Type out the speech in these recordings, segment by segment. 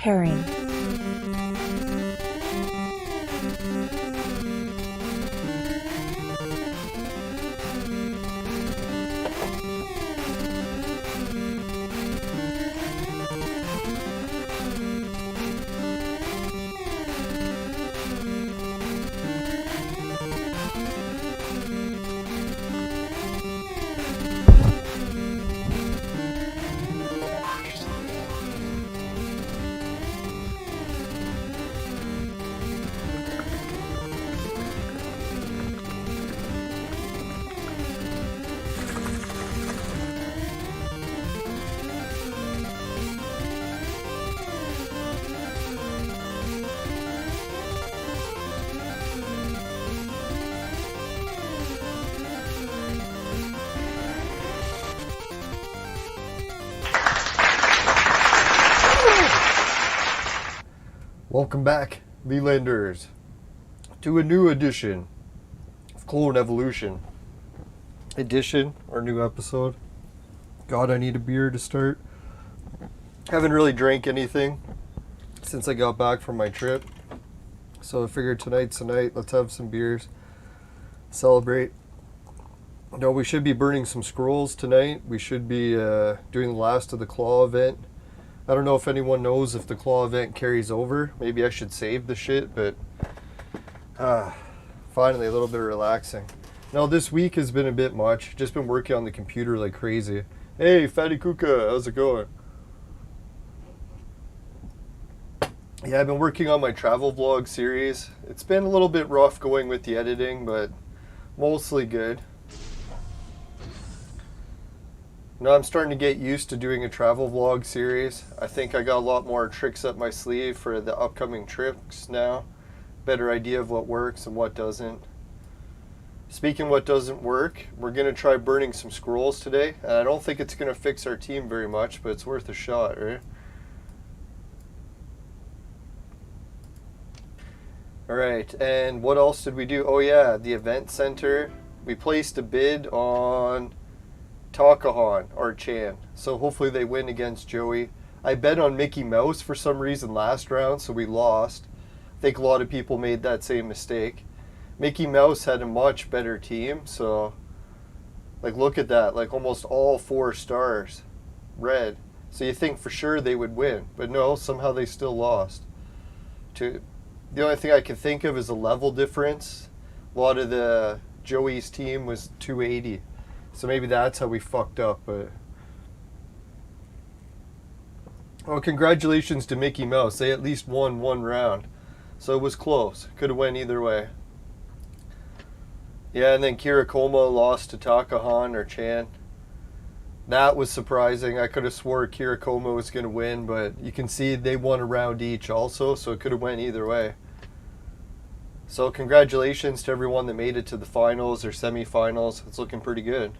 preparing. Welcome back, Lelanders, to a new edition of Clone Evolution. Edition, or new episode. God, I need a beer to start. Haven't really drank anything since I got back from my trip. So I figured tonight's the night, let's have some beers, celebrate. No, we should be burning some scrolls tonight. We should be doing the last of the claw event. I don't know if anyone knows if the claw event carries over. Maybe I should save the shit, but finally a little bit relaxing. Now this week has been a bit much. Just been working on the computer like crazy. Hey, Fatty Kuka, how's it going? Yeah, I've been working on my travel vlog series. It's been a little bit rough going with the editing, but mostly good. Now I'm starting to get used to doing a travel vlog series. I think I got a lot more tricks up my sleeve for the upcoming trips now. Better idea of what works and what doesn't. Speaking of what doesn't work, we're going to try burning some scrolls today. And I don't think it's going to fix our team very much, but it's worth a shot, right? Alright, and what else did we do? Oh yeah, the event center. We placed a bid on Takahan or Chan, so hopefully they win against Joey. I bet on Mickey Mouse for some reason last round, so we lost. I think a lot of people made that same mistake. Mickey Mouse had a much better team, so like look at that, like almost all 4 stars red. So you think for sure they would win, but no, somehow they still lost. The only thing I can think of is a level difference. A lot of the Joey's team was 280. So maybe that's how we fucked up, but... Well, congratulations to Mickey Mouse. They at least won 1 round. So it was close. Could have went either way. Yeah, and then Kirakoma lost to Takahan or Chan. That was surprising. I could have swore Kirakoma was going to win, but you can see they won a round each also, so it could have went either way. So congratulations to everyone that made it to the finals or semifinals. It's looking pretty good.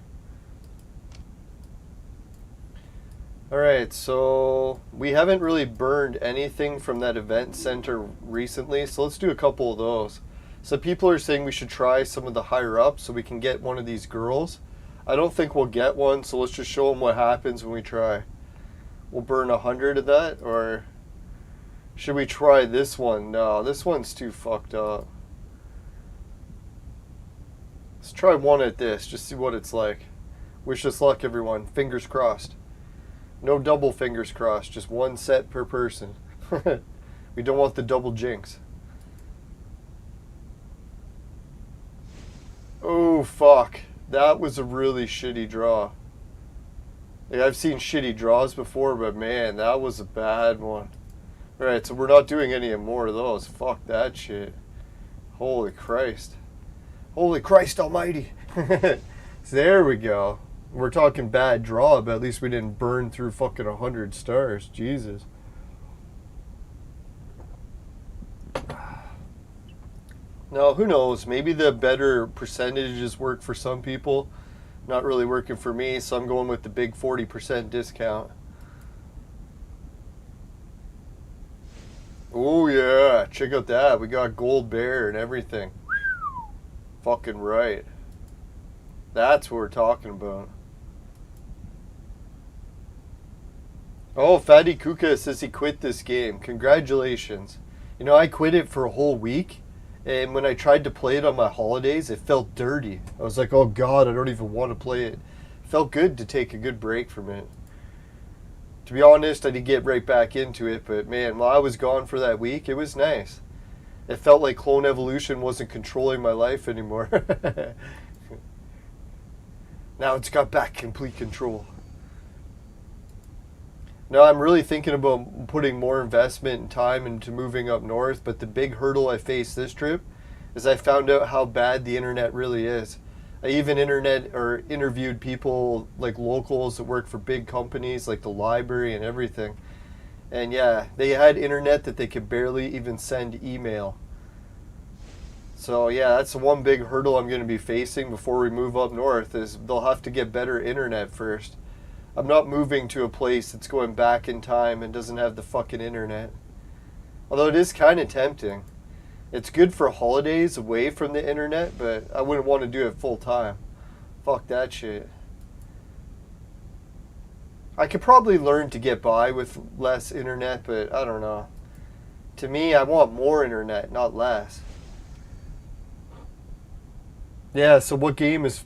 Alright, so we haven't really burned anything from that event center recently, so let's do a couple of those. So people are saying we should try some of the higher ups so we can get one of these girls. I don't think we'll get one, so let's just show them what happens when we try. We'll burn 100 of that, or should we try this one? No, this one's too fucked up. Let's try one at this, just see what it's like. Wish us luck, everyone. Fingers crossed. No double fingers crossed, just 1 set per person. We don't want the double jinx. Oh, fuck. That was a really shitty draw. Yeah, I've seen shitty draws before, but man, that was a bad one. Alright, so we're not doing any more of those. Fuck that shit. Holy Christ. Holy Christ almighty. So there we go. We're talking bad draw, but at least we didn't burn through fucking 100 stars. Jesus. Now, who knows? Maybe the better percentages work for some people. Not really working for me, so I'm going with the big 40% discount. Oh yeah, check out that. We got gold bear and everything. Fucking right. That's what we're talking about. Oh, Fatty Kuka says he quit this game. Congratulations. You know, I quit it for a whole week, and when I tried to play it on my holidays, it felt dirty. I was like, oh god, I don't even want to play it. It felt good to take a good break from it. To be honest, I did get right back into it, but man, while I was gone for that week, it was nice. It felt like Clone Evolution wasn't controlling my life anymore. Now it's got back complete control. No, I'm really thinking about putting more investment and time into moving up north, but the big hurdle I faced this trip is I found out how bad the internet really is. I even interviewed people like locals that work for big companies like the library and everything. And yeah, they had internet that they could barely even send email. So yeah, that's the one big hurdle I'm going to be facing before we move up north, is they'll have to get better internet first. I'm not moving to a place that's going back in time and doesn't have the fucking internet. Although it is kind of tempting. It's good for holidays away from the internet, but I wouldn't want to do it full time. Fuck that shit. I could probably learn to get by with less internet, but I don't know. To me, I want more internet, not less. Yeah, so what game is,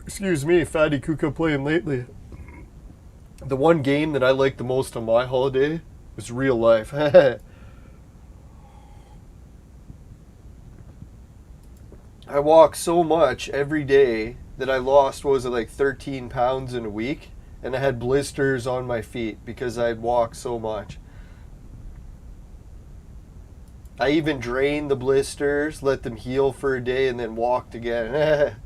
excuse me, Fatty Kuka playing lately? The one game that I liked the most on my holiday was real life. I walk so much every day that I lost, what was it, like 13 pounds in a week? And I had blisters on my feet because I'd walked so much. I even drained the blisters, let them heal for a day, and then walked again.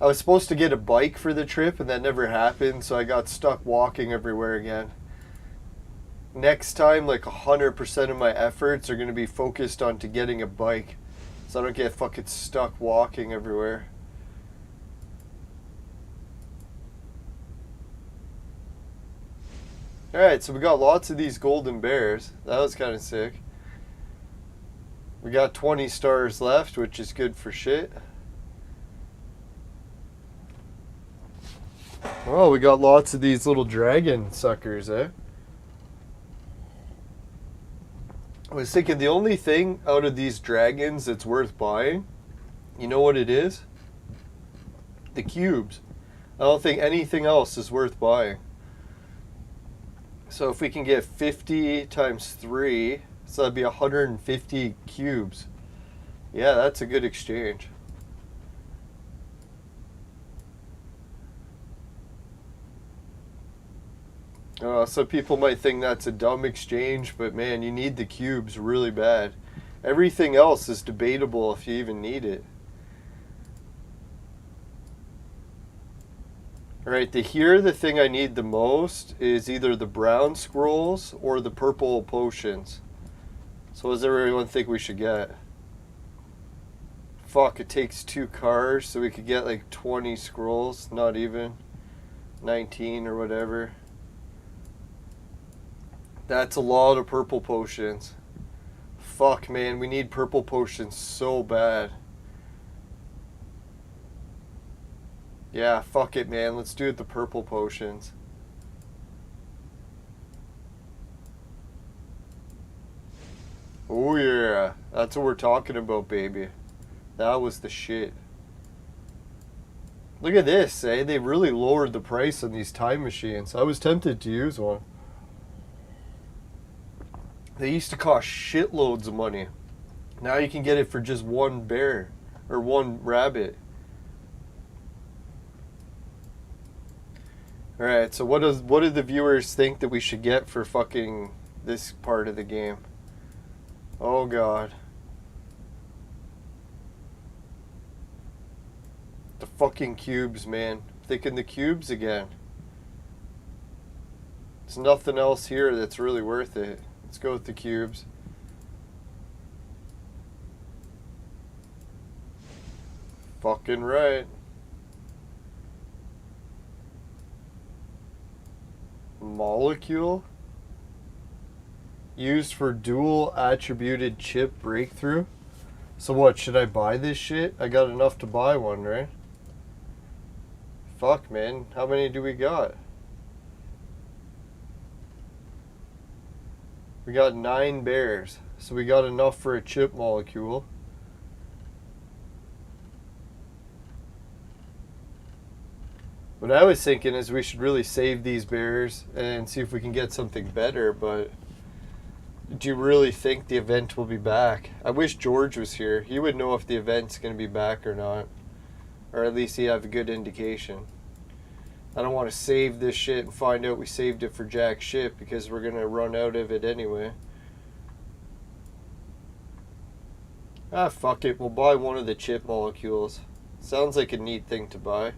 I was supposed to get a bike for the trip, and that never happened, so I got stuck walking everywhere again. Next time, like 100% of my efforts are going to be focused on to getting a bike, so I don't get fucking stuck walking everywhere. Alright, so we got lots of these golden bears. That was kind of sick. We got 20 stars left, which is good for shit. Oh, we got lots of these little dragon suckers, eh? I was thinking the only thing out of these dragons that's worth buying, you know what it is? The cubes. I don't think anything else is worth buying. So if we can get 50 times 3, so that'd be 150 cubes. Yeah, that's a good exchange. So people might think that's a dumb exchange, but man, you need the cubes really bad. Everything else is debatable if you even need it. Alright, here the thing I need the most is either the brown scrolls or the purple potions. So what does everyone think we should get? Fuck, it takes 2 cars, so we could get like 20 scrolls, not even. 19 or whatever. That's a lot of purple potions. Fuck, man, we need purple potions so bad. Yeah, fuck it, man. Let's do it the purple potions. Oh yeah, that's what we're talking about, baby. That was the shit. Look at this, eh? They really lowered the price on these time machines. I was tempted to use one. They used to cost shitloads of money. Now you can get it for just 1 bear or 1 rabbit. Alright, so what do the viewers think that we should get for fucking this part of the game? Oh god. The fucking cubes, man. I'm thinking the cubes again. There's nothing else here that's really worth it. Let's go with the cubes. Fucking right. Molecule? Used for dual attributed chip breakthrough? So what, should I buy this shit? I got enough to buy one, right? Fuck, man. How many do we got? We got 9 bears. So we got enough for a chip molecule. What I was thinking is we should really save these bears and see if we can get something better, but do you really think the event will be back? I wish George was here. He would know if the event's going to be back or not. Or at least he'd have a good indication. I don't want to save this shit and find out we saved it for jack shit because we're going to run out of it anyway. Ah, fuck it. We'll buy one of the chip molecules. Sounds like a neat thing to buy.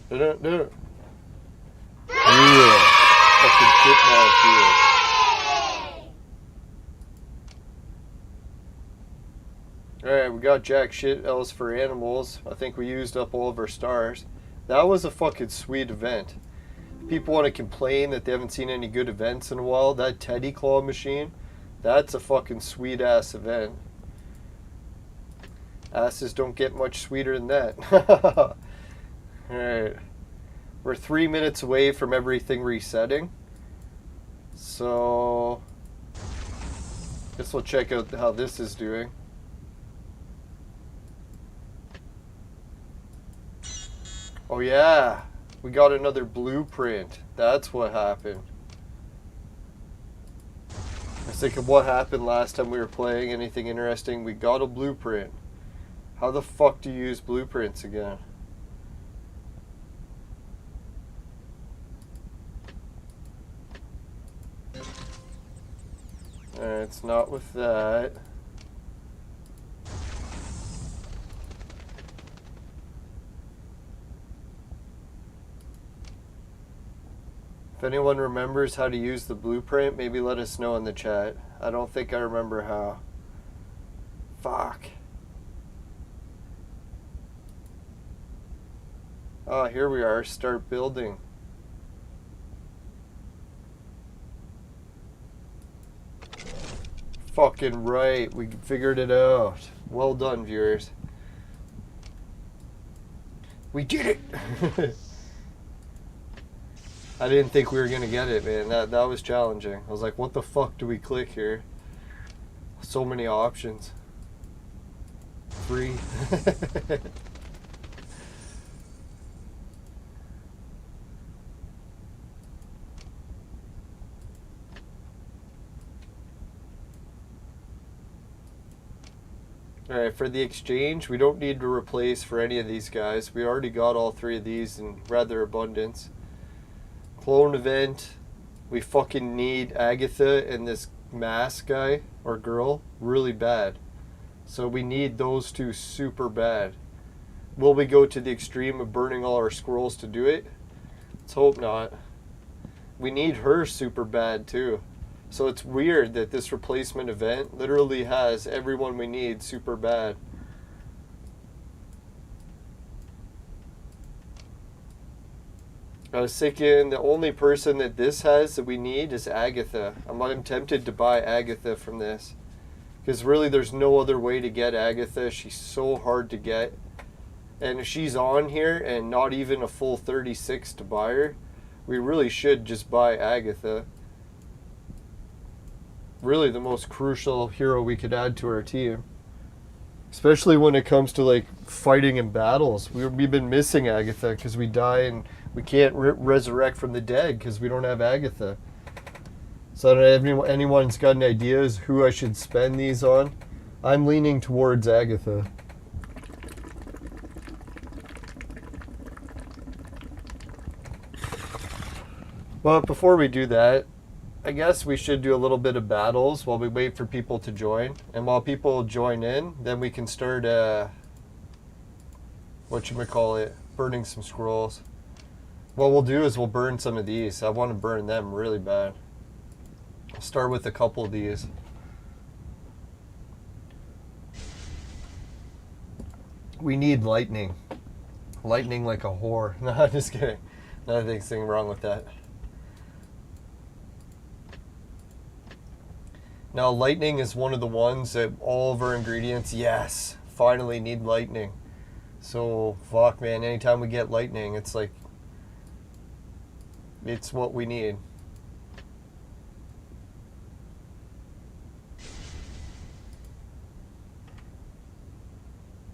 No. Yeah. Fucking chip molecule. Alright, we got jack shit else for animals. I think we used up all of our stars. That was a fucking sweet event. People want to complain that they haven't seen any good events in a while. That Teddy Claw machine, that's a fucking sweet ass event. Asses don't get much sweeter than that. Alright. We're 3 minutes away from everything resetting. So guess we'll check out how this is doing. Oh yeah, we got another blueprint. That's what happened. I was thinking what happened last time we were playing. Anything interesting? We got a blueprint. How the fuck do you use blueprints again? Alright, it's not with that. If anyone remembers how to use the blueprint, maybe let us know in the chat. I don't think I remember how. Fuck. Oh, here we are. Start building. Fucking right. We figured it out. Well done, viewers. We did it! I didn't think we were gonna get it, man. That was challenging. I was like, what the fuck do we click here? So many options. 3. Alright, for the exchange, we don't need to replace for any of these guys. We already got all 3 of these in rather abundance. Clone event, we fucking need Agatha and this mask guy or girl really bad. So we need those 2 super bad. Will we go to the extreme of burning all our scrolls to do it? Let's hope not. We need her super bad too. So it's weird that this replacement event literally has everyone we need super bad. I was thinking the only person that this has that we need is Agatha. I'm tempted to buy Agatha from this. Because really there's no other way to get Agatha. She's so hard to get. And if she's on here and not even a full 36 to buy her, we really should just buy Agatha. Really the most crucial hero we could add to our team. Especially when it comes to like fighting in battles. We've been missing Agatha because we die and we can't resurrect from the dead because we don't have Agatha. So I don't know if anyone's got any ideas who I should spend these on. I'm leaning towards Agatha. But before we do that, I guess we should do a little bit of battles while we wait for people to join. And while people join in, then we can start, whatchamacallit, burning some scrolls. What we'll do is we'll burn some of these. I want to burn them really bad. I'll start with a couple of these. We need lightning. Lightning like a whore. No, I'm just kidding. Nothing wrong with that. Now, lightning is one of the ones that all of our ingredients, yes, finally need lightning. So, fuck, man, anytime we get lightning, it's like It's what we need.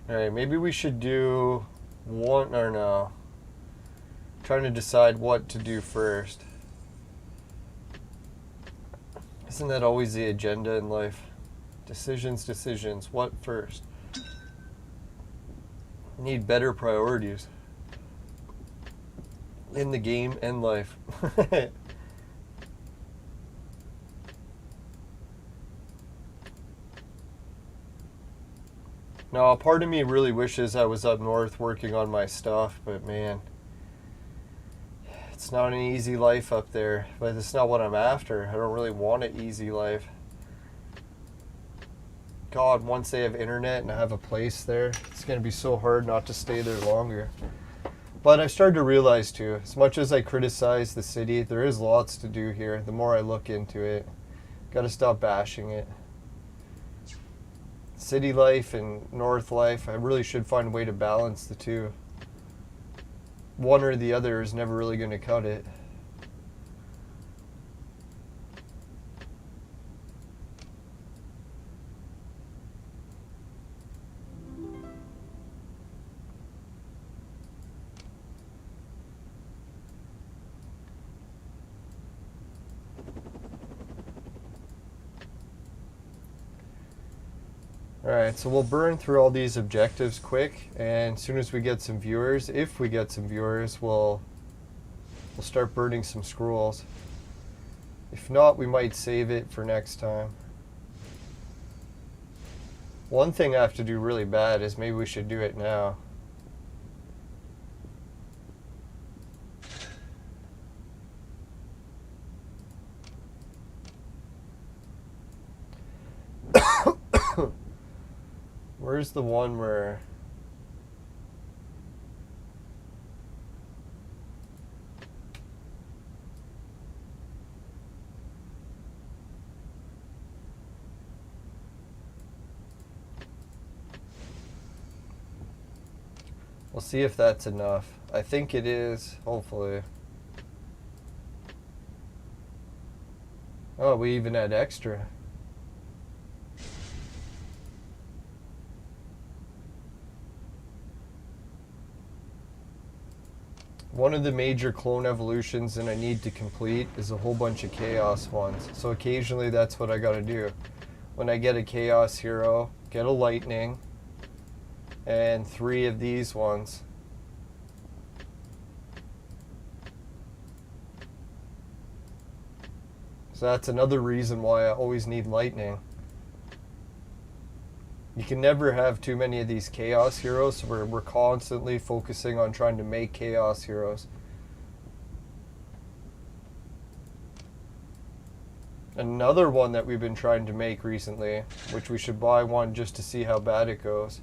Alright, maybe we should do one, or no. I'm trying to decide what to do first. Isn't that always the agenda in life? Decisions, decisions. What first? Need better priorities. In the game and life. Now, a part of me really wishes I was up north working on my stuff, but man, it's not an easy life up there. But it's not what I'm after. I don't really want an easy life. God, once they have internet and I have a place there, it's going to be so hard not to stay there longer. But I've started to realize too, as much as I criticize the city, there is lots to do here. The more I look into it, got to stop bashing it. City life and north life, I really should find a way to balance the two. One or the other is never really going to cut it. Alright, so we'll burn through all these objectives quick, and as soon as we get some viewers, if we get some viewers, we'll start burning some scrolls. If not, we might save it for next time. One thing I have to do really bad is maybe we should do it now. Where's the one where... We'll see if that's enough. I think it is, hopefully. Oh, we even had extra. One of the major clone evolutions that I need to complete is a whole bunch of chaos ones. So occasionally that's what I gotta do. When I get a chaos hero, get a lightning, and 3 of these ones. So that's another reason why I always need lightning. You can never have too many of these chaos heroes, so we're constantly focusing on trying to make chaos heroes. Another one that we've been trying to make recently, which we should buy one just to see how bad it goes.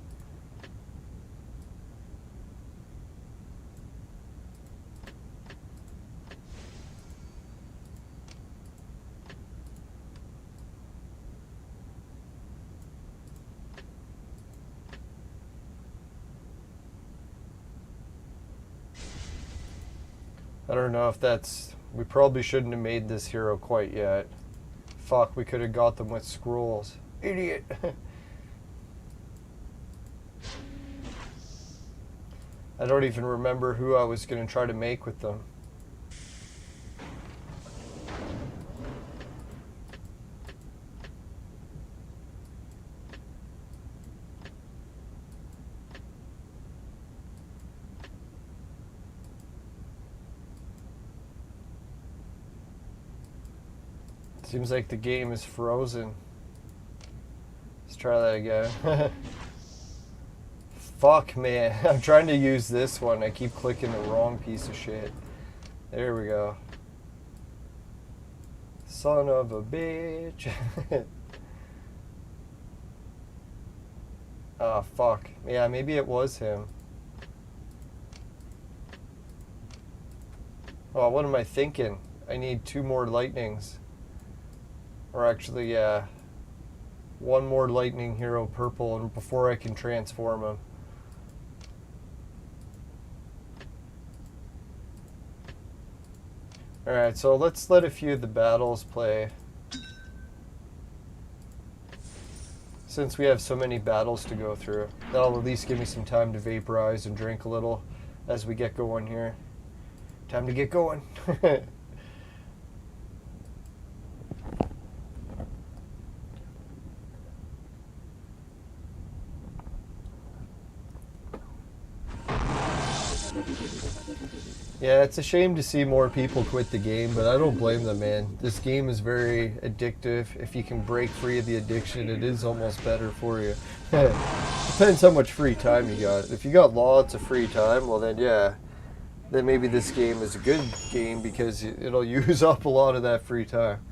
I don't know if that's... We probably shouldn't have made this hero quite yet. Fuck, we could have got them with scrolls. Idiot! I don't even remember who I was going to try to make with them. Seems like the game is frozen. Let's try that again. Fuck, man. I'm trying to use this one. I keep clicking the wrong piece of shit. There we go. Son of a bitch. Ah, fuck. Yeah, maybe it was him. Oh, what am I thinking? I need 2 more lightnings. Or actually, yeah. 1 more lightning hero purple and before I can transform him. Alright, so let's let a few of the battles play. Since we have so many battles to go through, that'll at least give me some time to vaporize and drink a little as we get going here. Time to get going. Yeah, it's a shame to see more people quit the game, but I don't blame them, man. This game is very addictive. If you can break free of the addiction, it is almost better for you. Depends how much free time you got. If you got lots of free time, well then yeah, then maybe this game is a good game because it'll use up a lot of that free time.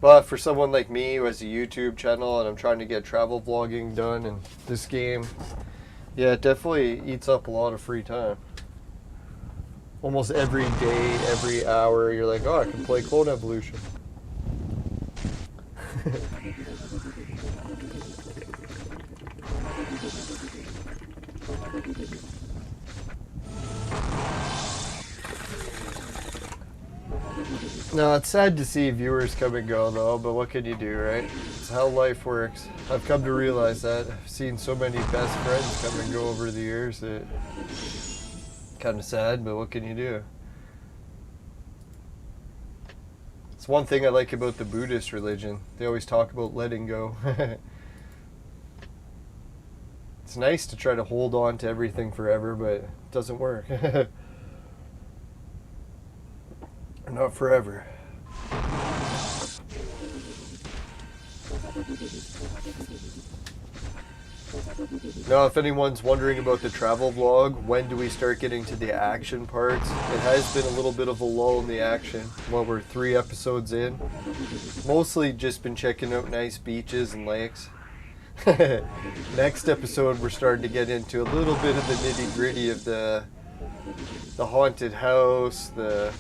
But for someone like me who has a YouTube channel and I'm trying to get travel vlogging done, and this game, yeah, it definitely eats up a lot of free time. Almost every day, every hour, you're like, oh, I can play Clone Evolution. No, it's sad to see viewers come and go though, but what can you do, right? It's how life works. I've come to realize that. I've seen so many best friends come and go over the years that kind of sad, but what can you do? It's one thing I like about the Buddhist religion. They always talk about letting go. It's nice to try to hold on to everything forever, but it doesn't work. Not forever. Now, if anyone's wondering about the travel vlog, when do we start getting to the action parts? It has been a little bit of a lull in the action. Well, we're 3 episodes in. Mostly just been checking out nice beaches and lakes. Next episode, we're starting to get into a little bit of the nitty-gritty of the haunted house, the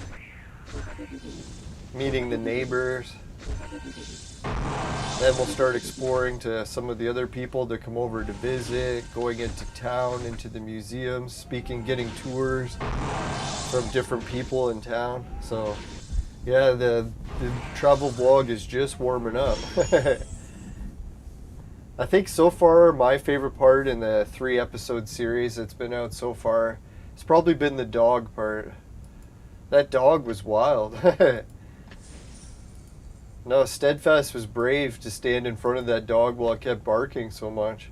meeting the neighbors. Then we'll start exploring to some of the other people that come over to visit, going into town, into the museums, getting tours from different people in town. So yeah, the travel vlog is just warming up. I think so far my favorite part in the 3 episode series that's been out so far has probably been the dog part. That dog was wild. No, Steadfast was brave to stand in front of that dog while it kept barking so much.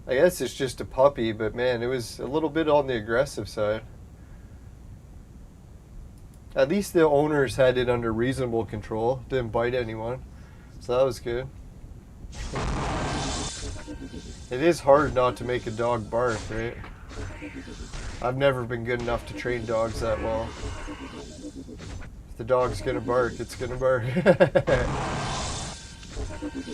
I guess it's just a puppy, but man, it was a little bit on the aggressive side. At least the owners had it under reasonable control. Didn't bite anyone. So that was good. It is hard not to make a dog bark, right? I've never been good enough to train dogs that well. If the dog's gonna bark, it's gonna bark.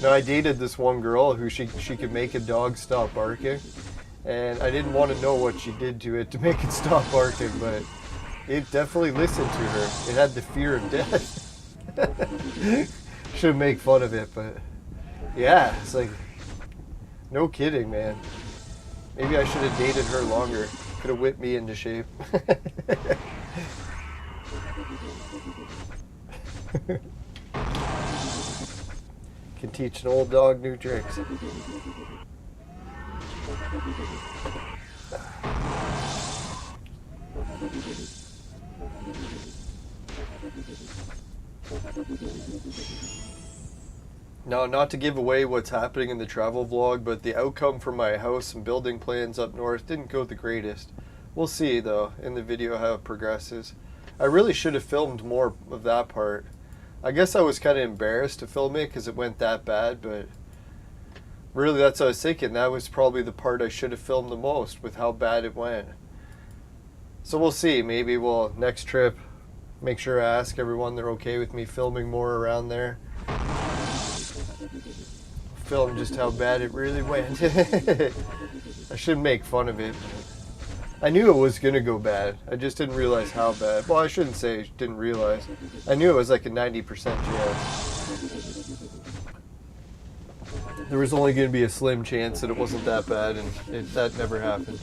No, I dated this one girl who she could make a dog stop barking, and I didn't want to know what she did to it to make it stop barking, but it definitely listened to her. It had the fear of death. Shouldn't make fun of it, but yeah, it's like, no kidding, man. Maybe I should have dated her longer. Could have whipped me into shape. Can teach an old dog new tricks. Now, not to give away what's happening in the travel vlog, but the outcome for my house and building plans up north didn't go the greatest. We'll see, though, in the video how it progresses. I really should have filmed more of that part. I guess I was kind of embarrassed to film it because it went that bad, but really that's what I was thinking. That was probably the part I should have filmed the most with how bad it went. So we'll see. Maybe we'll, next trip, make sure I ask everyone they're okay with me filming more around there. Film just how bad it really went. I shouldn't make fun of it. I knew it was going to go bad. I just didn't realize how bad. Well, I shouldn't say didn't realize. I knew it was like a 90% chance. There was only going to be a slim chance that it wasn't that bad, and that never happened.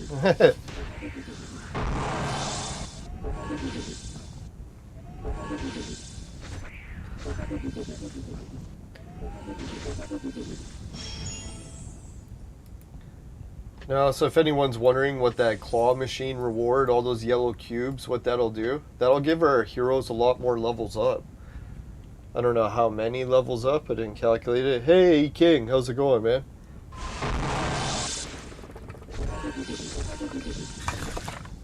Now, so if anyone's wondering what that claw machine reward, all those yellow cubes, what that'll do, that'll give our heroes a lot more levels up. I don't know how many levels up, I didn't calculate it. Hey, King, how's it going, man?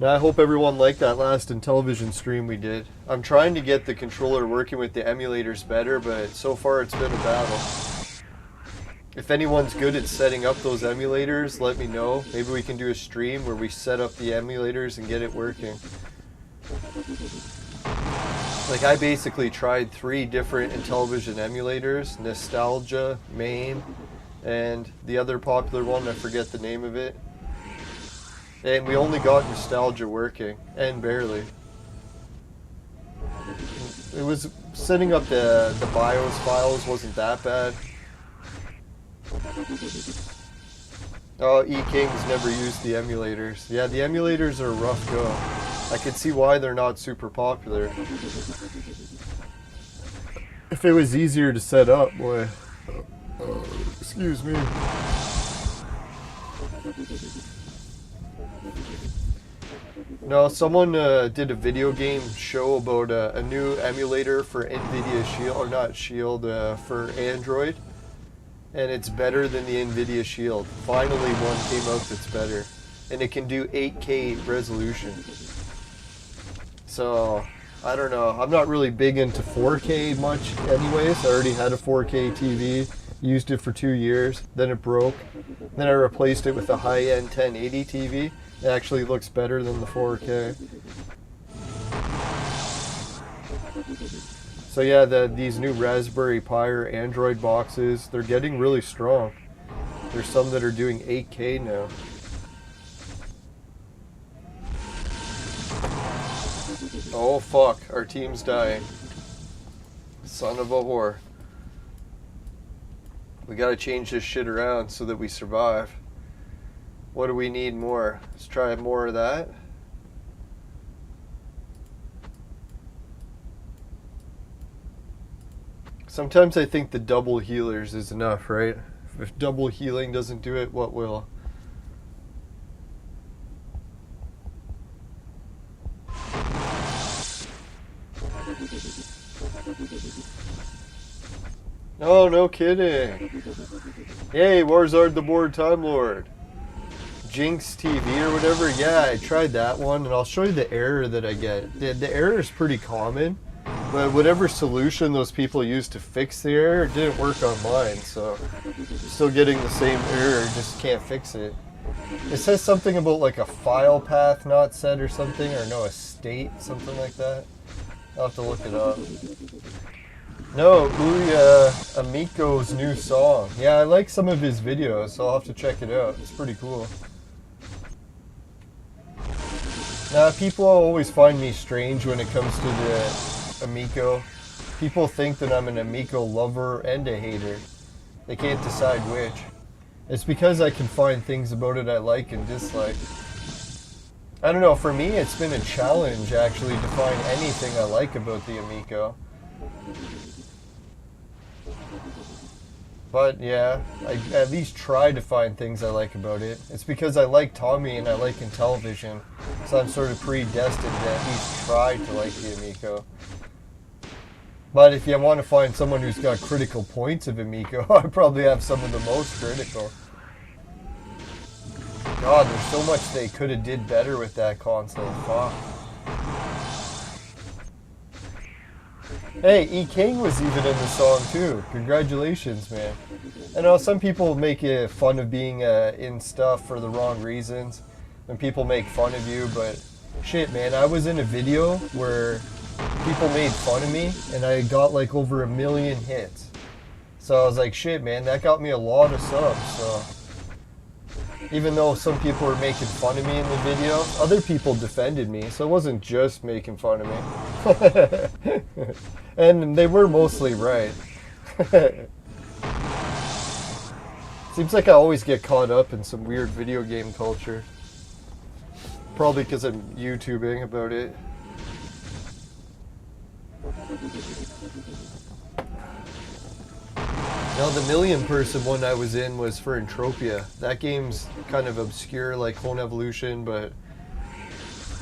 Now, I hope everyone liked that last Intellivision stream we did. I'm trying to get the controller working with the emulators better, but so far it's been a battle. If anyone's good at setting up those emulators, let me know. Maybe we can do a stream where we set up the emulators and get it working. Like, I basically tried 3 different Intellivision emulators: Nostalgia, MAME, and the other popular one, I forget the name of it. And we only got Nostalgia working, and barely. It was, setting up the BIOS files wasn't that bad. Oh, E-King's never used the emulators. Yeah, the emulators are a rough go. I can see why they're not super popular. If it was easier to set up, boy. Excuse me. No, someone did a video game show about a new emulator for NVIDIA Shield, or not Shield, for Android. And it's better than the NVIDIA Shield. Finally one came out that's better. And it can do 8K resolution. So, I don't know. I'm not really big into 4K much anyways. I already had a 4K TV. Used it for 2 years. Then it broke. Then I replaced it with a high-end 1080 TV. It actually looks better than the 4K. So yeah, these new Raspberry Pi or Android boxes, they're getting really strong. There's some that are doing 8K now. Oh fuck, our team's dying. Son of a whore. We gotta change this shit around so that we survive. What do we need more? Let's try more of that. Sometimes I think the double healers is enough, right? If double healing doesn't do it, what will? Oh, no kidding. Yay, Warzard the Board Time Lord. Jinx TV or whatever. Yeah, I tried that one, and I'll show you the error that I get. The error is pretty common. But whatever solution those people used to fix the error didn't work on mine, so I'm still getting the same error, just can't fix it. It says something about like a file path not set or something, or no, a state, something like that. I'll have to look it up. No, Ouya Amiko's new song. Yeah, I like some of his videos, so I'll have to check it out. It's pretty cool. Now, people always find me strange when it comes to the Amiko. People think that I'm an Amiko lover and a hater. They can't decide which. It's because I can find things about it I like and dislike. I don't know, for me it's been a challenge actually to find anything I like about the Amiko. But yeah, I at least try to find things I like about it. It's because I like Tommy and I like Intellivision, so I'm sort of predestined to at least try to like the Amiko. But if you want to find someone who's got critical points of Amiko, I probably have some of the most critical. God, there's so much they could have did better with that console. Fuck. Hey, E-King was even in the song too. Congratulations, man. I know some people make fun of being in stuff for the wrong reasons, and people make fun of you, but shit, man, I was in a video where people made fun of me, and I got like over 1 million hits. So I was like, shit, man, that got me a lot of subs. So even though some people were making fun of me in the video, other people defended me, so it wasn't just making fun of me. And they were mostly right. Seems like I always get caught up in some weird video game culture. Probably because I'm YouTubing about it. Now the million-person one I was in was for Entropia. That game's kind of obscure like Clone Evolution, but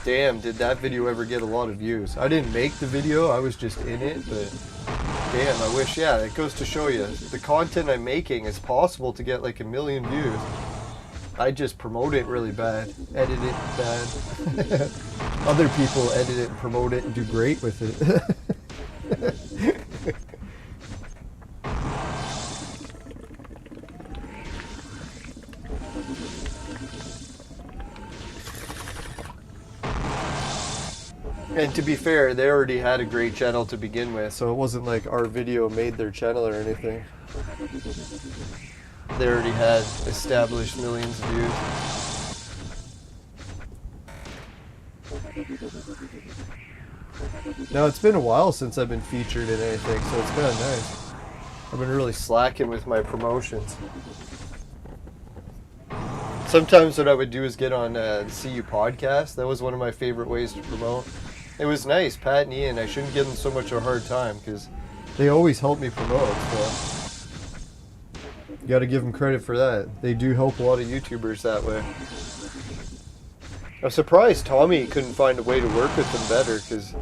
damn, did that video ever get a lot of views. I didn't make the video, I was just in it, but damn, I wish, yeah, it goes to show you. The content I'm making is possible to get like 1 million views. I just promote it really bad, edit it bad. Other people edit it and promote it and do great with it. And to be fair, they already had a great channel to begin with, so it wasn't like our video made their channel or anything. They already had established millions of views. Now, it's been a while since I've been featured in anything, so it's kind of nice. I've been really slacking with my promotions. Sometimes what I would do is get on the CU podcast. That was one of my favorite ways to promote. It was nice, Pat and Ian. I shouldn't give them so much of a hard time because they always help me promote. So you got to give them credit for that. They do help a lot of YouTubers that way. I'm surprised Tommy couldn't find a way to work with them better because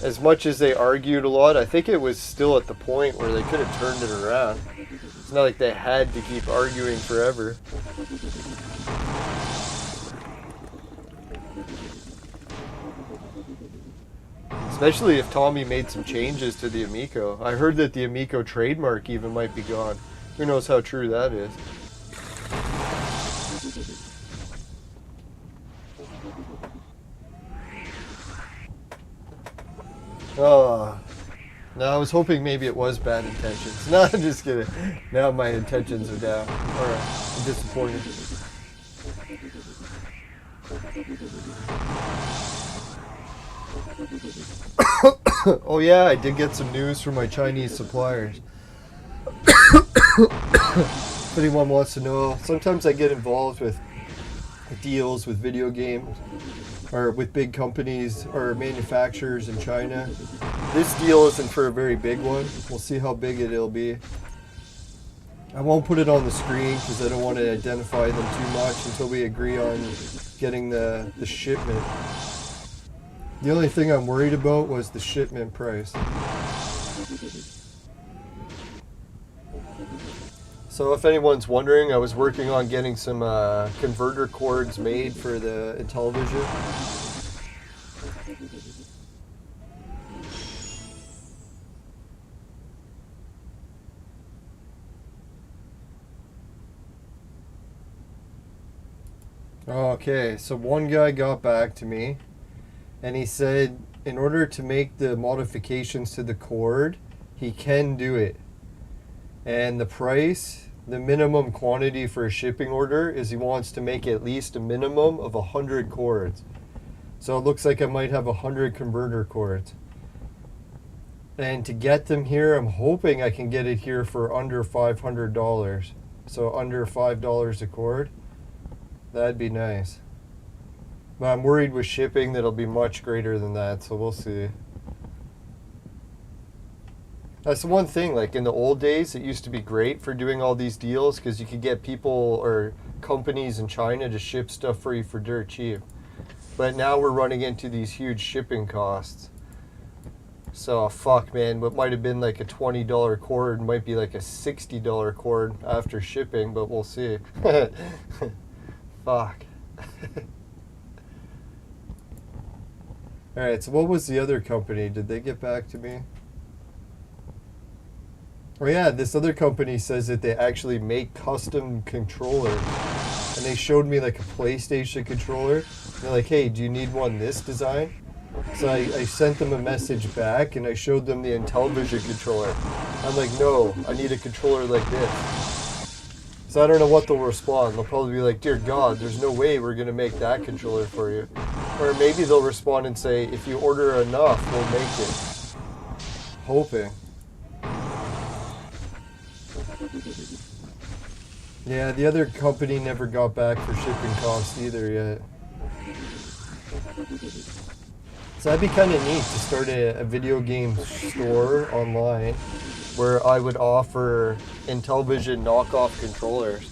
as much as they argued a lot, I think it was still at the point where they could have turned it around. It's not like they had to keep arguing forever. Especially if Tommy made some changes to the Amico. I heard that the Amico trademark even might be gone. Who knows how true that is. Oh, no, I was hoping maybe it was bad intentions. No, I'm just kidding. Now my intentions are down. Alright, I'm disappointed. Oh yeah, I did get some news from my Chinese suppliers. If anyone wants to know, sometimes I get involved with deals with video games or with big companies or manufacturers in China. This deal isn't for a very big one. We'll see how big it'll be. I won't put it on the screen because I don't want to identify them too much until we agree on getting the shipment. The only thing I'm worried about was the shipment price. So if anyone's wondering, I was working on getting some converter cords made for the Intellivision. Okay, so one guy got back to me and he said in order to make the modifications to the cord, he can do it. And the price, the minimum quantity for a shipping order is he wants to make at least a minimum of 100 cords. So it looks like I might have 100 converter cords. And to get them here, I'm hoping I can get it here for under $500. So under $5 a cord. That'd be nice. But I'm worried with shipping that it'll be much greater than that, so we'll see. That's the one thing, like in the old days, it used to be great for doing all these deals because you could get people or companies in China to ship stuff for you for dirt cheap. But now we're running into these huge shipping costs. So fuck, man, what might have been like a $20 cord might be like a $60 cord after shipping, but we'll see. Fuck. Alright, so what was the other company? Did they get back to me? Oh yeah, this other company says that they actually make custom controllers. And they showed me like a PlayStation controller. They're like, hey, do you need one this design? So I sent them a message back and I showed them the Intellivision controller. I'm like, no, I need a controller like this. So I don't know what they'll respond. They'll probably be like, dear God, there's no way we're going to make that controller for you. Or maybe they'll respond and say, if you order enough, we'll make it. Hoping. Yeah, the other company never got back for shipping costs either yet. So that'd be kind of neat to start a video game store online where I would offer Intellivision knockoff controllers.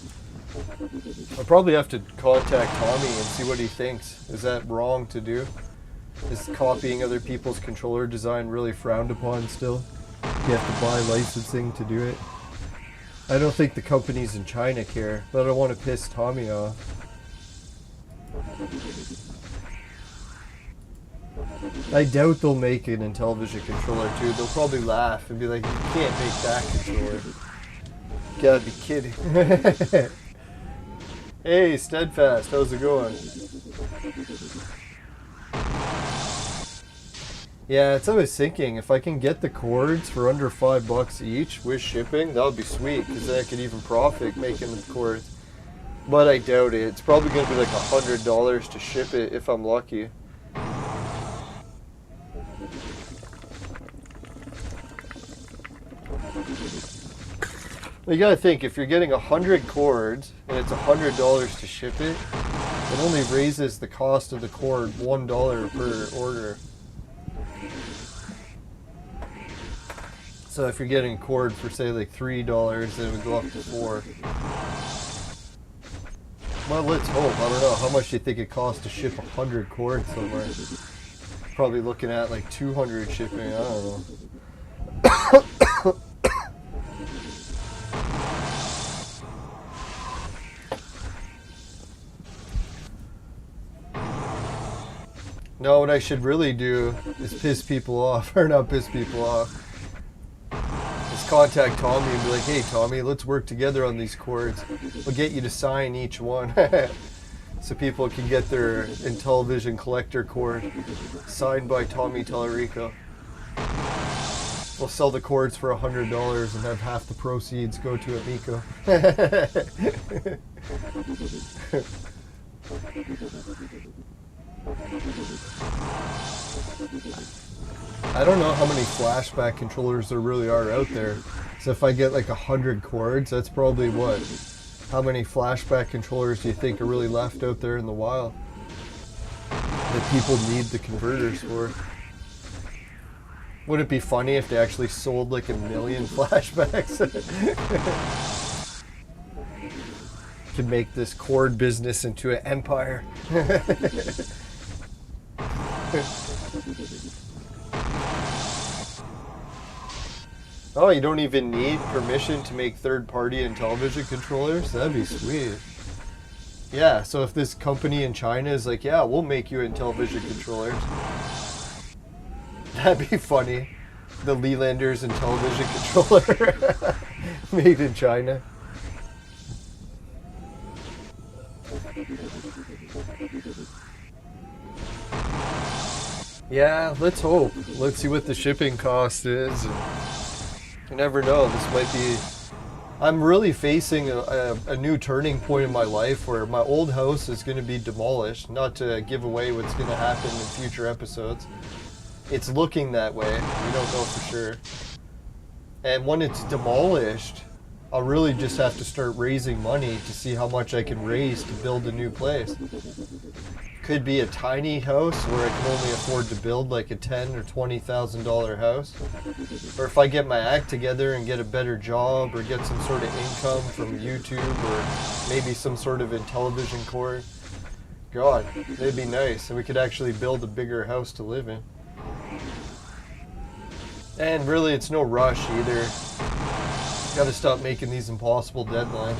I'll probably have to contact Tommy and see what he thinks. Is that wrong to do? Is copying other people's controller design really frowned upon still? You have to buy licensing to do it? I don't think the companies in China care, but I don't want to piss Tommy off. I doubt they'll make an Intellivision controller too. They'll probably laugh and be like, you can't make that controller. You gotta be kidding. Hey, Steadfast, how's it going? Yeah, that's what I was thinking. If I can get the cords for under $5 each with shipping, that would be sweet, because then I could even profit making the cords. But I doubt it. It's probably going to be like $100 to ship it if I'm lucky. Well, you gotta think, if you're getting 100 cords and it's $100 to ship it, it only raises the cost of the cord $1 per order. So if you're getting a cord for say like $3, then it would go up to $4. Well, let's hope. I don't know. How much do you think it costs to ship 100 cords somewhere? Probably looking at like 200 shipping. I don't know. No, what I should really do is piss people off, or not piss people off. Just contact Tommy and be like, hey Tommy, let's work together on these cords. We'll get you to sign each one. So people can get their Intellivision collector cord signed by Tommy Tallarico. We'll sell the cords for $100 and have half the proceeds go to Amico. I don't know how many flashback controllers there really are out there. So if I get like 100 cords, that's probably what? How many flashback controllers do you think are really left out there in the wild that people need the converters for? Would it be funny if they actually sold like 1 million flashbacks? Could make this cord business into an empire. Oh, you don't even need permission to make third-party Intellivision controllers? That'd be sweet. Yeah, so if this company in China is like, yeah, we'll make you Intellivision controllers. That'd be funny. The Lelanders Intellivision controller made in China. Yeah, let's hope. Let's see what the shipping cost is. And you never know. This might be... I'm really facing a new turning point in my life where my old house is going to be demolished. Not to give away what's going to happen in future episodes. It's looking that way. We don't know for sure. And when it's demolished, I'll really just have to start raising money to see how much I can raise to build a new place. Could be a tiny house where I can only afford to build like a $10,000 or $20,000 house. Or if I get my act together and get a better job or get some sort of income from YouTube or maybe some sort of Intellivision cord. God, it'd be nice. And we could actually build a bigger house to live in. And really, it's no rush either. Gotta stop making these impossible deadlines.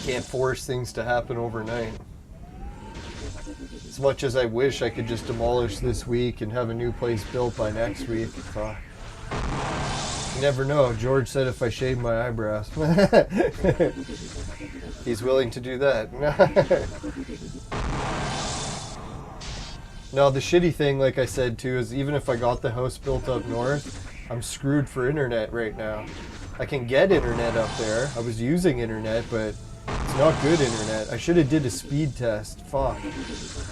Can't force things to happen overnight. As much as I wish I could just demolish this week and have a new place built by next week. You never know. George said if I shave my eyebrows. He's willing to do that. No, the shitty thing, like I said too, is even if I got the house built up north, I'm screwed for internet right now. I can get internet up there. I was using internet, but it's not good internet. I should have did a speed test. Fuck.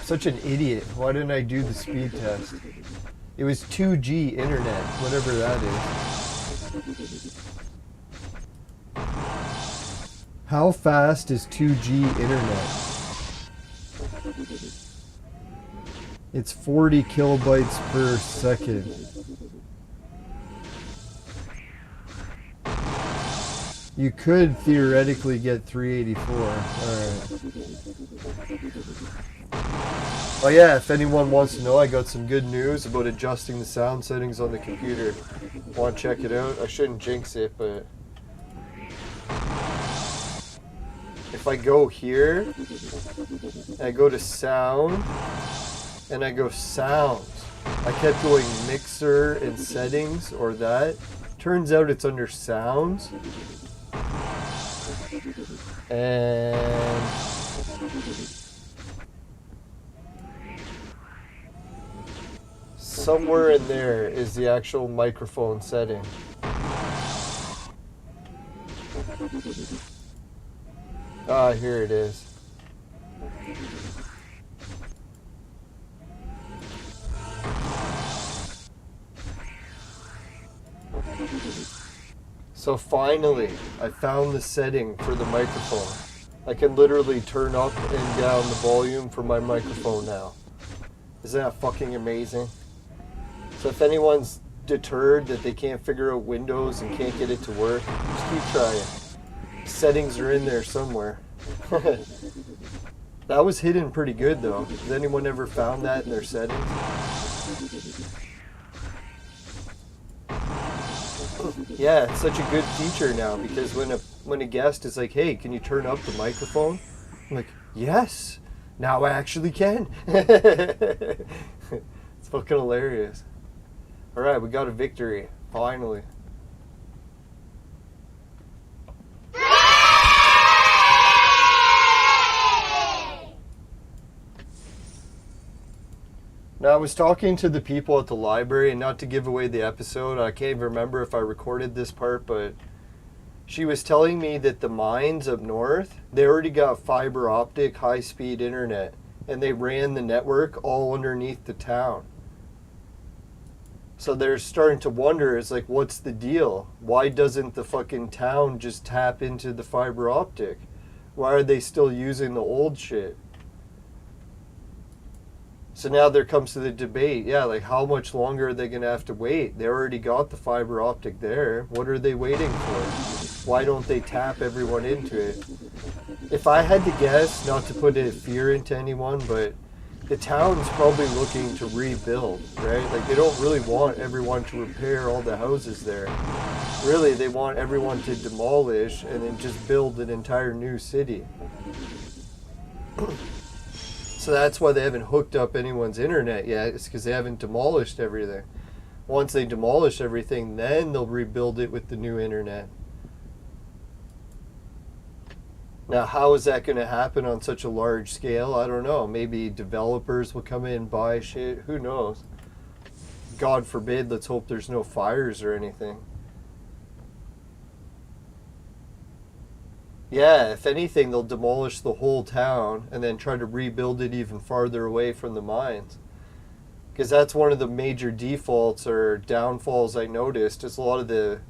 Such an idiot. Why didn't I do the speed test? It was 2G internet, whatever that is. How fast is 2G internet? It's 40 kilobytes per second. You could theoretically get 384. Alright. Oh yeah, if anyone wants to know, I got some good news about adjusting the sound settings on the computer. Want to check it out? I shouldn't jinx it, but... if I go here, and I go to sound, and I go sounds, I kept going mixer and settings, or that. Turns out it's under sounds. And somewhere in there is the actual microphone setting. Ah, here it is. So finally, I found the setting for the microphone. I can literally turn up and down the volume for my microphone now. Isn't that fucking amazing? So if anyone's deterred that they can't figure out Windows and can't get it to work, just keep trying. Settings are in there somewhere. That was hidden pretty good though. Has anyone ever found that in their settings? Yeah, it's such a good feature now because when a guest is like, "Hey, can you turn up the microphone?" I'm like, "Yes, now I actually can." It's fucking hilarious. All right, we got a victory finally. Now, I was talking to the people at the library, and not to give away the episode, I can't even remember if I recorded this part, but she was telling me that the mines up north, they already got fiber optic high-speed internet, and they ran the network all underneath the town. So they're starting to wonder, it's like, what's the deal? Why doesn't the fucking town just tap into the fiber optic? Why are they still using the old shit? So now there comes to the debate, yeah, like how much longer are they going to have to wait? They already got the fiber optic there. What are they waiting for? Why don't they tap everyone into it? If I had to guess, not to put a fear into anyone, but the town's probably looking to rebuild, right? Like they don't really want everyone to repair all the houses there. Really, they want everyone to demolish and then just build an entire new city. So that's why they haven't hooked up anyone's internet yet. It's because they haven't demolished everything. Once they demolish everything, then they'll rebuild it with the new internet. Now, how is that going to happen on such a large scale? I don't know. Maybe developers will come in and buy shit. Who knows? God forbid, let's hope there's no fires or anything. Yeah, if anything, they'll demolish the whole town and then try to rebuild it even farther away from the mines. Because that's one of the major defaults or downfalls I noticed is a lot of the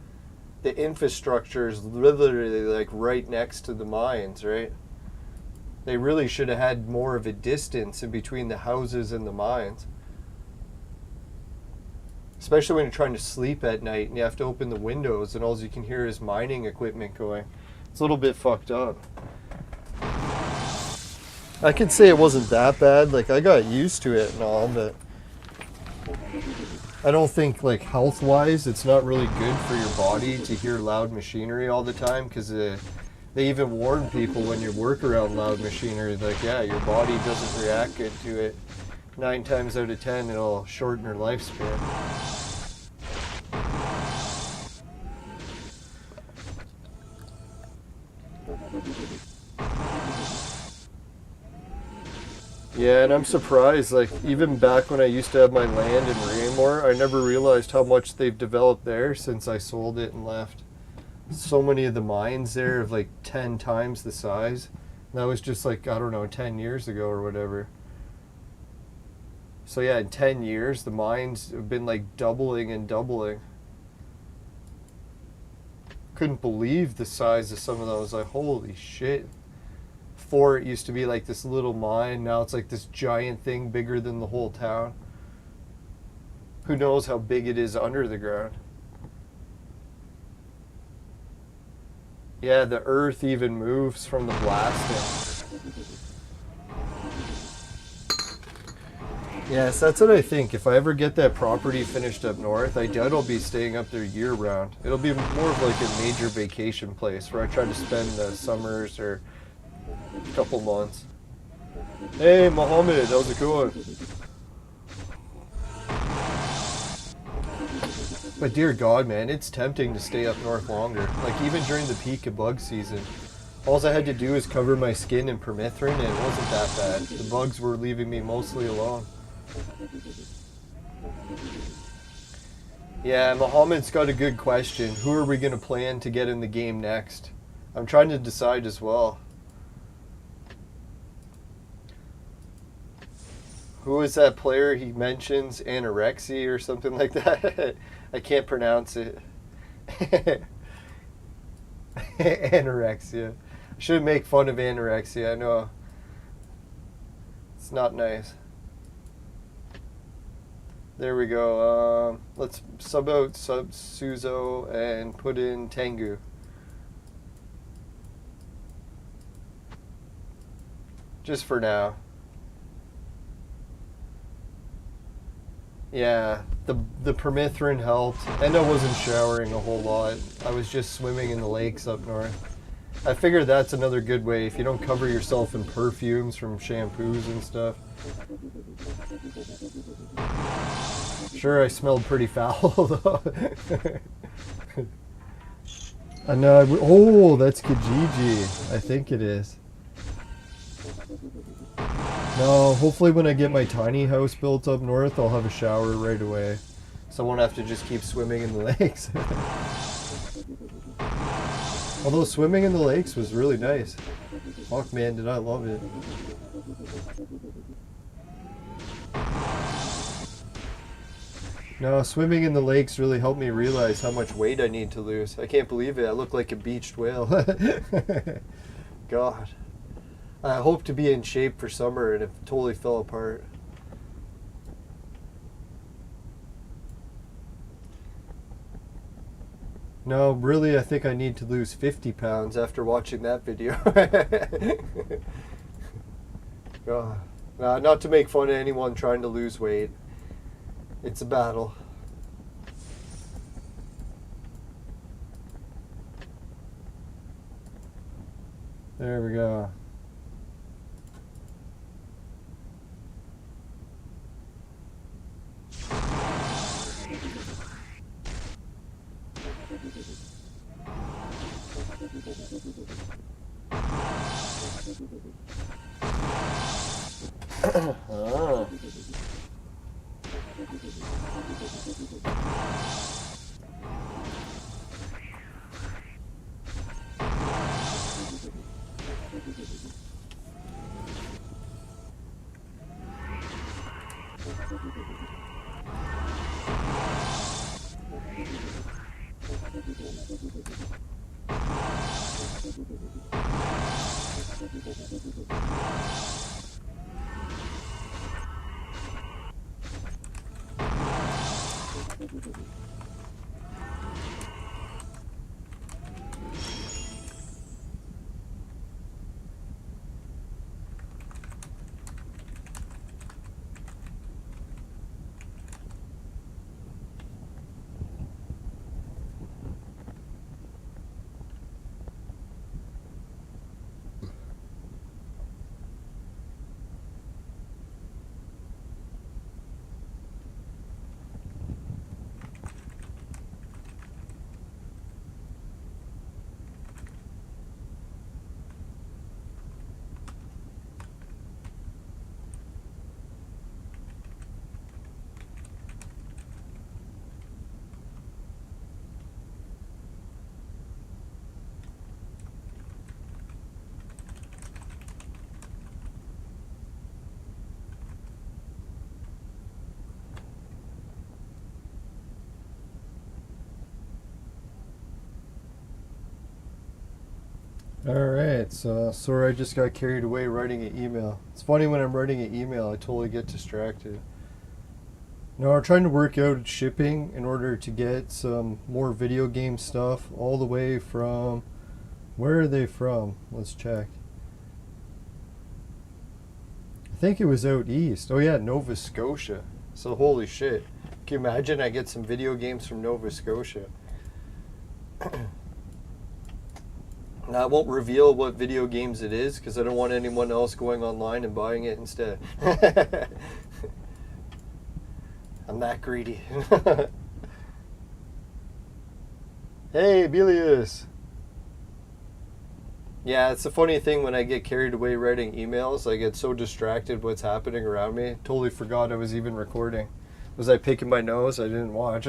infrastructure is literally like right next to the mines, right? They really should have had more of a distance in between the houses and the mines. Especially when you're trying to sleep at night and you have to open the windows and all you can hear is mining equipment going. It's a little bit fucked up. I could say it wasn't that bad. Like, I got used to it and all, but I don't think, like, health-wise, it's not really good for your body to hear loud machinery all the time, because they even warn people when you work around loud machinery, like, yeah, your body doesn't react good to it. 9 times out of 10, it'll shorten your lifespan. Yeah, and I'm surprised, like, even back when I used to have my land in Raymore, I never realized how much they've developed there since I sold it and left. So many of the mines there of like 10 times the size. And that was just like, I don't know, 10 years ago or whatever. So yeah, in 10 years, the mines have been like doubling and doubling. Couldn't believe the size of some of those. Like, holy shit. Before it used to be like this little mine, now it's like this giant thing bigger than the whole town. Who knows how big it is under the ground. Yeah, the earth even moves from the blasting. Yes, that's what I think. If I ever get that property finished up north, I doubt I'll be staying up there year round. It'll be more of like a major vacation place where I try to spend the summers or a couple months. Hey, Mohammed, how's it going? But dear God, man, it's tempting to stay up north longer. Like, even during the peak of bug season. All I had to do is cover my skin in permethrin and it wasn't that bad. The bugs were leaving me mostly alone. Yeah, Mohammed's got a good question. Who are we going to plan to get in the game next? I'm trying to decide as well. Who is that player he mentions? Anorexia or something like that? I can't pronounce it. Anorexia. I shouldn't make fun of anorexia, I know. It's not nice. There we go. Let's sub out Suzo and put in Tengu. Just for now. Yeah, the permethrin helped, and I wasn't showering a whole lot. I was just swimming in the lakes up north. I figured that's another good way if you don't cover yourself in perfumes from shampoos and stuff. Sure, I smelled pretty foul though. I know. Oh, that's Kijiji. I think it is. No, hopefully when I get my tiny house built up north, I'll have a shower right away. So I won't have to just keep swimming in the lakes. Although swimming in the lakes was really nice. Fuck man, did I love it. No, swimming in the lakes really helped me realize how much weight I need to lose. I can't believe it. I look like a beached whale. God. I hope to be in shape for summer and it totally fell apart. No, really, I think I need to lose 50 pounds after watching that video. God. Not to make fun of anyone trying to lose weight. It's a battle. There we go. Oh. Alright, so sorry I just got carried away writing an email. It's funny when I'm writing an email, I totally get distracted. Now we're trying to work out shipping in order to get some more video game stuff all the way from... Where are they from? Let's check. I think it was out east. Oh yeah, Nova Scotia. So holy shit. Can you imagine I get some video games from Nova Scotia? Now, I won't reveal what video games it is because I don't want anyone else going online and buying it instead. I'm that greedy. Hey, Bilius. Yeah, it's a funny thing when I get carried away writing emails. I get so distracted what's happening around me. Totally forgot I was even recording. Was I picking my nose? I didn't watch.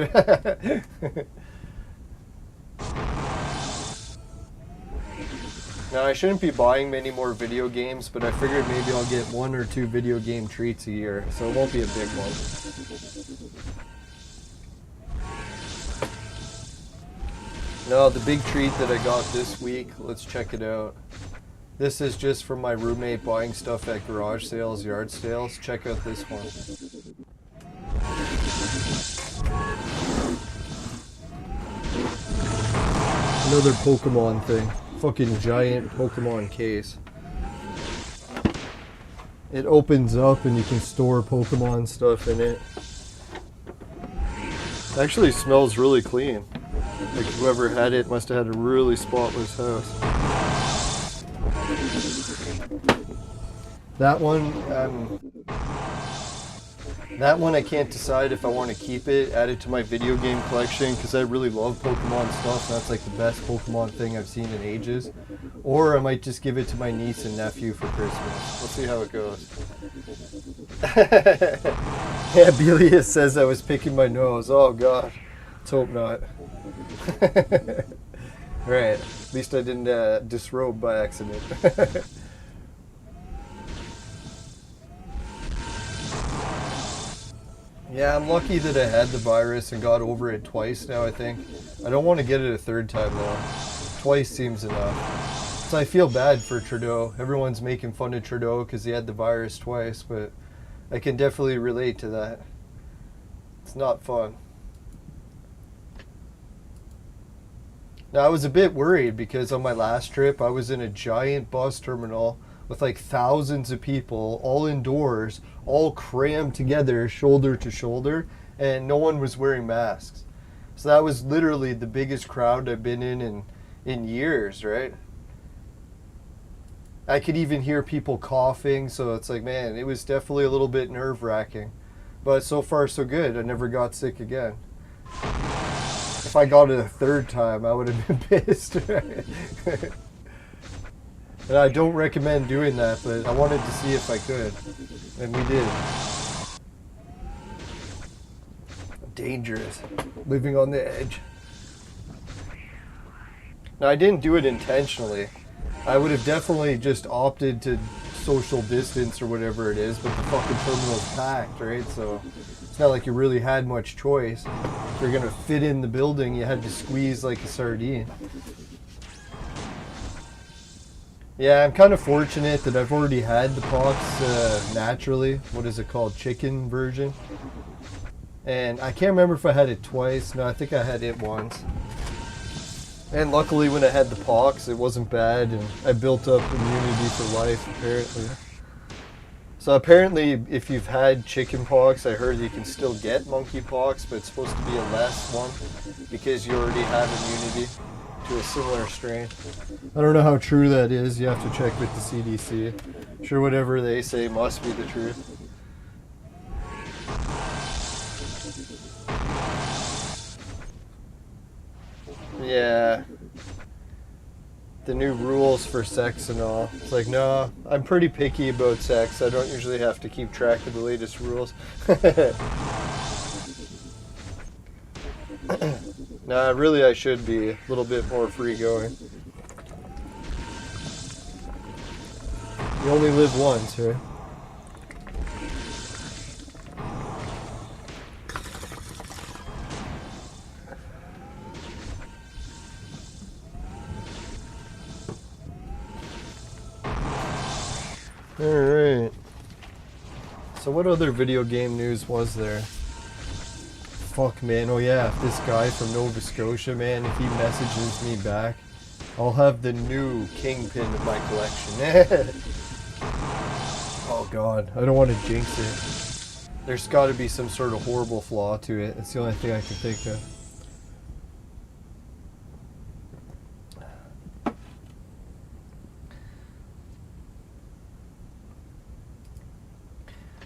Now, I shouldn't be buying many more video games, but I figured maybe I'll get 1 or 2 video game treats a year, so it won't be a big one. No, the big treat that I got this week, let's check it out. This is just from my roommate buying stuff at garage sales, yard sales. Check out this one. Another Pokemon thing. Fucking giant Pokemon case. It opens up and you can store Pokemon stuff in it. It actually smells really clean. Like whoever had it must have had a really spotless house. That one I can't decide if I want to keep it, add it to my video game collection because I really love Pokemon stuff. That's like the best Pokemon thing I've seen in ages. Or I might just give it to my niece and nephew for Christmas. We'll see how it goes. Yeah, Bilius says I was picking my nose. Oh god. Let's hope not. Right. At least I didn't disrobe by accident. Yeah, I'm lucky that I had the virus and got over it twice now, I think. I don't want to get it a third time though. Twice seems enough. So I feel bad for Trudeau. Everyone's making fun of Trudeau because he had the virus twice, but I can definitely relate to that. It's not fun. Now, I was a bit worried because on my last trip, I was in a giant bus terminal with like thousands of people, all indoors, all crammed together, shoulder to shoulder, and no one was wearing masks. So that was literally the biggest crowd I've been in years, right? I could even hear people coughing, so it's like, man, it was definitely a little bit nerve-wracking. But so far, so good. I never got sick again. If I got it a third time, I would have been pissed. And I don't recommend doing that, but I wanted to see if I could. And we did. Dangerous. Living on the edge. Now, I didn't do it intentionally. I would have definitely just opted to social distance or whatever it is, but the fucking terminal's packed, right? So it's not like you really had much choice. If you're gonna fit in the building, you had to squeeze like a sardine. Yeah, I'm kind of fortunate that I've already had the pox naturally. What is it called? Chicken version. And I can't remember if I had it twice. No, I think I had it once. And luckily when I had the pox, it wasn't bad, and I built up immunity for life, apparently. So apparently, if you've had chicken pox, I heard you can still get monkeypox, but it's supposed to be a less one, because you already have immunity to a similar strain. I don't know how true that is. You have to check with the CDC. I'm sure whatever they say must be the truth. Yeah. The new rules for sex and all. It's like, no, I'm pretty picky about sex. I don't usually have to keep track of the latest rules. Nah, really I should be a little bit more free going. You only live once, right? Alright. So what other video game news was there? Fuck, man. Oh yeah, if this guy from Nova Scotia, man, if he messages me back, I'll have the new Kingpin of my collection. Oh god, I don't want to jinx it. There's got to be some sort of horrible flaw to it. It's the only thing I can think of.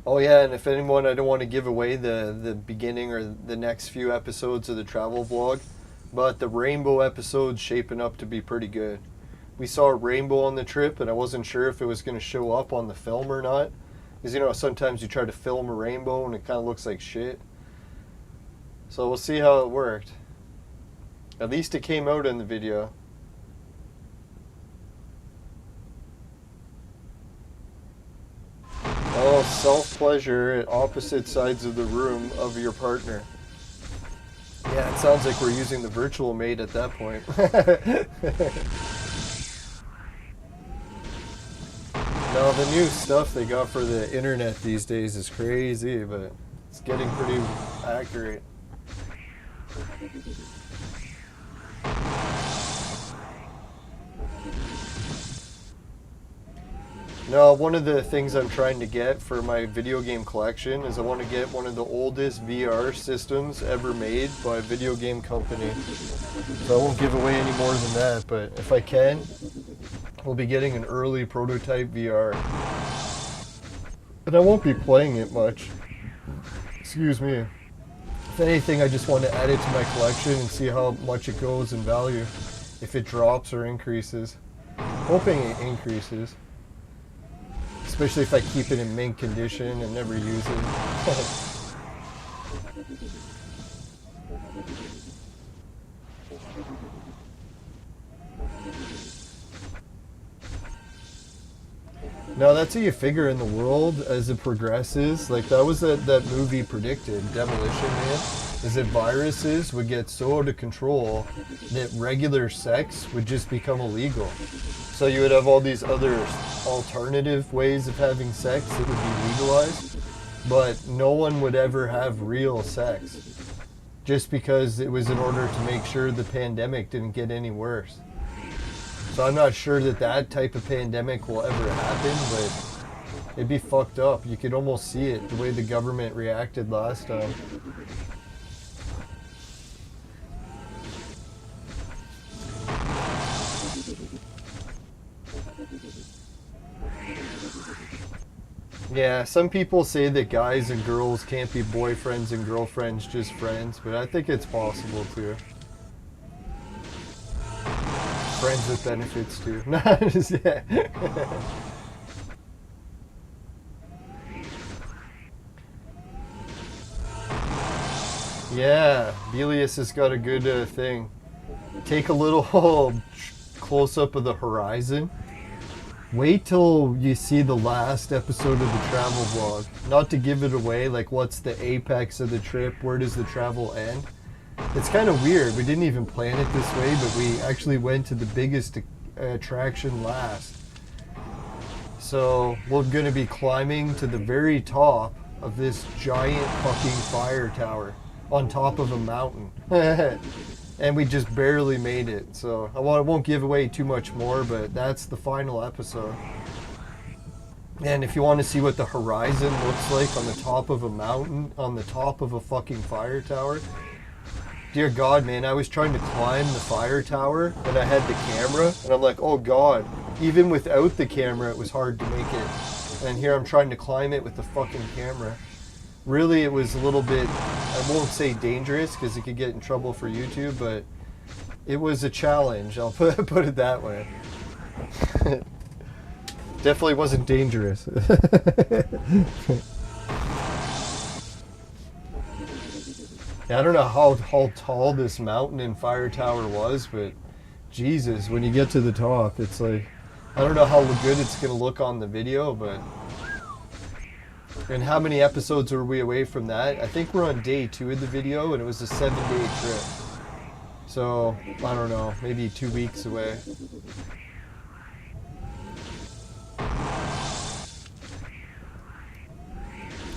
Oh yeah, and if anyone, I don't want to give away the beginning or the next few episodes of the travel vlog, but the rainbow episode's shaping up to be pretty good. We saw a rainbow on the trip, and I wasn't sure if it was going to show up on the film or not. Because, you know, sometimes you try to film a rainbow and it kind of looks like shit. So we'll see how it worked. At least it came out in the video. Oh, self-pleasure at opposite sides of the room of your partner. Yeah, it sounds like we're using the virtual mate at that point. No, the new stuff they got for the internet these days is crazy, but it's getting pretty accurate. No, one of the things I'm trying to get for my video game collection is I want to get one of the oldest VR systems ever made by a video game company. So I won't give away any more than that, but if I can, we'll be getting an early prototype VR. But I won't be playing it much. Excuse me. If anything, I just want to add it to my collection and see how much it goes in value. If it drops or increases. Hoping it increases. Especially if I keep it in mint condition and never use it. Now that's how you figure in the world as it progresses. Like that was that movie predicted, Demolition Man, is that viruses would get so out of control that regular sex would just become illegal. So you would have all these other alternative ways of having sex that would be legalized, but no one would ever have real sex. Just because it was in order to make sure the pandemic didn't get any worse. So I'm not sure that that type of pandemic will ever happen, but it'd be fucked up. You could almost see it, the way the government reacted last time. Yeah, some people say that guys and girls can't be boyfriends and girlfriends, just friends, but I think it's possible too. Friends with benefits too. Yeah. Yeah, Belius has got a good thing. Take a little close-up of the horizon. Wait till you see the last episode of the travel vlog. Not to give it away, like what's the apex of the trip, where does the travel end? It's kind of weird, we didn't even plan it this way, but we actually went to the biggest attraction last. So we're going to be climbing to the very top of this giant fucking fire tower on top of a mountain. And we just barely made it, so I won't give away too much more, but that's the final episode. And if you want to see what the horizon looks like on the top of a mountain, on the top of a fucking fire tower, dear God, man, I was trying to climb the fire tower, and I had the camera, and I'm like, oh God, even without the camera, it was hard to make it. And here I'm trying to climb it with the fucking camera. Really, it was a little bit, I won't say dangerous because it could get in trouble for YouTube, but it was a challenge, I'll put it that way. Definitely wasn't dangerous. I don't know how tall this mountain and fire tower was, but Jesus, when you get to the top, it's like, I don't know how good it's going to look on the video, but... And how many episodes were we away from that? I think we're on day 2 of the video, and it was a 7-day trip. So, I don't know, maybe 2 weeks away.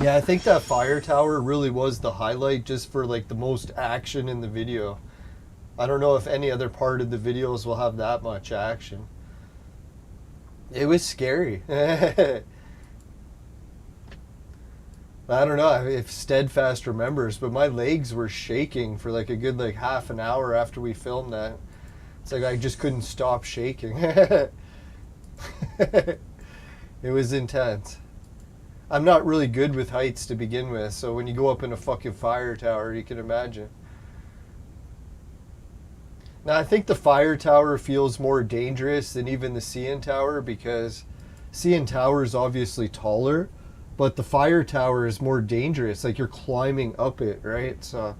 Yeah, I think that fire tower really was the highlight just for like the most action in the video. I don't know if any other part of the videos will have that much action. It was scary. I don't know if Steadfast remembers, but my legs were shaking for like a good like half an hour after we filmed that. It's like I just couldn't stop shaking. It was intense. I'm not really good with heights to begin with, so when you go up in a fucking fire tower, you can imagine. Now, I think the fire tower feels more dangerous than even the CN tower because CN tower is obviously taller, but the fire tower is more dangerous. Like you're climbing up it, right? So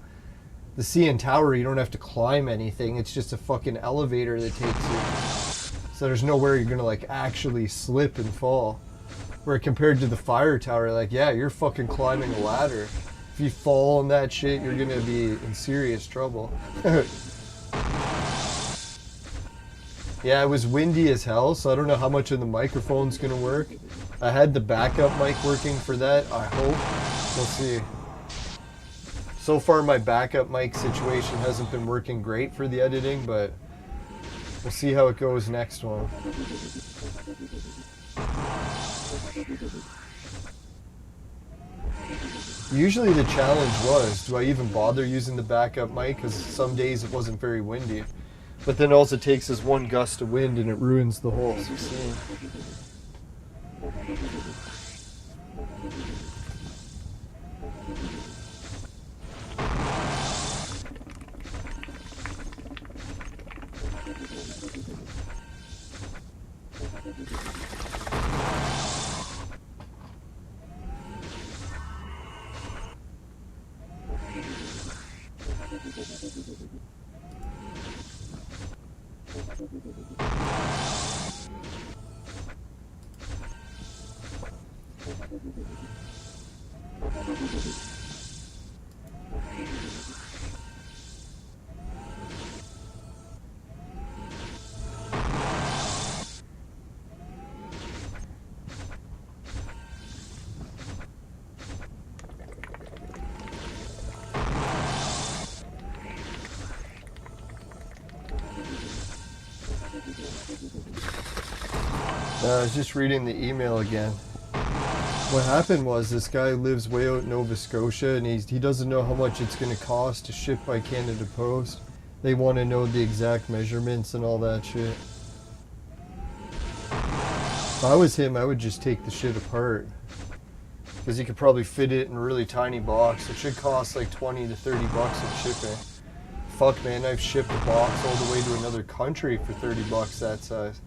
the CN tower, you don't have to climb anything. It's just a fucking elevator that takes you. So there's nowhere you're gonna like actually slip and fall. Where compared to the fire tower, like, yeah, you're fucking climbing a ladder. If you fall on that shit, you're gonna be in serious trouble. Yeah, it was windy as hell, so I don't know how much of the microphone's gonna work. I had the backup mic working for that, I hope. We'll see. So far, my backup mic situation hasn't been working great for the editing, but we'll see how it goes next one. Usually the challenge was, do I even bother using the backup mic? Because some days it wasn't very windy. But then all it takes is one gust of wind and it ruins the whole scene. I was just reading the email again. What happened was this guy lives way out in Nova Scotia and he doesn't know how much it's going to cost to ship by Canada Post. They want to know the exact measurements and all that shit. If I was him, I would just take the shit apart. Because you could probably fit it in a really tiny box. It should cost like 20 to 30 bucks of shipping. Fuck man, I've shipped a box all the way to another country for 30 bucks that size.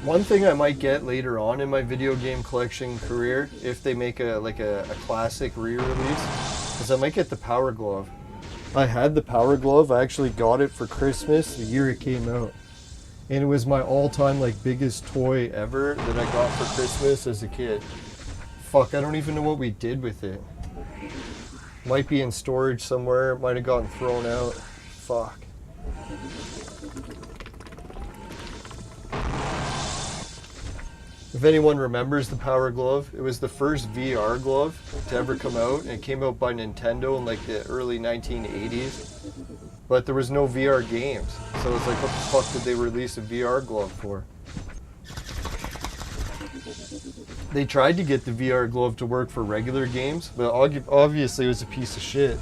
One thing I might get later on in my video game collection career, if they make a classic re-release, is I might get the Power Glove. I had the Power Glove. I actually got it for Christmas the year it came out. And it was my all-time like biggest toy ever that I got for Christmas as a kid. Fuck, I don't even know what we did with it. Might be in storage somewhere. Might have gotten thrown out. Fuck. If anyone remembers the Power Glove, it was the first VR glove to ever come out, and it came out by Nintendo in like the early 1980s. But there was no VR games, so it's like, what the fuck did they release a VR glove for? They tried to get the VR glove to work for regular games, but obviously it was a piece of shit.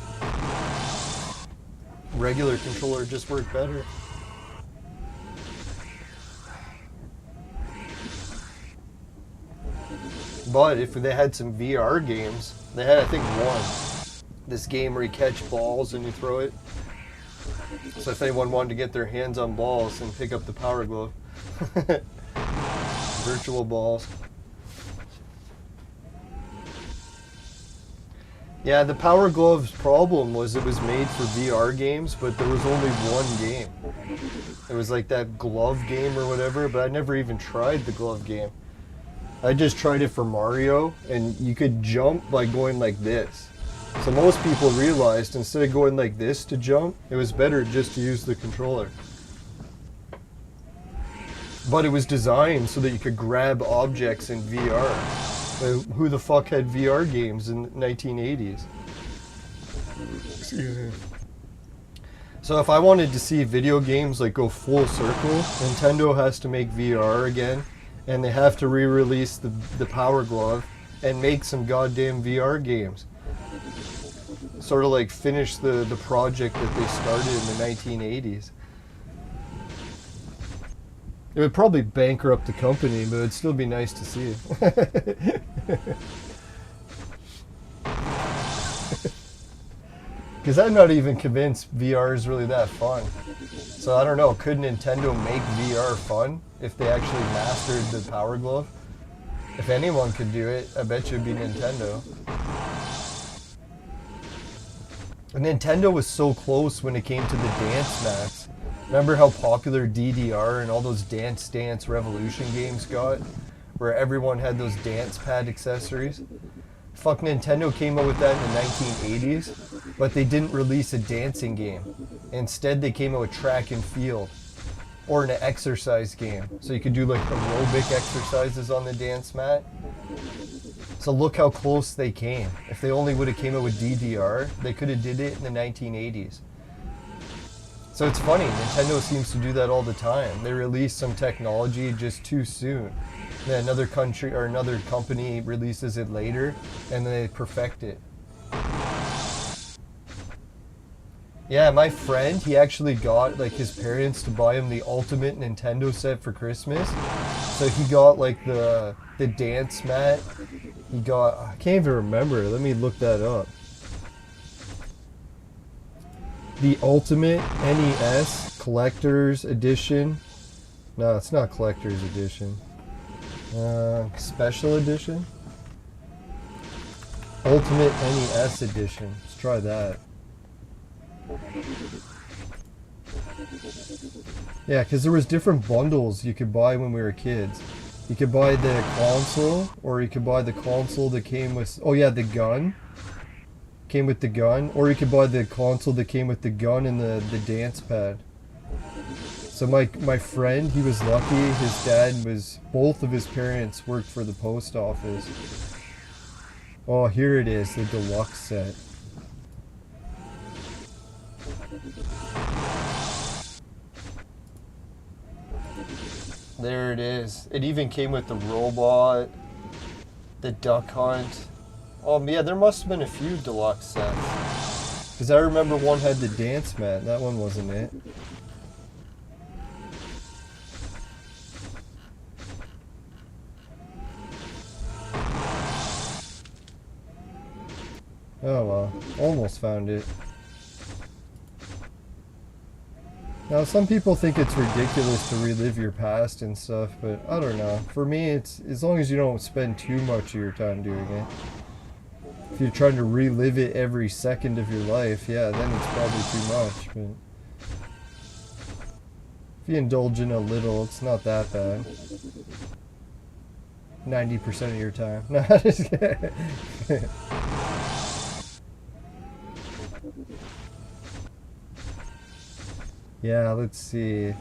Regular controller just worked better. But if they had some VR games, they had, I think, one. This game where you catch balls and you throw it. So if anyone wanted to get their hands on balls and pick up the Power Glove. Virtual balls. Yeah, the Power Glove's problem was it was made for VR games, but there was only one game. It was like that glove game or whatever, but I never even tried the glove game. I just tried it for Mario, and you could jump by going like this. So most people realized instead of going like this to jump, it was better just to use the controller. But it was designed so that you could grab objects in VR. Who the fuck had VR games in the 1980s? Excuse me. So if I wanted to see video games like go full circle, Nintendo has to make VR again, and they have to re-release the Power Glove and make some goddamn VR games. Sort of like finish the project that they started in the 1980s. It would probably bankrupt the company, but it'd still be nice to see. Because I'm not even convinced VR is really that fun. So I don't know, could Nintendo make VR fun if they actually mastered the Power Glove? If anyone could do it, I bet you it'd be Nintendo. And Nintendo was so close when it came to the dance mats. Remember how popular DDR and all those Dance Dance Revolution games got? Where everyone had those dance pad accessories? Fuck, Nintendo came out with that in the 1980s, but they didn't release a dancing game. Instead, they came out with track and field, or an exercise game. So you could do like aerobic exercises on the dance mat. So look how close they came. If they only would have came out with DDR, they could have did it in the 1980s. So it's funny, Nintendo seems to do that all the time. They release some technology just too soon. Then another country or another company releases it later, and then they perfect it. Yeah, my friend, he actually got like his parents to buy him the ultimate Nintendo set for Christmas. So he got like the dance mat. He got, I can't even remember. Let me look that up. The Ultimate NES Collector's Edition. No, it's not Collector's Edition. Special Edition? Ultimate NES Edition. Let's try that. Yeah, because there was different bundles you could buy when we were kids. You could buy the console, or you could buy the console that came with... Oh yeah, the gun. Came with the gun. Or you could buy the console that came with the gun and the dance pad. So my friend, he was lucky. His dad was... Both of his parents worked for the post office. Oh, here it is, the deluxe set. There it is. It even came with the robot, the duck hunt. Oh yeah, there must have been a few deluxe sets. Because I remember one had the dance mat. That one wasn't it. Oh well, almost found it. Now some people think it's ridiculous to relive your past and stuff, but I don't know. For me, it's as long as you don't spend too much of your time doing it. If you're trying to relive it every second of your life, yeah, then it's probably too much. But if you indulge in a little, it's not that bad. 90% of your time. No, just kidding. Yeah, let's see.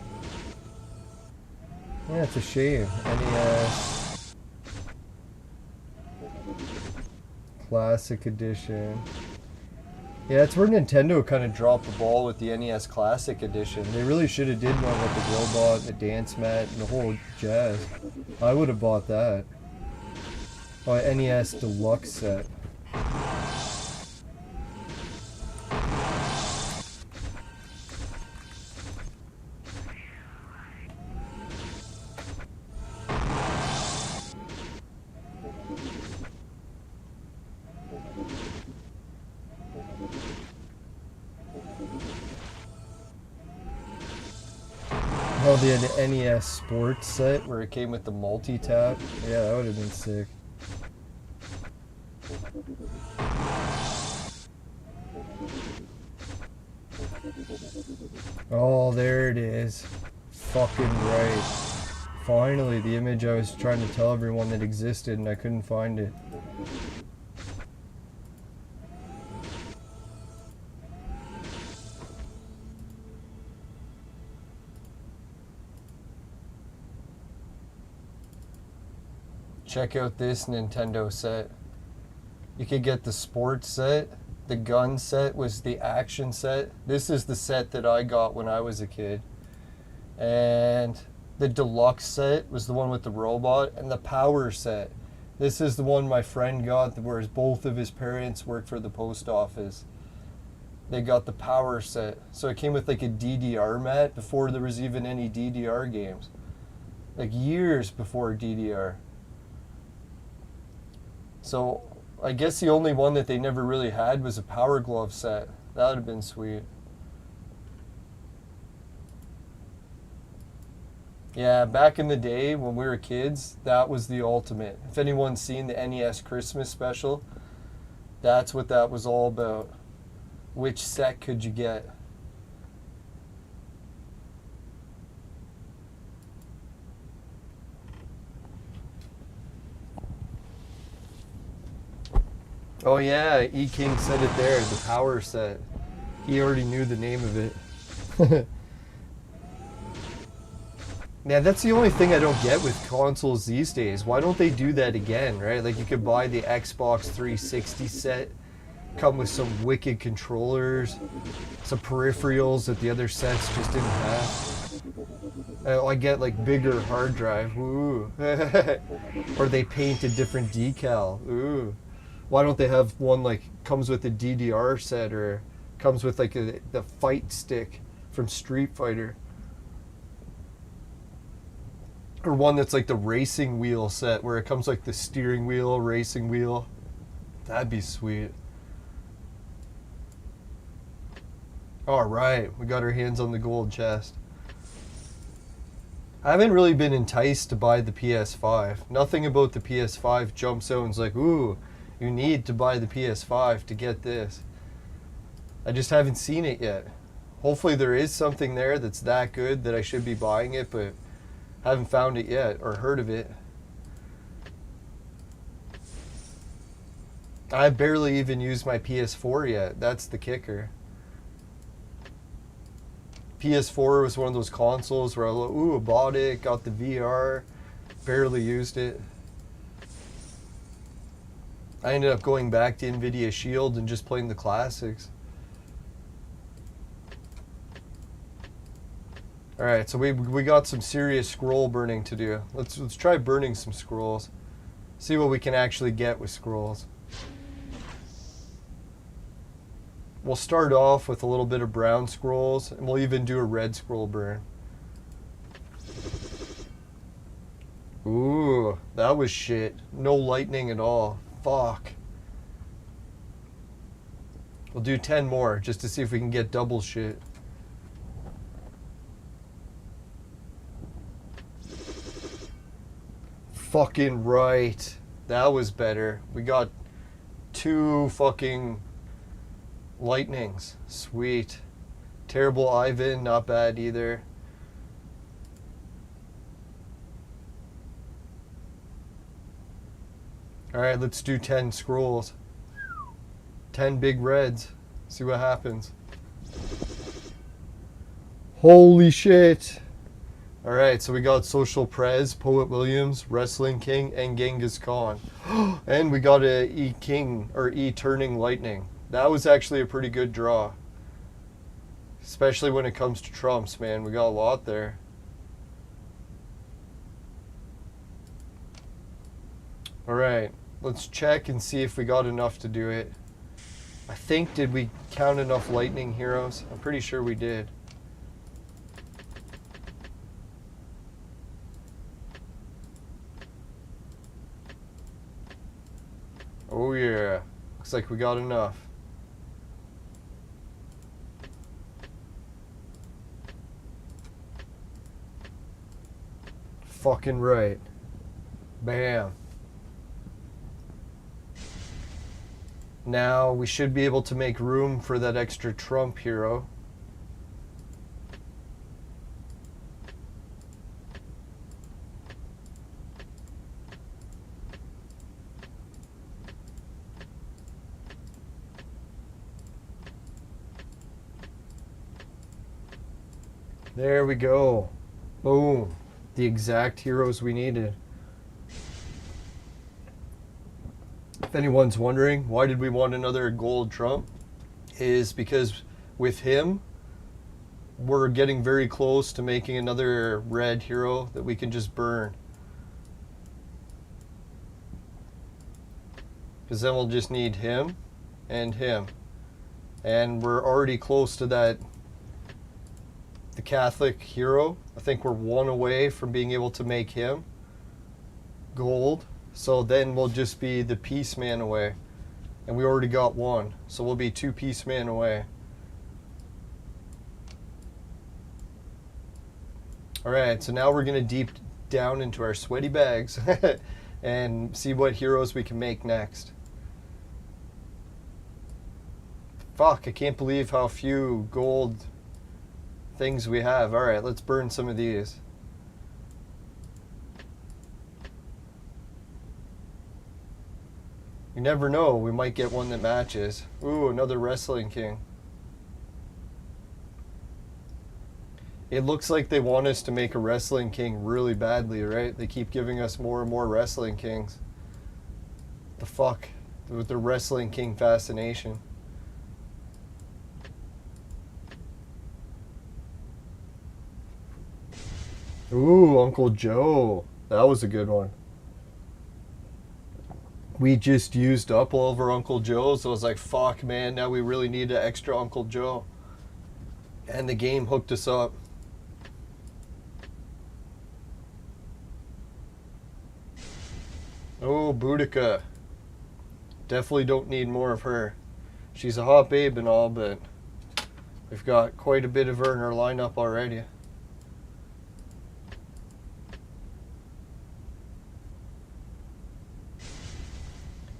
Yeah, it's a shame. NES Classic Edition. Yeah, it's where Nintendo kind of dropped the ball with the NES Classic Edition. They really should have did one with the robot, the dance mat, and the whole jazz. I would have bought that. Oh, NES Deluxe set. Oh, they had the NES Sports set where it came with the multi-tap. Yeah, that would have been sick. Oh, there it is. Fucking right. Finally, the image I was trying to tell everyone that existed and I couldn't find it. check out this Nintendo set. You could get the sports set. The gun set was the action set. This is the set that I got when I was a kid. And the deluxe set was the one with the robot. And the power set. This is the one my friend got, where both of his parents worked for the post office. They got the power set. So it came with like a DDR mat before there was even any DDR games. Like years before DDR. So I guess the only one that they never really had was a Power Glove set. That would have been sweet. Yeah, back in the day when we were kids, that was the ultimate. If anyone's seen the NES Christmas special, that's what that was all about. Which set could you get? Oh yeah, E King said it there, the power set. He already knew the name of it. Yeah, that's the only thing I don't get with consoles these days. Why don't they do that again, right? Like you could buy the Xbox 360 set, come with some wicked controllers, some peripherals that the other sets just didn't have. I get like bigger hard drive, ooh. Or they paint a different decal, ooh. Why don't they have one like comes with a DDR set or comes with like the fight stick from Street Fighter? Or one that's like the racing wheel set where it comes like the steering wheel, racing wheel. That'd be sweet. Alright, we got our hands on the gold chest. I haven't really been enticed to buy the PS5. Nothing about the PS5 jumps out and is like, ooh, you need to buy the PS5 to get this. I just haven't seen it yet. Hopefully there is something there that's that good that I should be buying it, but haven't found it yet or heard of it. I barely even used my PS4 yet. That's the kicker. PS4 was one of those consoles where I was like, ooh, bought it, got the VR, barely used it. I ended up going back to NVIDIA Shield and just playing the classics. Alright, so we got some serious scroll burning to do. Let's try burning some scrolls. See what we can actually get with scrolls. We'll start off with a little bit of brown scrolls, and we'll even do a red scroll burn. Ooh, that was shit. No lightning at all. Fuck. We'll do 10 more, just to see if we can get double shit. Fucking right. That was better. We got 2 fucking lightnings. Sweet. Terrible Ivan, not bad either. Alright, let's do 10 scrolls. 10 big reds. See what happens. Holy shit. Alright, so we got Social Prez, Poet Williams, Wrestling King, and Genghis Khan. And we got a E King, or E Turning Lightning. That was actually a pretty good draw. Especially when it comes to trumps, man. We got a lot there. Alright, let's check and see if we got enough to do it. I think, did we count enough lightning heroes? I'm pretty sure we did. Oh yeah, looks like we got enough. Fucking right. Bam. Now we should be able to make room for that extra Trump hero. There we go. Boom. The exact heroes we needed. if anyone's wondering, why did we want another gold Trump? Is because with him, we're getting very close to making another red hero that we can just burn. Because then we'll just need him and him. And we're already close to that, the Catholic hero. I think we're one away from being able to make him gold. So then we'll just be the peace man away. And we already got one. So we'll be 2 peace man away. Alright, so now we're going to deep down into our sweaty bags and see what heroes we can make next. Fuck, I can't believe how few gold things we have. Alright, let's burn some of these. You never know, we might get one that matches. Ooh, another Wrestling King. It looks like they want us to make a Wrestling King really badly, right? They keep giving us more and more Wrestling Kings. The fuck with the Wrestling King fascination. Ooh, Uncle Joe. That was a good one. We just used up all of our Uncle Joes, so I was like, fuck, man, now we really need an extra Uncle Joe. And the game hooked us up. Oh, Boudica. Definitely don't need more of her. She's a hot babe and all, but we've got quite a bit of her in our lineup already.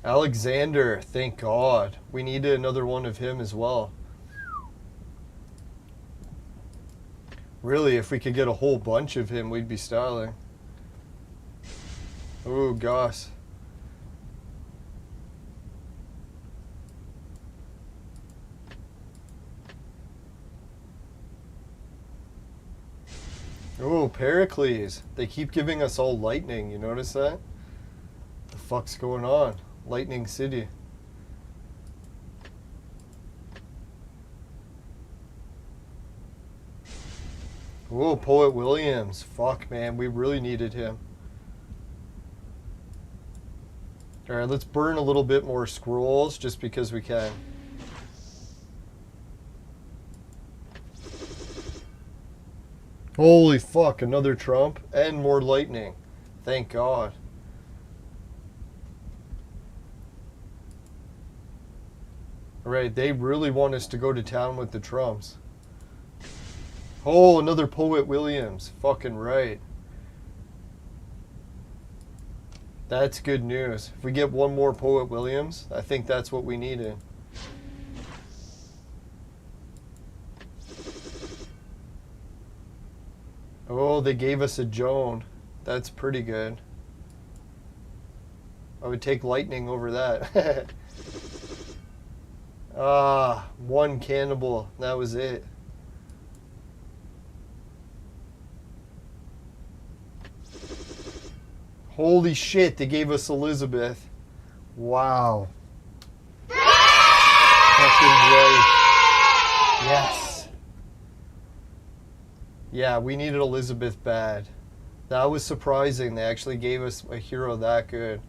Alexander, thank God. We needed another one of him as well. Really, if we could get a whole bunch of him, we'd be styling. Oh, gosh. Oh, Pericles. They keep giving us all lightning. You notice that? The fuck's going on? Lightning City. Oh, Poet Williams. Fuck, man. We really needed him. Alright, let's burn a little bit more scrolls just because we can. Holy fuck, another Trump and more lightning. Thank God. Alright, they really want us to go to town with the Trumps. Oh, another Poet Williams. Fucking right. That's good news. If we get one more Poet Williams, I think that's what we needed. Oh, they gave us a Joan. That's pretty good. I would take lightning over that. Ah, one cannibal. That was it. Holy shit, they gave us Elizabeth. Wow. Fucking right. Yes. Yeah, we needed Elizabeth bad. That was surprising. They actually gave us a hero that good.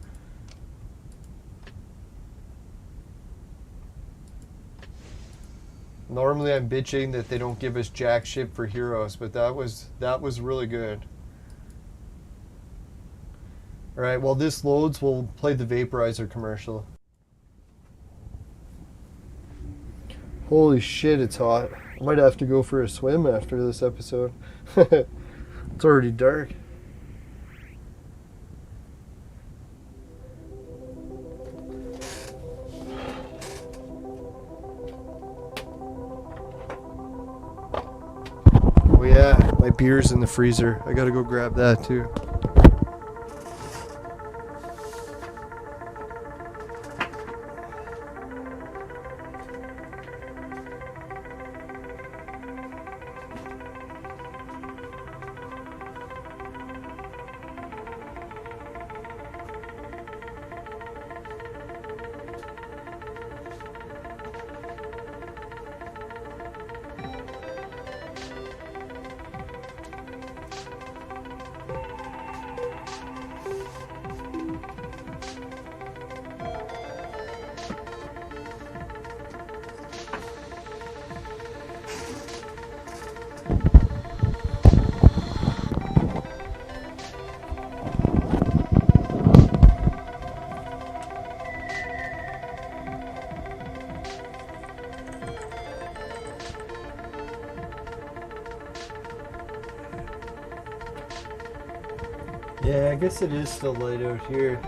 Normally I'm bitching that they don't give us jack shit for heroes, but that was really good. Alright, while this loads, we'll play the Vaporizer commercial. Holy shit, it's hot. I might have to go for a swim after this episode. It's already dark. Oh yeah, my beer's in the freezer. I gotta go grab that too. Yeah, I guess it is still light out here.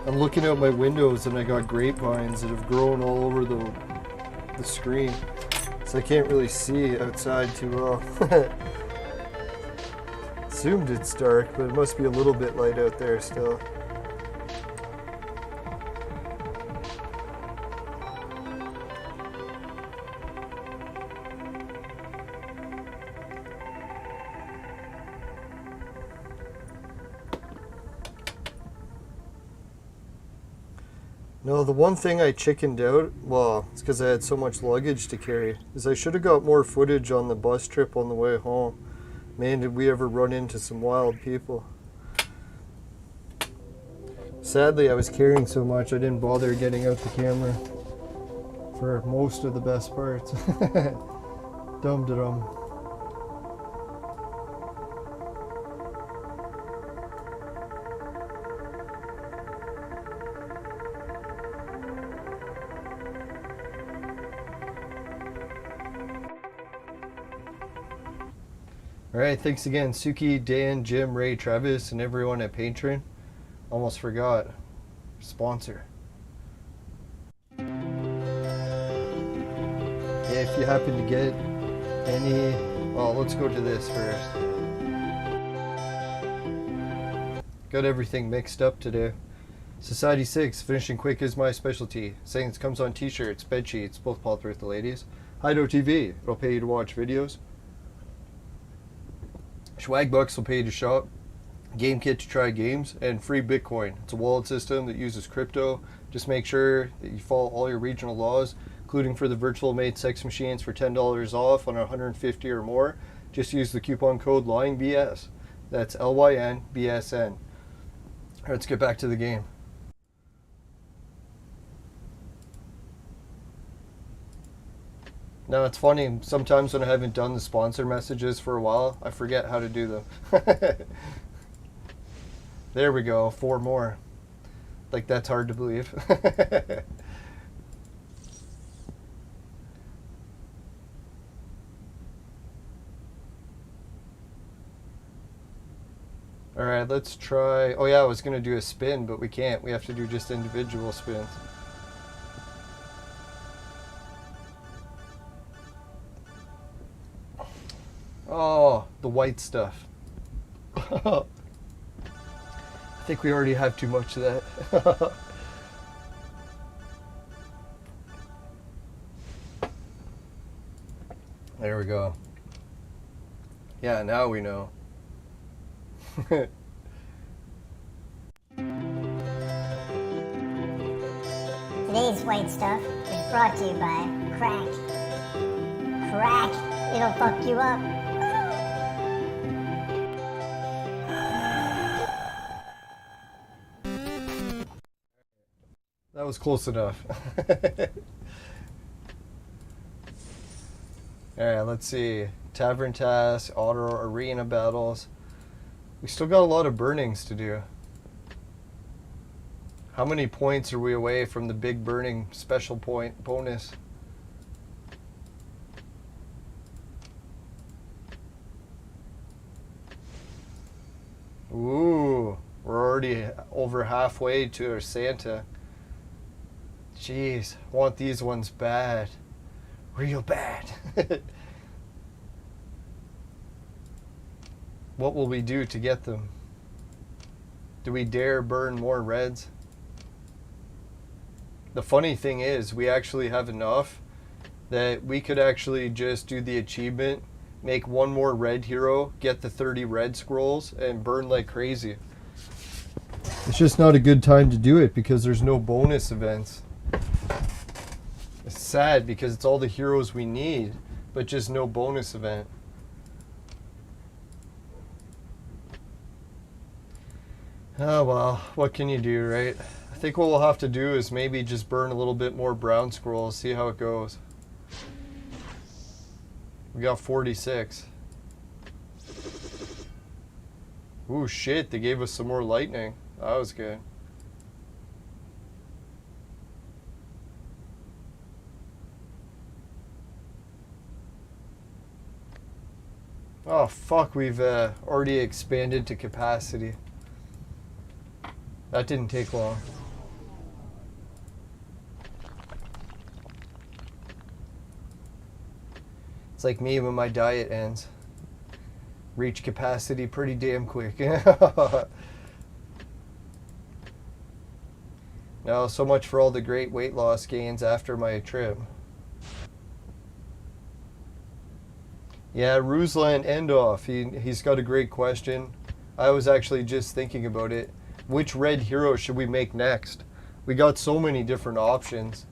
I'm looking out my windows and I got grapevines that have grown all over the screen. So I can't really see outside too well. Assumed it's dark, but it must be a little bit light out there still. No, the one thing I chickened out, well, it's because I had so much luggage to carry, is I should have got more footage on the bus trip on the way home. Man, did we ever run into some wild people. Sadly, I was carrying so much I didn't bother getting out the camera for most of the best parts. Dum-da-dum. Alright, thanks again, Suki, Dan, Jim, Ray, Travis, and everyone at Patreon. Almost forgot. Sponsor. Yeah, if you happen to get any... Well, let's go to this first. Got everything mixed up today. Society 6, finishing quick is my specialty. Sayings comes on t-shirts, bed sheets, both popular with the ladies. Hido TV, it'll pay you to watch videos. Swag Bucks will pay you to shop, GameKit to try games, and free Bitcoin. It's a wallet system that uses crypto. Just make sure that you follow all your regional laws, including for the virtual made sex machines for $10 off on 150 or more. Just use the coupon code LYNBS. That's LYNBSN. Alright, let's get back to the game. Now it's funny, sometimes when I haven't done the sponsor messages for a while, I forget how to do them. There we go, 4 more. Like, that's hard to believe. Alright, let's try... Oh yeah, I was going to do a spin, but we can't. We have to do just individual spins. Oh, the white stuff. I think we already have too much of that. There we go. Yeah, now we know. Today's white stuff is brought to you by Crack. Crack, it'll fuck you up. That was close enough. Alright, let's see. Tavern tasks, auto arena battles. We still got a lot of burnings to do. How many points are we away from the big burning special point bonus? Ooh, we're already over halfway to our Santa. Jeez, I want these ones bad. Real bad. What will we do to get them? Do we dare burn more reds? The funny thing is, we actually have enough that we could actually just do the achievement, make one more red hero, get the 30 red scrolls, and burn like crazy. It's just not a good time to do it because there's no bonus events. It's sad because it's all the heroes we need, but just no bonus event. Oh well, what can you do, right? I think what we'll have to do is maybe just burn a little bit more brown scrolls, see how it goes. We got 46. Ooh, shit, they gave us some more lightning. That was good. Oh, fuck, we've already expanded to capacity. That didn't take long. It's like me when my diet ends. Reach capacity pretty damn quick. No, so much for all the great weight loss gains after my trip. Yeah, Ruslan Endoff, he's got a great question. I was actually just thinking about it. Which red hero should we make next? We got so many different options.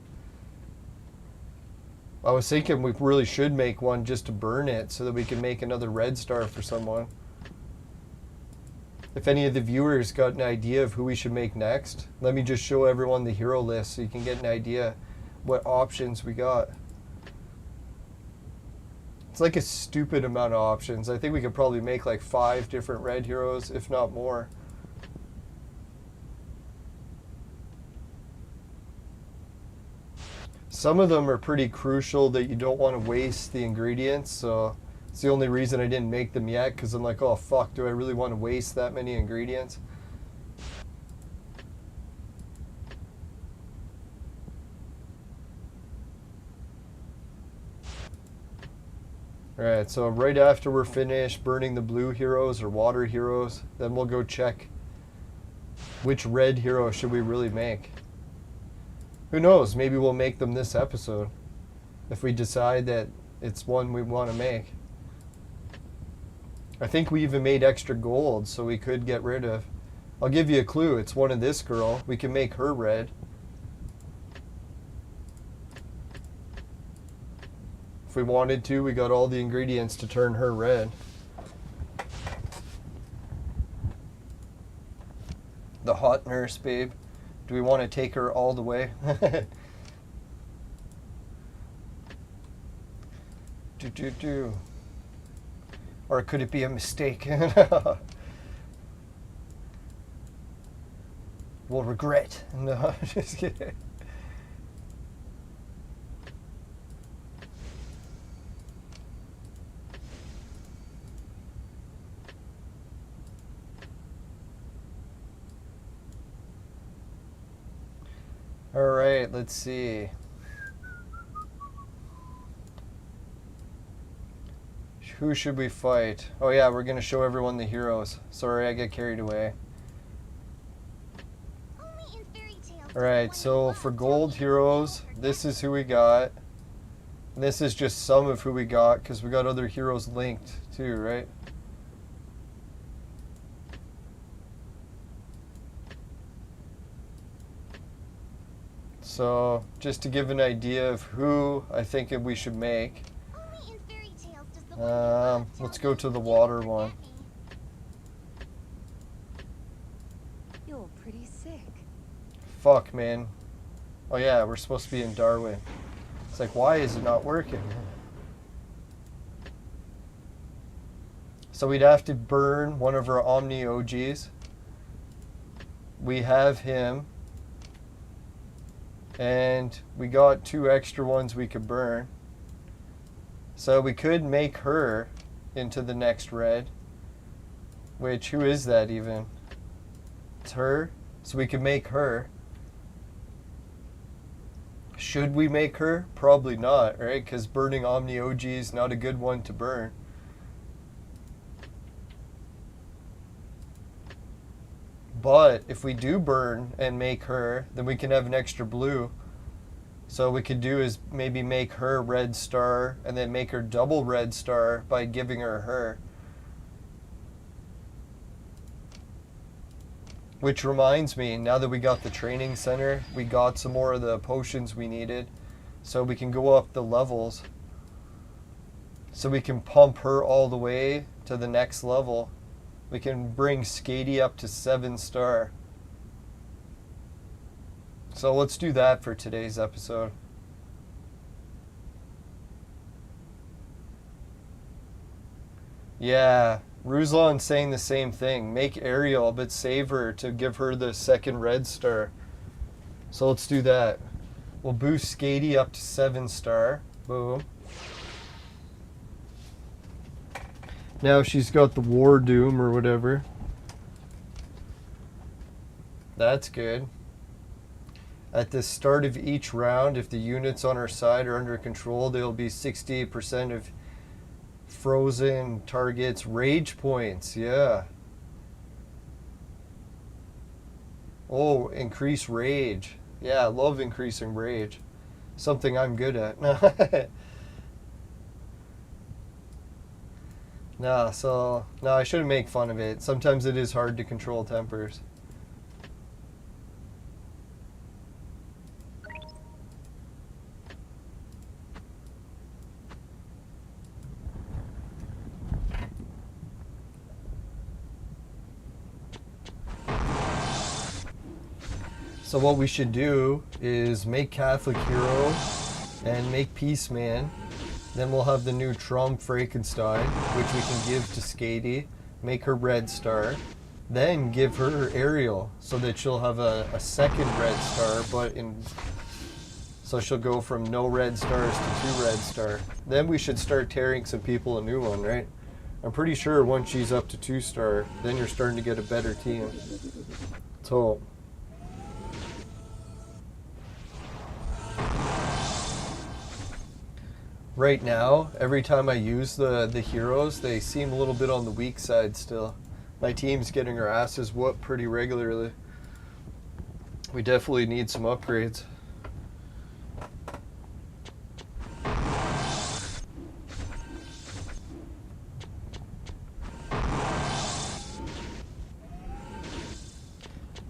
I was thinking we really should make one just to burn it so that we can make another red star for someone. If any of the viewers got an idea of who we should make next, let me just show everyone the hero list so you can get an idea what options we got. It's like a stupid amount of options. I think we could probably make like 5 different red heroes, if not more. Some of them are pretty crucial that you don't want to waste the ingredients, so it's the only reason I didn't make them yet, because I'm like, oh fuck, do I really want to waste that many ingredients? Alright, so right after we're finished burning the blue heroes or water heroes, then we'll go check which red hero should we really make. Who knows, maybe we'll make them this episode if we decide that it's one we want to make. I think we even made extra gold, so we could get rid of. I'll give you a clue. It's one of this girl. We can make her red. If we wanted to, we got all the ingredients to turn her red. The hot nurse, babe. Do we want to take her all the way? Do. Or could it be a mistake? We'll regret. No, just kidding. All right, let's see. Who should we fight? Oh yeah, we're gonna show everyone the heroes. Sorry, I get carried away. Alright, so for gold heroes, this is who we got. This is just some of who we got, because we got other heroes linked too, right? So, just to give an idea of who I think we should make. Let's go to the water one. You're pretty sick. Fuck, man. Oh yeah, we're supposed to be in Darwin. It's like, why is it not working? So we'd have to burn one of our Omni OGs. We have him. And we got 2 extra ones we could burn. So we could make her into the next red. Which, who is that even? It's her. So we could make her. Should we make her? Probably not, right? Because burning Omni OG is not a good one to burn. But if we do burn and make her, then we can have an extra blue. So what we could do is maybe make her red star and then make her double red star by giving her. Which reminds me, now that we got the training center, we got some more of the potions we needed. So we can go up the levels. So we can pump her all the way to the next level. We can bring Skady up to 7 star. So let's do that for today's episode. Yeah, Ruslan's saying the same thing. Make Ariel, but save her to give her the 2nd red star. So let's do that. We'll boost Skady up to 7 star. Boom. Now she's got the War Doom or whatever. That's good. At the start of each round, if the units on our side are under control, there will be 68% of frozen targets rage points. Yeah. Oh, increase rage. Yeah, I love increasing rage. Something I'm good at. No, I shouldn't make fun of it. Sometimes it is hard to control tempers. So what we should do is make Catholic Hero and make Peaceman. Then we'll have the new Trump Frankenstein, which we can give to Skady, make her Red Star, then give her Ariel so that she'll have a second Red Star, so she'll go from no Red Stars to 2 Red Star. Then we should start tearing some people a new one, right? I'm pretty sure once she's up to 2 star, then you're starting to get a better team. So right now, every time I use the heroes, they seem a little bit on the weak side still. My team's getting our asses whooped pretty regularly. We definitely need some upgrades.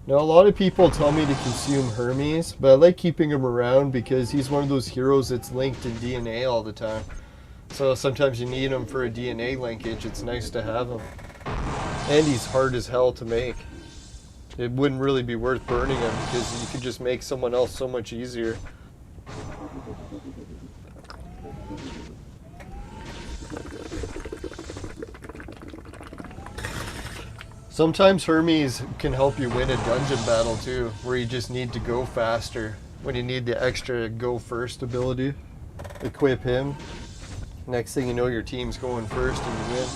Now, a lot of people tell me to consume Hermes, but I like keeping him around because he's one of those heroes that's linked in DNA all the time. So sometimes you need him for a DNA linkage. It's nice to have him. And he's hard as hell to make. It wouldn't really be worth burning him because you could just make someone else so much easier. Sometimes Hermes can help you win a dungeon battle too, where you just need to go faster. When you need the extra go first ability, equip him. Next thing you know, your team's going first and you win.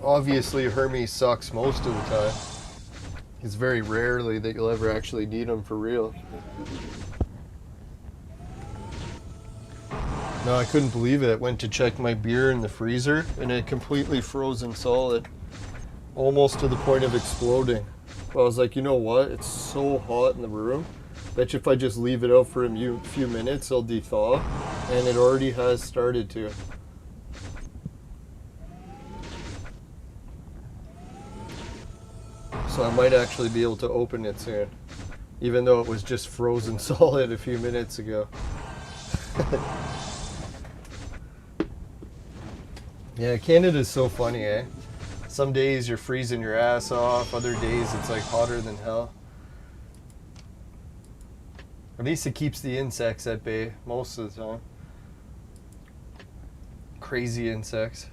Obviously Hermes sucks most of the time. It's very rarely that you'll ever actually need him for real. No, I couldn't believe it. Went to check my beer in the freezer and it completely frozen solid. Almost to the point of exploding. But I was like, you know what? It's so hot in the room. Bet you if I just leave it out for a few minutes, it'll thaw. And it already has started to. So I might actually be able to open it soon. Even though it was just frozen solid a few minutes ago. Yeah, Canada's so funny, eh? Some days you're freezing your ass off, other days it's like hotter than hell. At least it keeps the insects at bay most of the time. Crazy insects.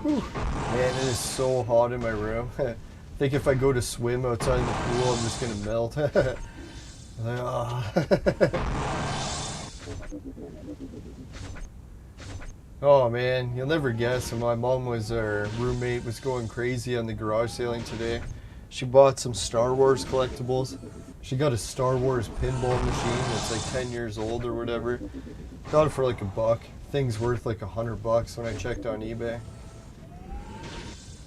Whew. Man, it is so hot in my room. I think if I go to swim outside in the pool, I'm just gonna melt. Oh man, you'll never guess. My mom our roommate was going crazy on the garage sailing today. She bought some Star Wars collectibles. She got a Star Wars pinball machine that's like 10 years old or whatever. Got it for like $1. Thing's worth like $100 when I checked on eBay.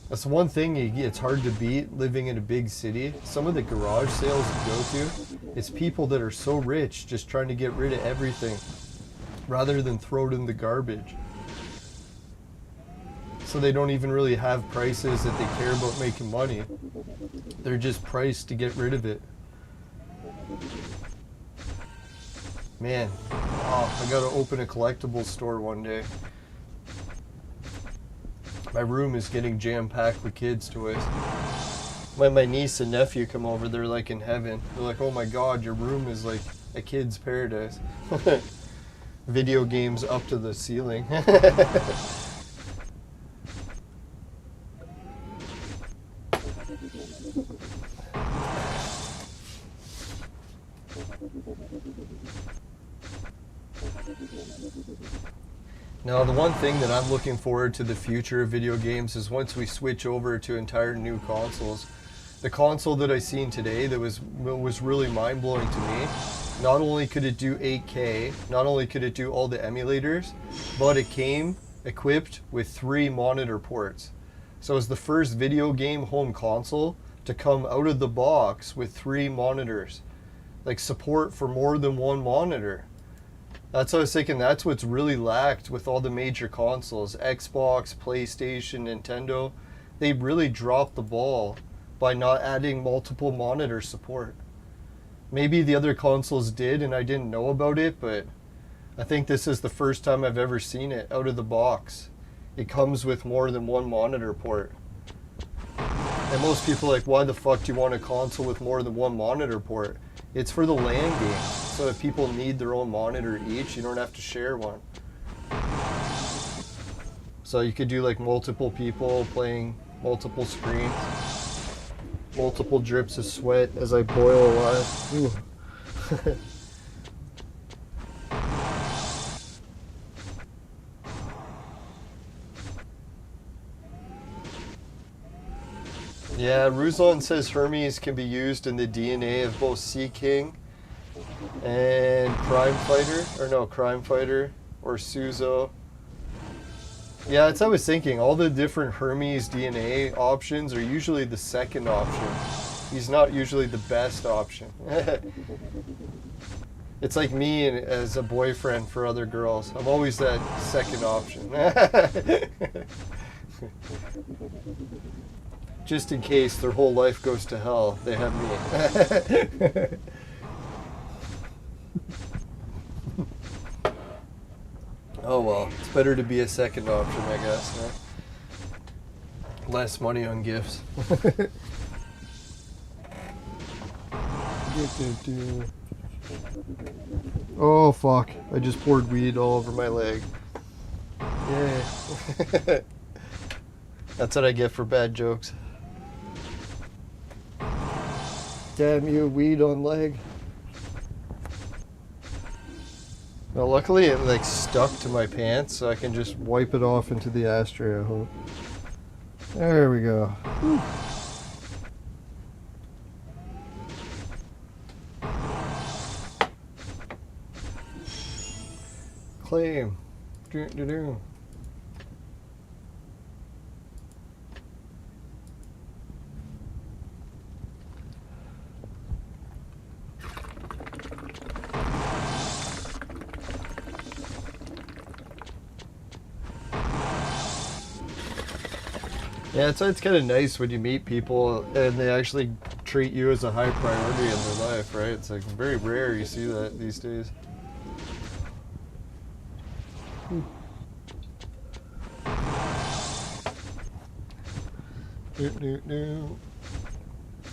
That's one thing it's hard to beat living in a big city. Some of the garage sales you go to, it's people that are so rich just trying to get rid of everything rather than throw it in the garbage. So they don't even really have prices that they care about making money. They're just priced to get rid of it. Man, I gotta open a collectibles store one day. My room is getting jam-packed with kids' toys. When my niece and nephew come over, they're like in heaven. They're like, oh my god, your room is like a kid's paradise. Video games up to the ceiling. Now, the one thing that I'm looking forward to the future of video games is once we switch over to entire new consoles. The console that I seen today that was really mind-blowing to me, not only could it do 8K, not only could it do all the emulators, but it came equipped with 3 monitor ports. So it was the first video game home console to come out of the box with 3 monitors. Like support for more than 1 monitor. That's what I was thinking, that's what's really lacked with all the major consoles. Xbox, PlayStation, Nintendo. They really dropped the ball by not adding multiple monitor support. Maybe the other consoles did and I didn't know about it, but I think this is the first time I've ever seen it out of the box. It comes with more than 1 monitor port. And most people are like, why the fuck do you want a console with more than 1 monitor port? It's for the LAN games. So if people need their own monitor each, you don't have to share one. So you could do like multiple people playing multiple screens. Multiple drips of sweat as I boil alive. Ooh. Yeah, Ruzon says Hermes can be used in the DNA of both Sea King and Crime Fighter, or Suzo. Yeah, that's what I was thinking. All the different Hermes DNA options are usually the second option. He's not usually the best option. It's like me as a boyfriend for other girls. I'm always that second option. Just in case their whole life goes to hell, they have me. Oh well, it's better to be a second option, I guess. Huh? Less money on gifts. Oh fuck, I just poured weed all over my leg. Yay. That's what I get for bad jokes. Damn you, weed on leg. Well, luckily it like stuck to my pants, so I can just wipe it off into the ashtray, I hope. There we go. Whew. Claim. Do-do-do. Yeah, it's kind of nice when you meet people and they actually treat you as a high priority in their life, right? It's like very rare you see that these days.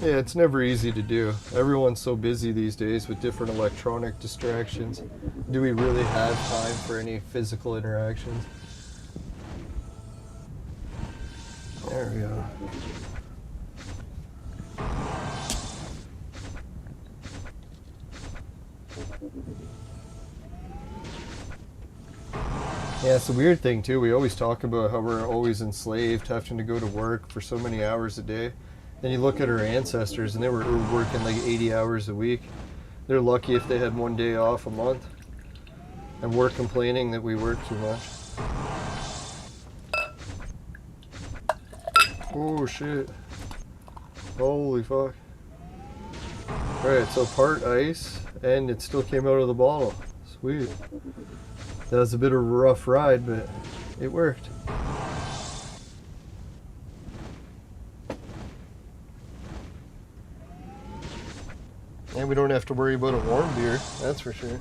Yeah, it's never easy to do. Everyone's so busy these days with different electronic distractions. Do we really have time for any physical interactions? There we go. Yeah, it's a weird thing too. We always talk about how we're always enslaved, having to go to work for so many hours a day. Then you look at our ancestors and they were working like 80 hours a week. They're lucky if they had 1 day off a month. And we're complaining that we work too much. Oh shit. Holy fuck. Alright, so part ice, and it still came out of the bottle. Sweet. That was a bit of a rough ride, but it worked. And we don't have to worry about a warm beer, that's for sure.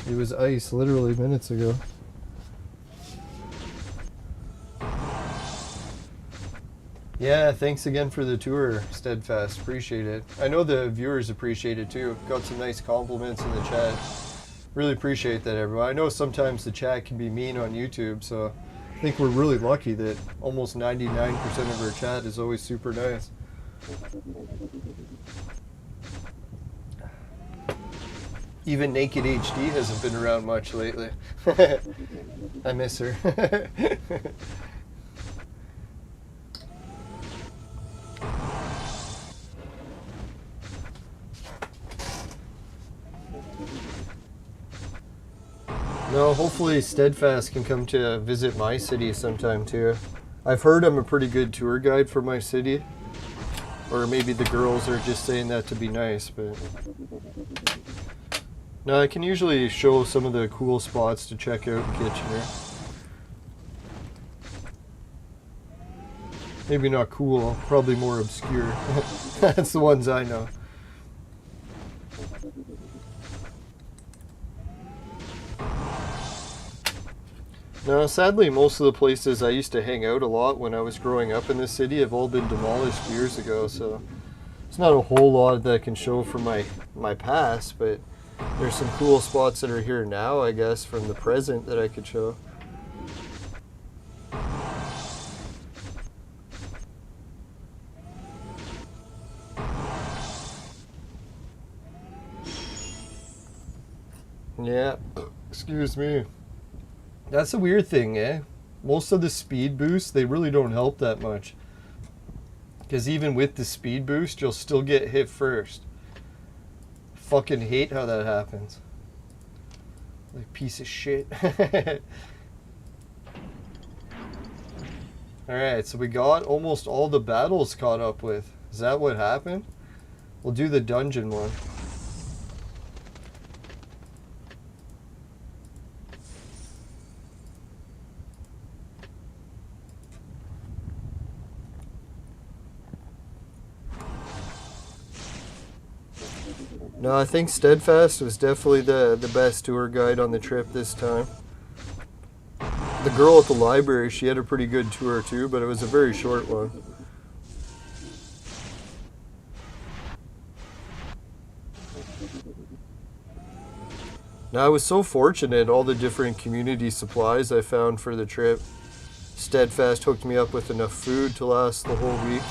It was ice literally minutes ago. Yeah, thanks again for the tour, Steadfast. Appreciate it. I know the viewers appreciate it too. Got some nice compliments in the chat. Really appreciate that, everyone. I know sometimes the chat can be mean on YouTube, so I think we're really lucky that almost 99% of our chat is always super nice. Even Naked HD hasn't been around much lately. I miss her. No, hopefully Steadfast can come to visit my city sometime too. I've heard I'm a pretty good tour guide for my city. Or maybe the girls are just saying that to be nice, but... No, I can usually show some of the cool spots to check out in Kitchener. Maybe not cool, probably more obscure. That's the ones I know. No, sadly, most of the places I used to hang out a lot when I was growing up in this city have all been demolished years ago, so it's not a whole lot that I can show from my past, but there's some cool spots that are here now, I guess, from the present that I could show. Yeah, excuse me. That's a weird thing, eh? Most of the speed boosts, they really don't help that much. Because even with the speed boost, you'll still get hit first. Fucking hate how that happens. Like, piece of shit. Alright, so we got almost all the battles caught up with. Is that what happened? We'll do the dungeon one. No, I think Steadfast was definitely the best tour guide on the trip this time. The girl at the library, she had a pretty good tour too, but it was a very short one. Now, I was so fortunate, all the different community supplies I found for the trip. Steadfast hooked me up with enough food to last the whole week.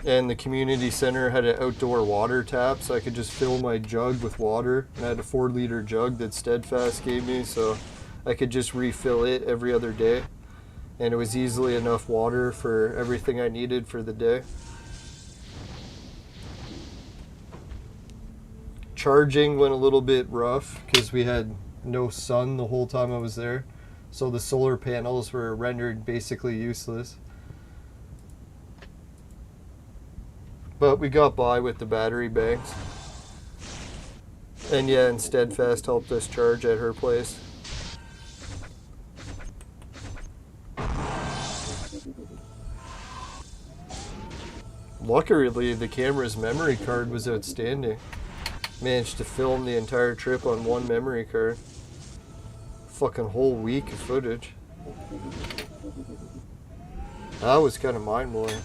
And the community center had an outdoor water tap, so I could just fill my jug with water. And I had a 4-liter jug that Steadfast gave me, so I could just refill it every other day. And it was easily enough water for everything I needed for the day. Charging went a little bit rough because we had no sun the whole time I was there. So the solar panels were rendered basically useless. But we got by with the battery banks. And yeah, and Steadfast helped us charge at her place. Luckily, the camera's memory card was outstanding. Managed to film the entire trip on one memory card. Fucking whole week of footage. That was kind of mind-blowing.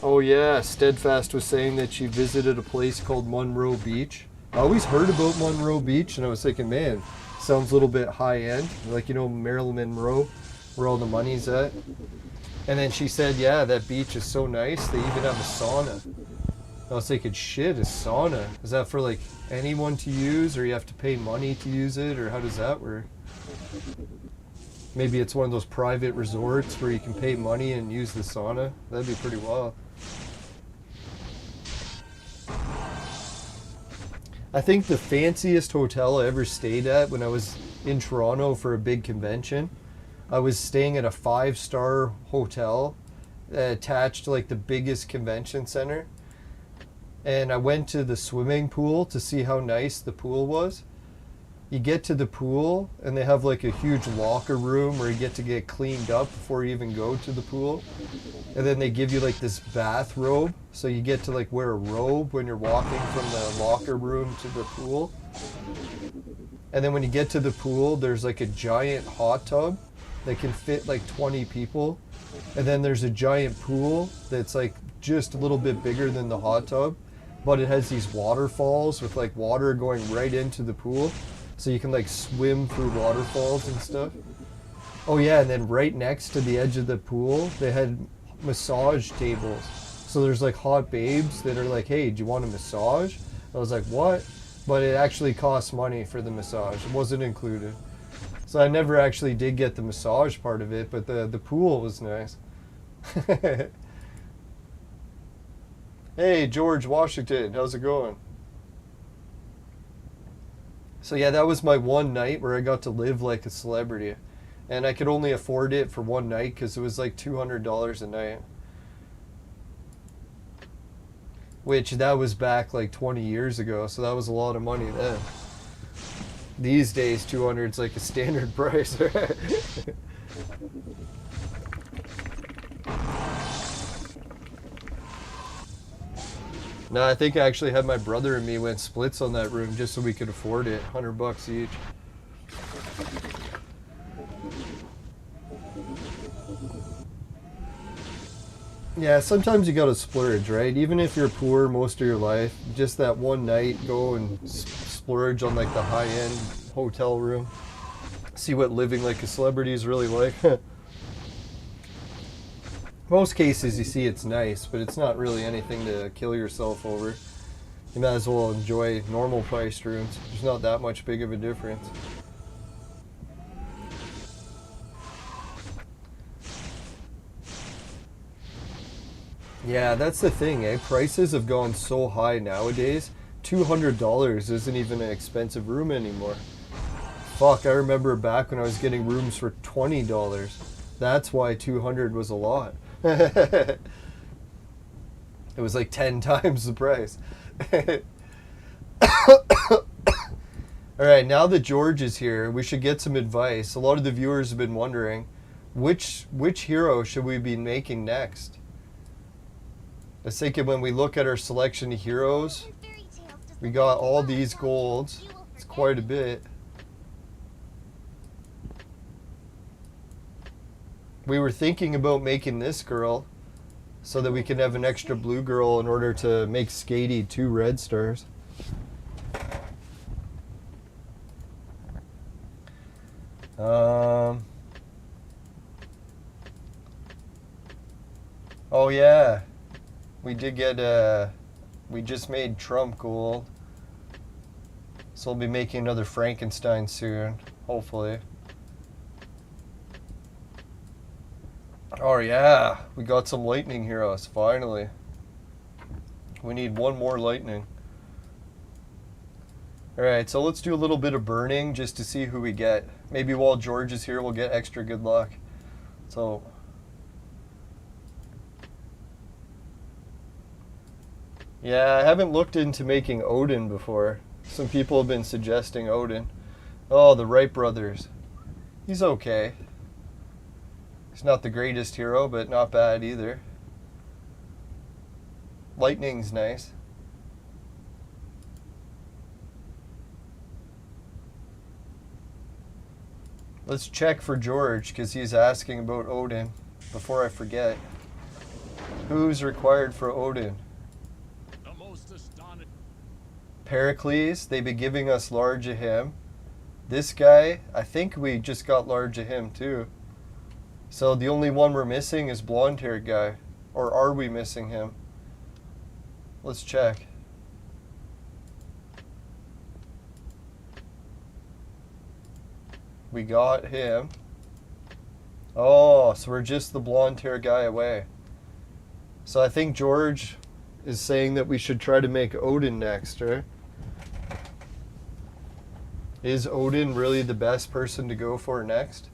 Oh yeah, Steadfast was saying that she visited a place called Monroe Beach. I always heard about Monroe Beach, and I was thinking, man, sounds a little bit high-end. Like, you know, Marilyn Monroe, where all the money's at. And then she said, yeah, that beach is so nice, they even have a sauna. I was thinking, shit, a sauna? Is that for, like, anyone to use, or you have to pay money to use it, or how does that work? Maybe it's one of those private resorts where you can pay money and use the sauna. That'd be pretty wild. I think the fanciest hotel I ever stayed at when I was in Toronto for a big convention, I was staying at a 5-star hotel attached to like the biggest convention center. And I went to the swimming pool to see how nice the pool was. You get to the pool and they have like a huge locker room where you get to get cleaned up before you even go to the pool. And then they give you like this bathrobe, so you get to like wear a robe when you're walking from the locker room to the pool. And then when you get to the pool, there's like a giant hot tub, that can fit like 20 people. And then there's a giant pool that's like just a little bit bigger than the hot tub, but it has these waterfalls with like water going right into the pool. So you can like swim through waterfalls and stuff. Oh yeah, and then right next to the edge of the pool, they had massage tables. So there's like hot babes that are like, hey, do you want a massage? I was like, what? But it actually costs money for the massage. It wasn't included. So I never actually did get the massage part of it, but the pool was nice. Hey, George Washington, how's it going? So yeah, that was my one night where I got to live like a celebrity. And I could only afford it for one night because it was like $200 a night. Which that was back like 20 years ago, so that was a lot of money then. These days, 200 is like a standard price. No, I think I actually had my brother and me went splits on that room just so we could afford it. $100 each. Yeah, sometimes you gotta splurge, right? Even if you're poor most of your life, just that one night, go and splurge on like the high-end hotel room. See what living like a celebrity is really like. Most cases you see it's nice, but it's not really anything to kill yourself over. You might as well enjoy normal priced rooms. There's not that much big of a difference. Yeah, that's the thing, eh? Prices have gone so high nowadays. $200 isn't even an expensive room anymore. Fuck, I remember back when I was getting rooms for $20. That's why $200 was a lot. It was like 10 times the price. Alright, now that George is here, we should get some advice. A lot of the viewers have been wondering, which hero should we be making next? I was thinking when we look at our selection of heroes, we got all these golds. It's quite a bit. We were thinking about making this girl so that we can have an extra blue girl in order to make Skatey 2 red stars. Oh yeah. We did get we just made Trump gold. So we'll be making another Frankenstein soon, hopefully. Oh yeah, we got some lightning heroes, finally. We need one more lightning. Alright, so let's do a little bit of burning just to see who we get. Maybe while George is here we'll get extra good luck. So yeah, I haven't looked into making Odin before. Some people have been suggesting Odin. Oh, the Wright brothers. He's okay. He's not the greatest hero, but not bad either. Lightning's nice. Let's check for George, because he's asking about Odin. Before I forget. Who's required for Odin? Pericles, they've been giving us large of him. This guy, I think we just got large of him too. So the only one we're missing is blonde haired guy. Or are we missing him? Let's check. We got him. Oh, so we're just the blonde hair guy away. So I think George is saying that we should try to make Odin next, right? Is Odin really the best person to go for next?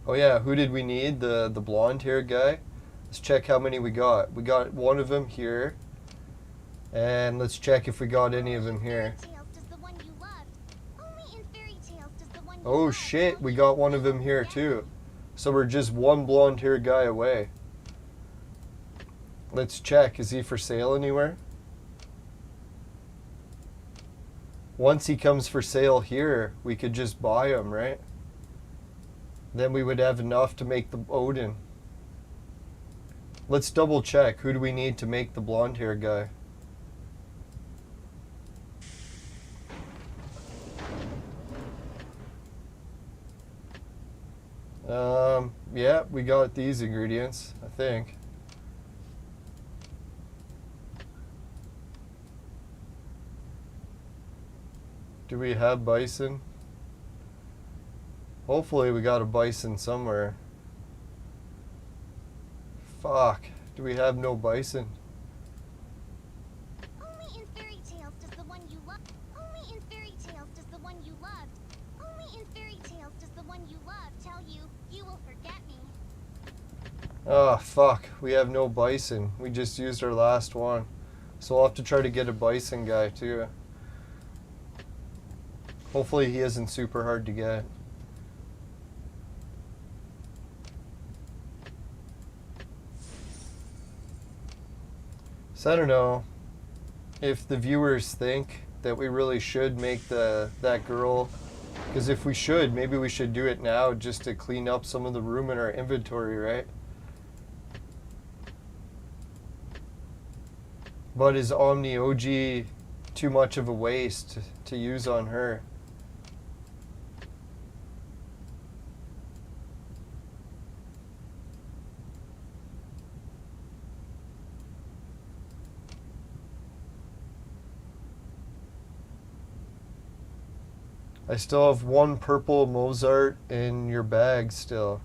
Oh yeah, who did we need? The blonde haired guy? Let's check how many we got. We got one of them here. And let's check if we got any of them here. Oh shit, we got one of them here too. So we're just one blonde haired guy away. Let's check. Is he for sale anywhere? once he comes for sale here, we could just buy him, right? Then we would have enough to make the Odin. Let's double check. Who do we need to make the blonde hair guy? Yeah, we got these ingredients, I think. Do we have bison? Hopefully we got a bison somewhere. Fuck. Do we have no bison? Only in fairy tales does the one you love. Only in fairy tales does the one you loved. Only in fairy tales does the one you love tell you you will forget me. Oh, fuck. We have no bison. We just used our last one. So we'll have to try to get a bison guy, too. Hopefully he isn't super hard to get. So I don't know if the viewers think that we really should make that girl, because if we should, maybe we should do it now just to clean up some of the room in our inventory, right? But is Omni OG too much of a waste to use on her? I still have one purple Mozart in your bag still.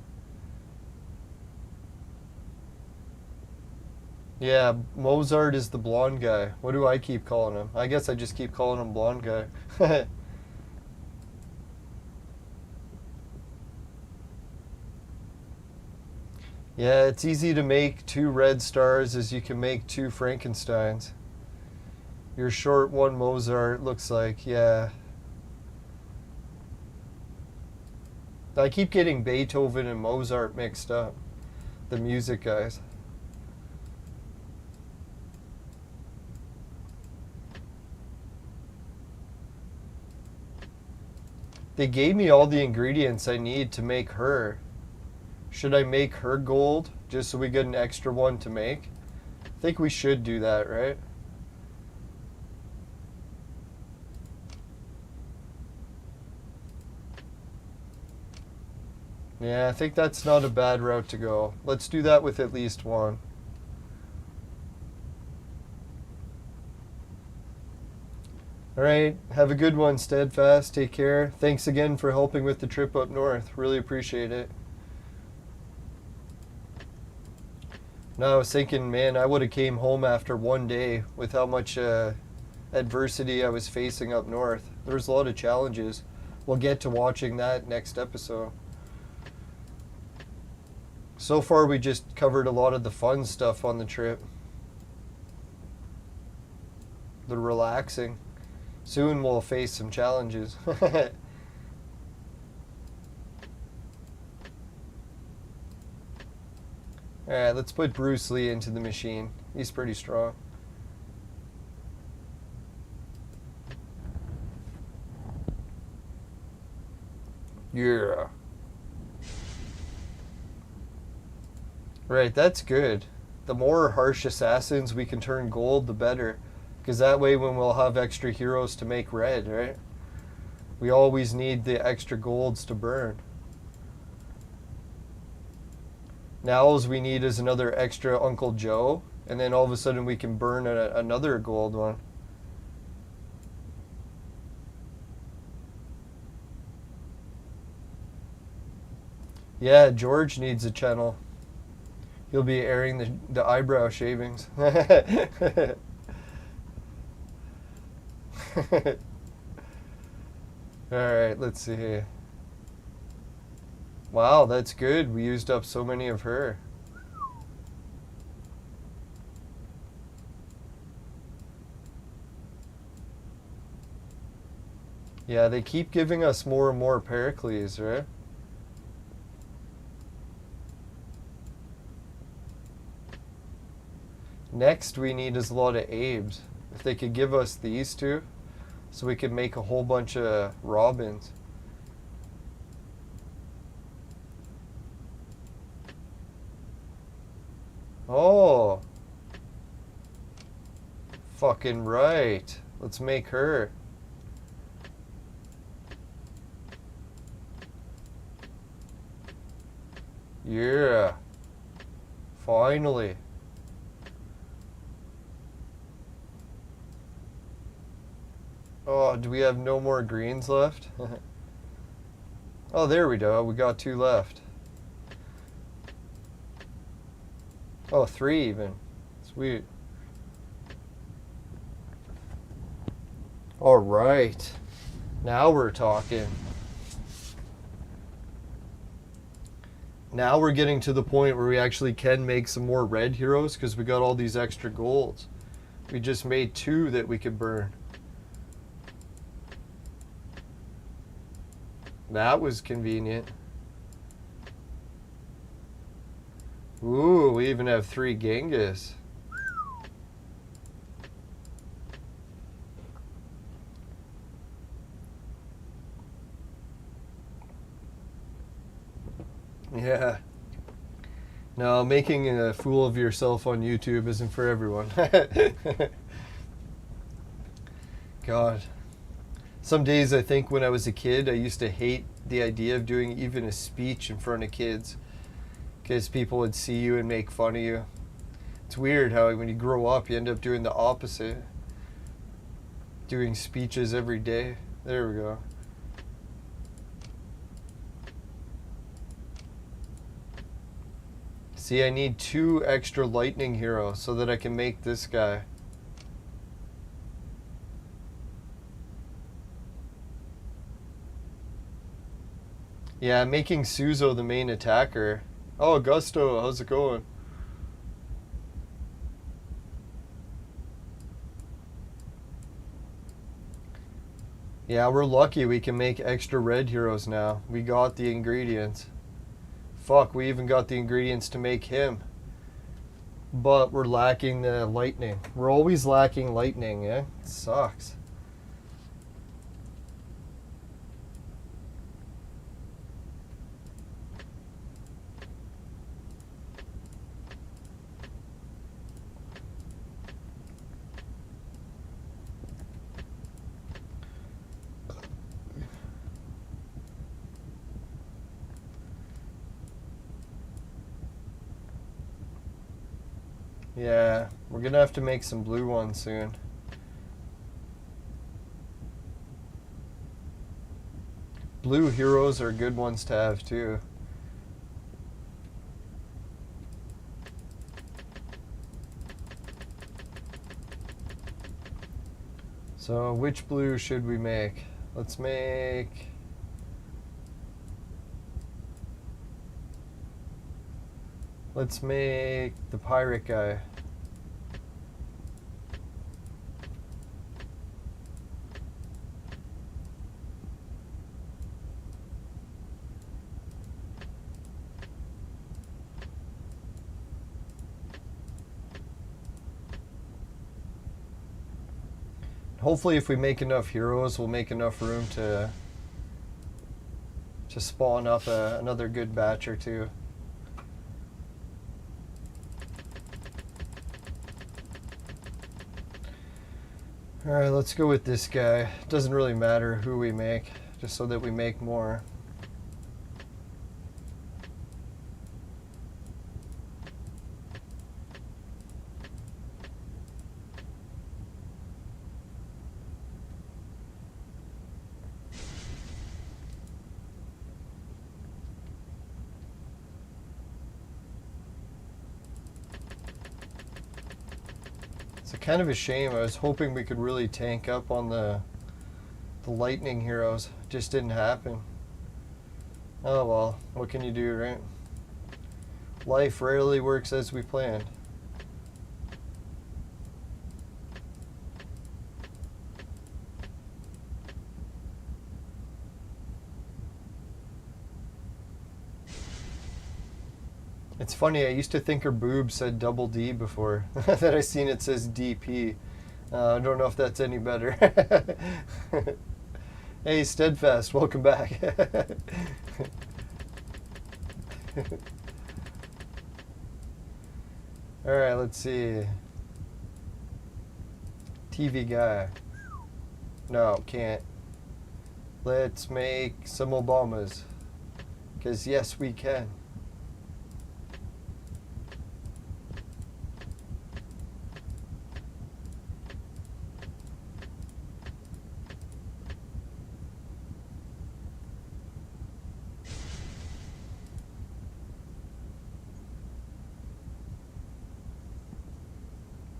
Yeah, Mozart is the blonde guy. What do I keep calling him? I guess I just keep calling him blonde guy. Yeah, it's easy to make 2 red stars as you can make 2 Frankensteins. You're short 1 Mozart, looks like, yeah. I keep getting Beethoven and Mozart mixed up. The music guys. They gave me all the ingredients I need to make her. Should I make her gold just so we get an extra one to make? I think we should do that, right? Yeah, I think that's not a bad route to go. Let's do that with at least one. Alright, have a good one, Steadfast. Take care. Thanks again for helping with the trip up north. Really appreciate it. No, I was thinking, man, I would have came home after one day with how much adversity I was facing up north. There was a lot of challenges. We'll get to watching that next episode. So far, we just covered a lot of the fun stuff on the trip. The relaxing. Soon we'll face some challenges. Alright, let's put Bruce Lee into the machine. He's pretty strong. Yeah. Right, that's good. The more harsh assassins we can turn gold, the better. Because that way when we'll have extra heroes to make red, right? We always need the extra golds to burn. Now all we need is another extra Uncle Joe, and then all of a sudden we can burn another gold one. Yeah, George needs a channel. He'll be airing the eyebrow shavings. Alright, let's see. Wow, that's good. We used up so many of her. Yeah, they keep giving us more and more Pericles, right? Next we need is a lot of Abes. If they could give us these two. so we could make a whole bunch of robins. Oh, fucking right. Let's make her. Yeah. Finally. Oh, do we have no more greens left? Oh, there we go. We got 2 left. Oh, 3 even. Sweet. All right. Now we're talking. Now we're getting to the point where we actually can make some more red heroes because we got all these extra golds. We just made 2 that we could burn. That was convenient. Ooh, we even have 3 Genghis. Yeah. No, making a fool of yourself on YouTube isn't for everyone. God. Some days I think when I was a kid, I used to hate the idea of doing even a speech in front of kids because people would see you and make fun of you. It's weird how when you grow up, you end up doing the opposite. Doing speeches every day. There we go. See, I need 2 extra lightning heroes so that I can make this guy. Yeah, I'm making Suzo the main attacker. Oh, Augusto, how's it going? Yeah, we're lucky we can make extra red heroes now. We got the ingredients. Fuck, we even got the ingredients to make him. But we're lacking the lightning. We're always lacking lightning, yeah? It sucks. Yeah, we're gonna have to make some blue ones soon. Blue heroes are good ones to have too. So which blue should we make? Let's make... Let's make the pirate guy. Hopefully if we make enough heroes, we'll make enough room to spawn up another good batch or 2. Alright, let's go with this guy. Doesn't really matter who we make, just so that we make more. It's kind of a shame. I was hoping we could really tank up on the lightning heroes. Just didn't happen. Oh well, what can you do, right? Life rarely works as we planned. It's funny, I used to think her boob said double D before. That I seen it says DP. I don't know if that's any better. Hey, Steadfast, welcome back. Alright, let's see. TV guy. No, can't. Let's make some Obamas. Because yes, we can.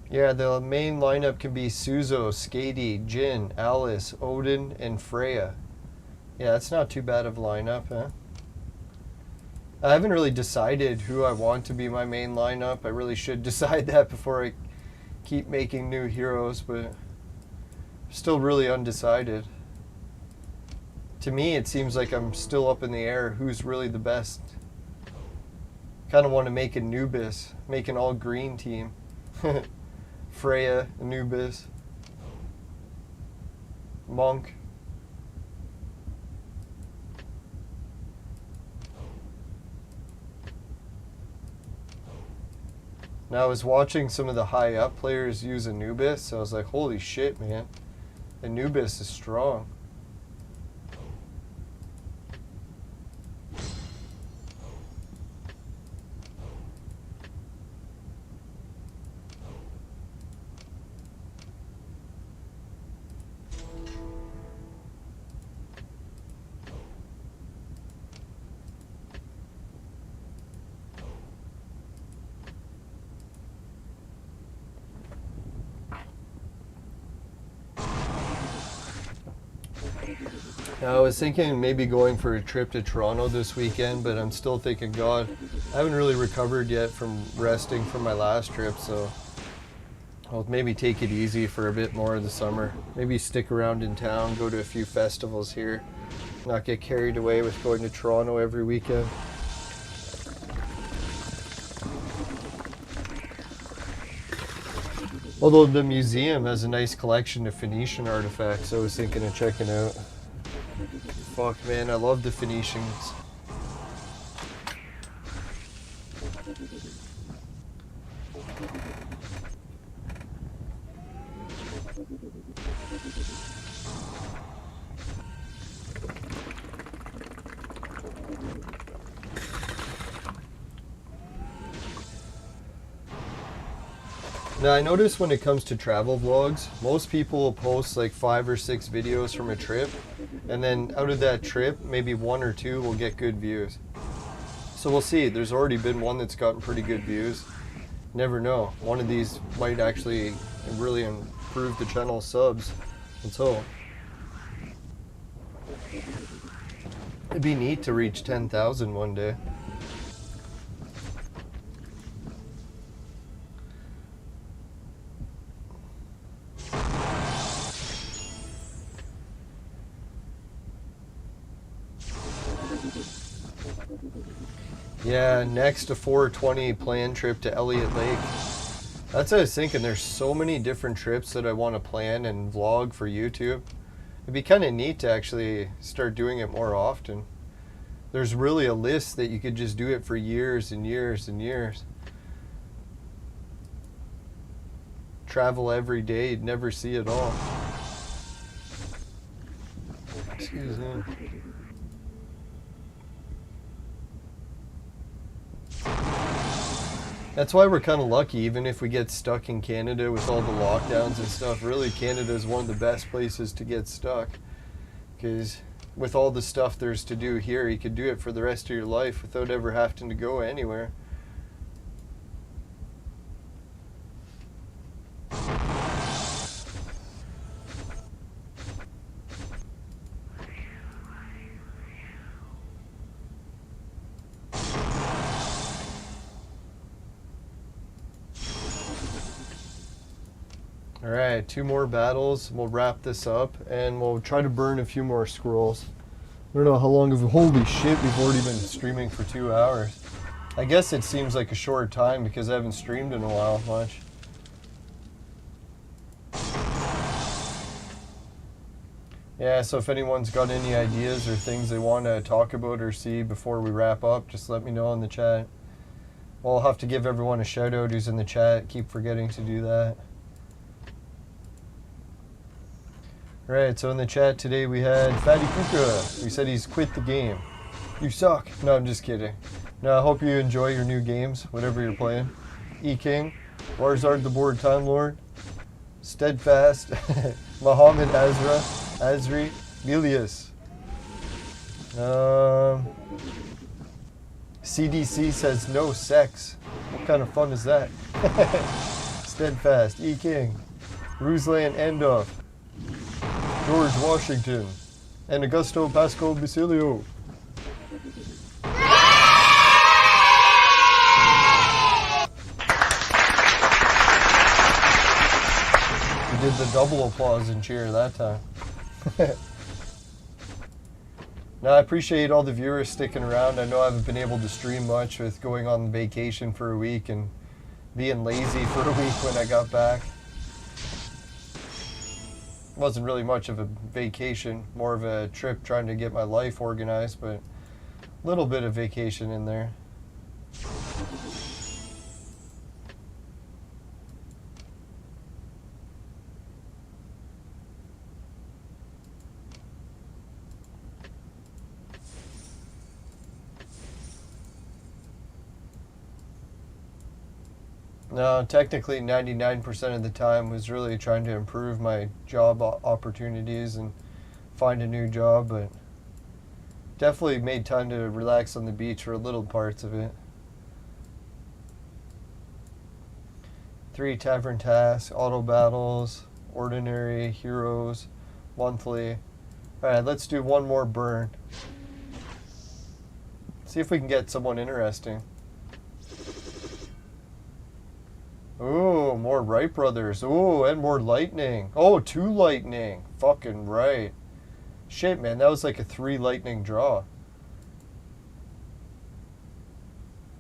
Yeah, the main lineup can be Suzo, Skady, Jin, Alice, Odin, and Freya. Yeah, that's not too bad of a lineup, huh? I haven't really decided who I want to be my main lineup. I really should decide that before I keep making new heroes, but I'm still really undecided. To me, it seems like I'm still up in the air who's really the best. Kind of want to make Anubis, make an all-green team. Freya, Anubis, Monk. Now I was watching some of the high up players use Anubis, so I was like, holy shit, man. Anubis is strong. I was thinking maybe going for a trip to Toronto this weekend, but I'm still thinking, God, I haven't really recovered yet from resting from my last trip, so I'll maybe take it easy for a bit more of the summer. Maybe stick around in town, go to a few festivals here, not get carried away with going to Toronto every weekend. Although the museum has a nice collection of Phoenician artifacts, I was thinking of checking out. Fuck, man, I love the Phoenicians. Now I notice when it comes to travel vlogs, most people will post like 5 or 6 videos from a trip, and then out of that trip, maybe 1 or 2 will get good views. So we'll see. There's already been one that's gotten pretty good views. Never know. One of these might actually really improve the channel subs. Let's hope. It'd be neat to reach 10,000 one day. Yeah, next a 420 planned trip to Elliott Lake. That's what I was thinking. There's so many different trips that I want to plan and vlog for YouTube. It'd be kind of neat to actually start doing it more often. There's really a list that you could just do it for years and years and years. Travel every day, you'd never see it all. Excuse me. That's why we're kind of lucky, even if we get stuck in Canada with all the lockdowns and stuff. Really, Canada is one of the best places to get stuck. Because with all the stuff there's to do here, you could do it for the rest of your life without ever having to go anywhere. Alright, 2 more battles, we'll wrap this up, and we'll try to burn a few more scrolls. I don't know how long holy shit, we've already been streaming for 2 hours. I guess it seems like a short time because I haven't streamed in a while much. Yeah, so if anyone's got any ideas or things they want to talk about or see before we wrap up, just let me know in the chat. Well, I'll have to give everyone a shout out who's in the chat. Keep forgetting to do that. Right, so in the chat today we had Fatty Kuka. He said he's quit the game. You suck. No, I'm just kidding. No, I hope you enjoy your new games, whatever you're playing. E-King, Warzard the Board Time Lord, Steadfast, Muhammad Azri, Milius. CDC says no sex. What kind of fun is that? Steadfast, E-King, Ruslan Endoff, George Washington, and Augusto Pasco Basilio. We did the double applause and cheer that time. Now, I appreciate all the viewers sticking around. I know I haven't been able to stream much with going on vacation for a week and being lazy for a week when I got back. Wasn't really much of a vacation, more of a trip trying to get my life organized, but a little bit of vacation in there. No, technically 99% of the time was really trying to improve my job opportunities and find a new job, but definitely made time to relax on the beach for little parts of it. 3 tavern tasks, auto battles, ordinary, heroes, monthly. Alright, let's do one more burn. See if we can get someone interesting. Ooh, more Wright brothers. Ooh, and more lightning. Oh, 2 lightning. Fucking right. Shit, man, that was like a 3 lightning draw.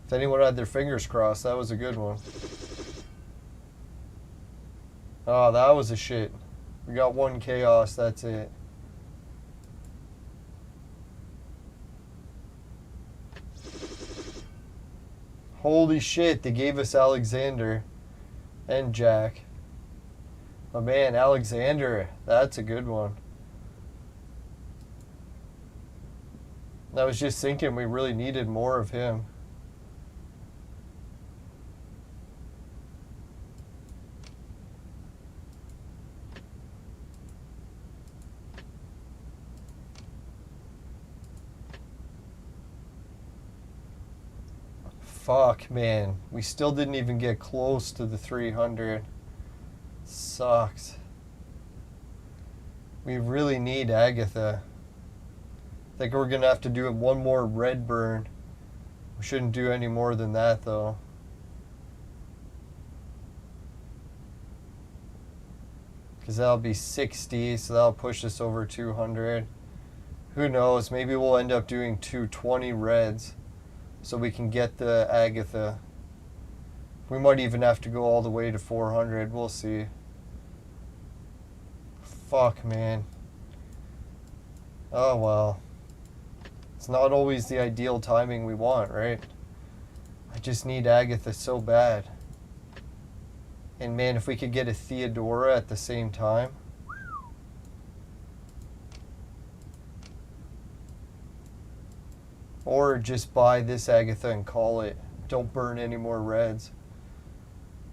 If anyone had their fingers crossed, that was a good one. Oh, that was a shit. We got 1 chaos, that's it. Holy shit, they gave us Alexander. And Jack. Oh man, Alexander. That's a good one. I was just thinking we really needed more of him. Fuck, man. We still didn't even get close to the 300. Sucks. We really need Agatha. I think we're going to have to do one more red burn. We shouldn't do any more than that, though. Because that'll be 60, so that'll push us over 200. Who knows? Maybe we'll end up doing 220 reds. So we can get the Agatha. We might even have to go all the way to 400. We'll see. Fuck, man. Oh, well. It's not always the ideal timing we want, right? I just need Agatha so bad. And man, if we could get a Theodora at the same time. Or just buy this Agatha and call it. Don't burn any more reds.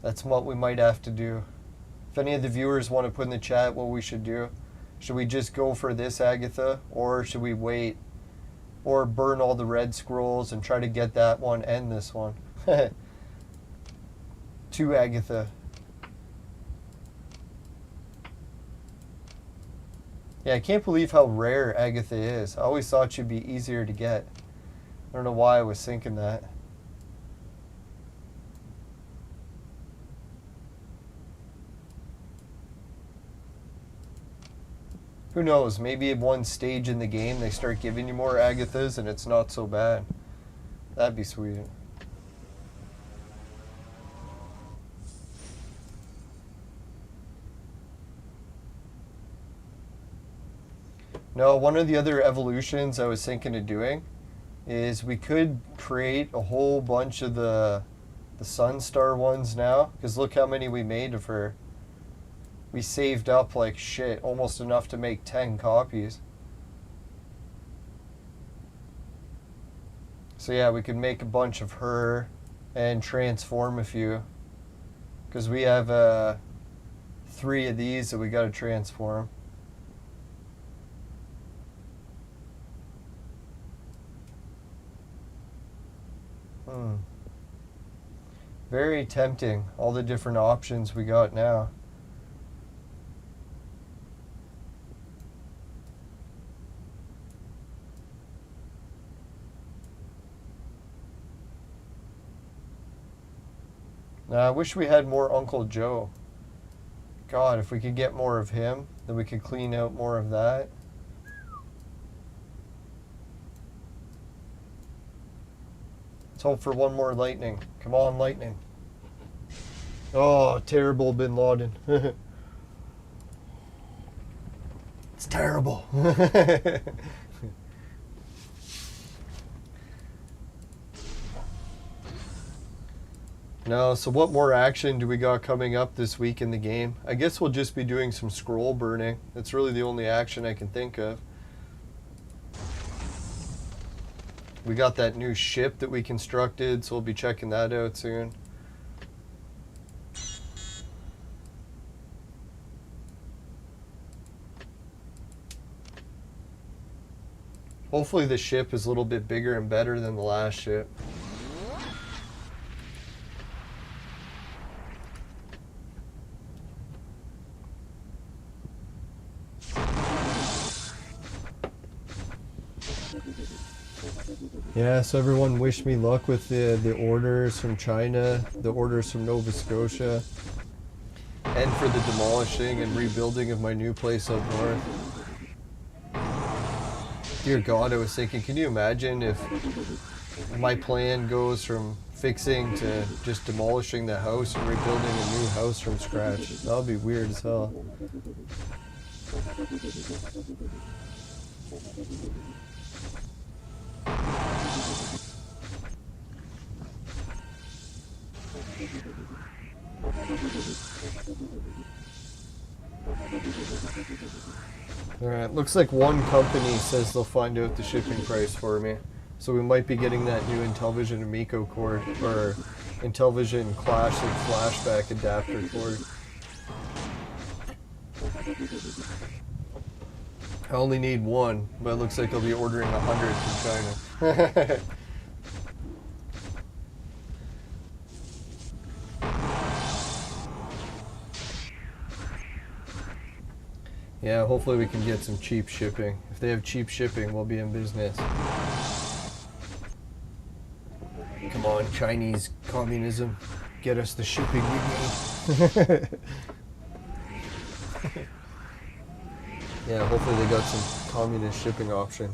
That's what we might have to do. If any of the viewers want to put in the chat what we should do. Should we just go for this Agatha? Or should we wait? Or burn all the red scrolls and try to get that one and this one? 2 Agatha. Yeah, I can't believe how rare Agatha is. I always thought she'd be easier to get. I don't know why I was thinking that. Who knows? Maybe at one stage in the game they start giving you more Agathas and it's not so bad. That'd be sweet. No, one of the other evolutions I was thinking of doing is we could create a whole bunch of the Sunstar ones now, because look how many we made of her. We saved up like shit, almost enough to make 10 copies. So yeah, we could make a bunch of her and transform a few, because we have 3 of these that we got to transform. Very tempting, all the different options we got now. Now, I wish we had more Uncle Joe. God, if we could get more of him, then we could clean out more of that. Let's hope for one more lightning. Come on, lightning. Oh, terrible Bin Laden. It's terrible. No, so what more action do we got coming up this week in the game? I guess we'll just be doing some scroll burning. That's really the only action I can think of. We got that new ship that we constructed, so we'll be checking that out soon. Hopefully the ship is a little bit bigger and better than the last ship. Yeah, so everyone wish me luck with the orders from China, the orders from Nova Scotia, and for the demolishing and rebuilding of my new place up north. Dear God, I was thinking, can you imagine if my plan goes from fixing to just demolishing the house and rebuilding a new house from scratch? That would be weird as hell. Alright, looks like one company says they'll find out the shipping price for me. So we might be getting that new Intellivision Amico cord, or Intellivision Classic flashback adapter cord. I only need one, but it looks like I'll be ordering 100 from China. Yeah, hopefully we can get some cheap shipping. If they have cheap shipping, we'll be in business. Come on, Chinese communism. Get us the shipping we need. Yeah, hopefully they got some communist shipping option.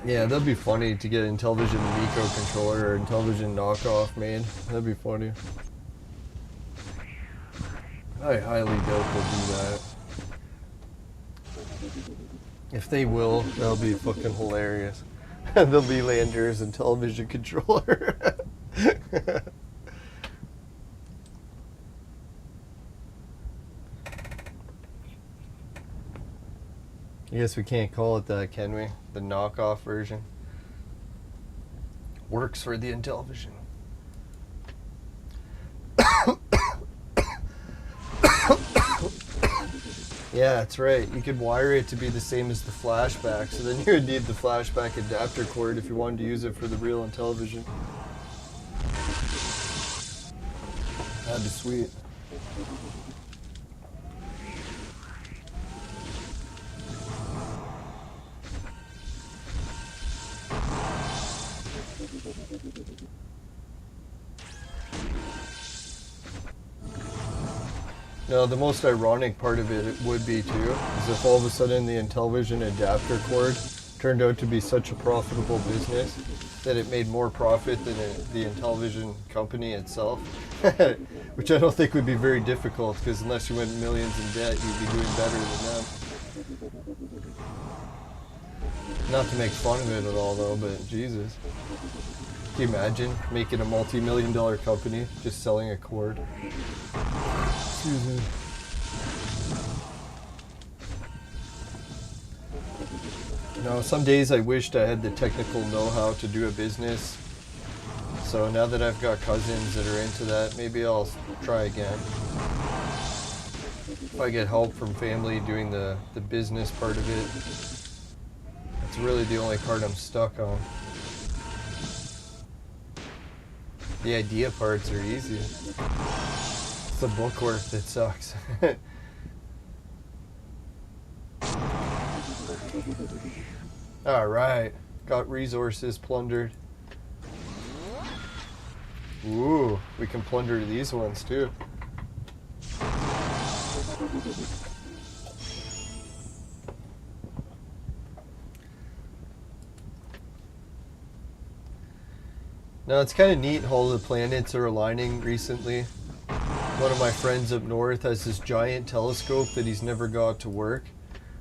Yeah, that'd be funny to get an Intellivision Amico controller or Intellivision knockoff made. That'd be funny. I highly doubt they'll do that. If they will, that'll be fucking hilarious. The Lelanders and television controller. I guess we can't call it that, can we? The knockoff version. Works for the Intellivision. Yeah, that's right. You could wire it to be the same as the flashback, so then you would need the flashback adapter cord if you wanted to use it for the real Intellivision. That'd be sweet. No, the most ironic part of it would be too, is if all of a sudden the Intellivision adapter cord turned out to be such a profitable business that it made more profit than the Intellivision company itself, which I don't think would be very difficult, because unless you went millions in debt, you'd be doing better than them. Not to make fun of it at all though, but Jesus. Can you imagine making a multi-million-dollar company just selling a cord? Excuse me. You know, some days I wished I had the technical know-how to do a business. So now that I've got cousins that are into that, maybe I'll try again. If I get help from family doing the business part of it, that's really the only part I'm stuck on. The idea parts are easy. It's the bookwork that sucks. Alright, got resources plundered. Ooh, we can plunder these ones too. Now it's kind of neat how all the planets are aligning recently. One of my friends up north has this giant telescope that he's never got to work.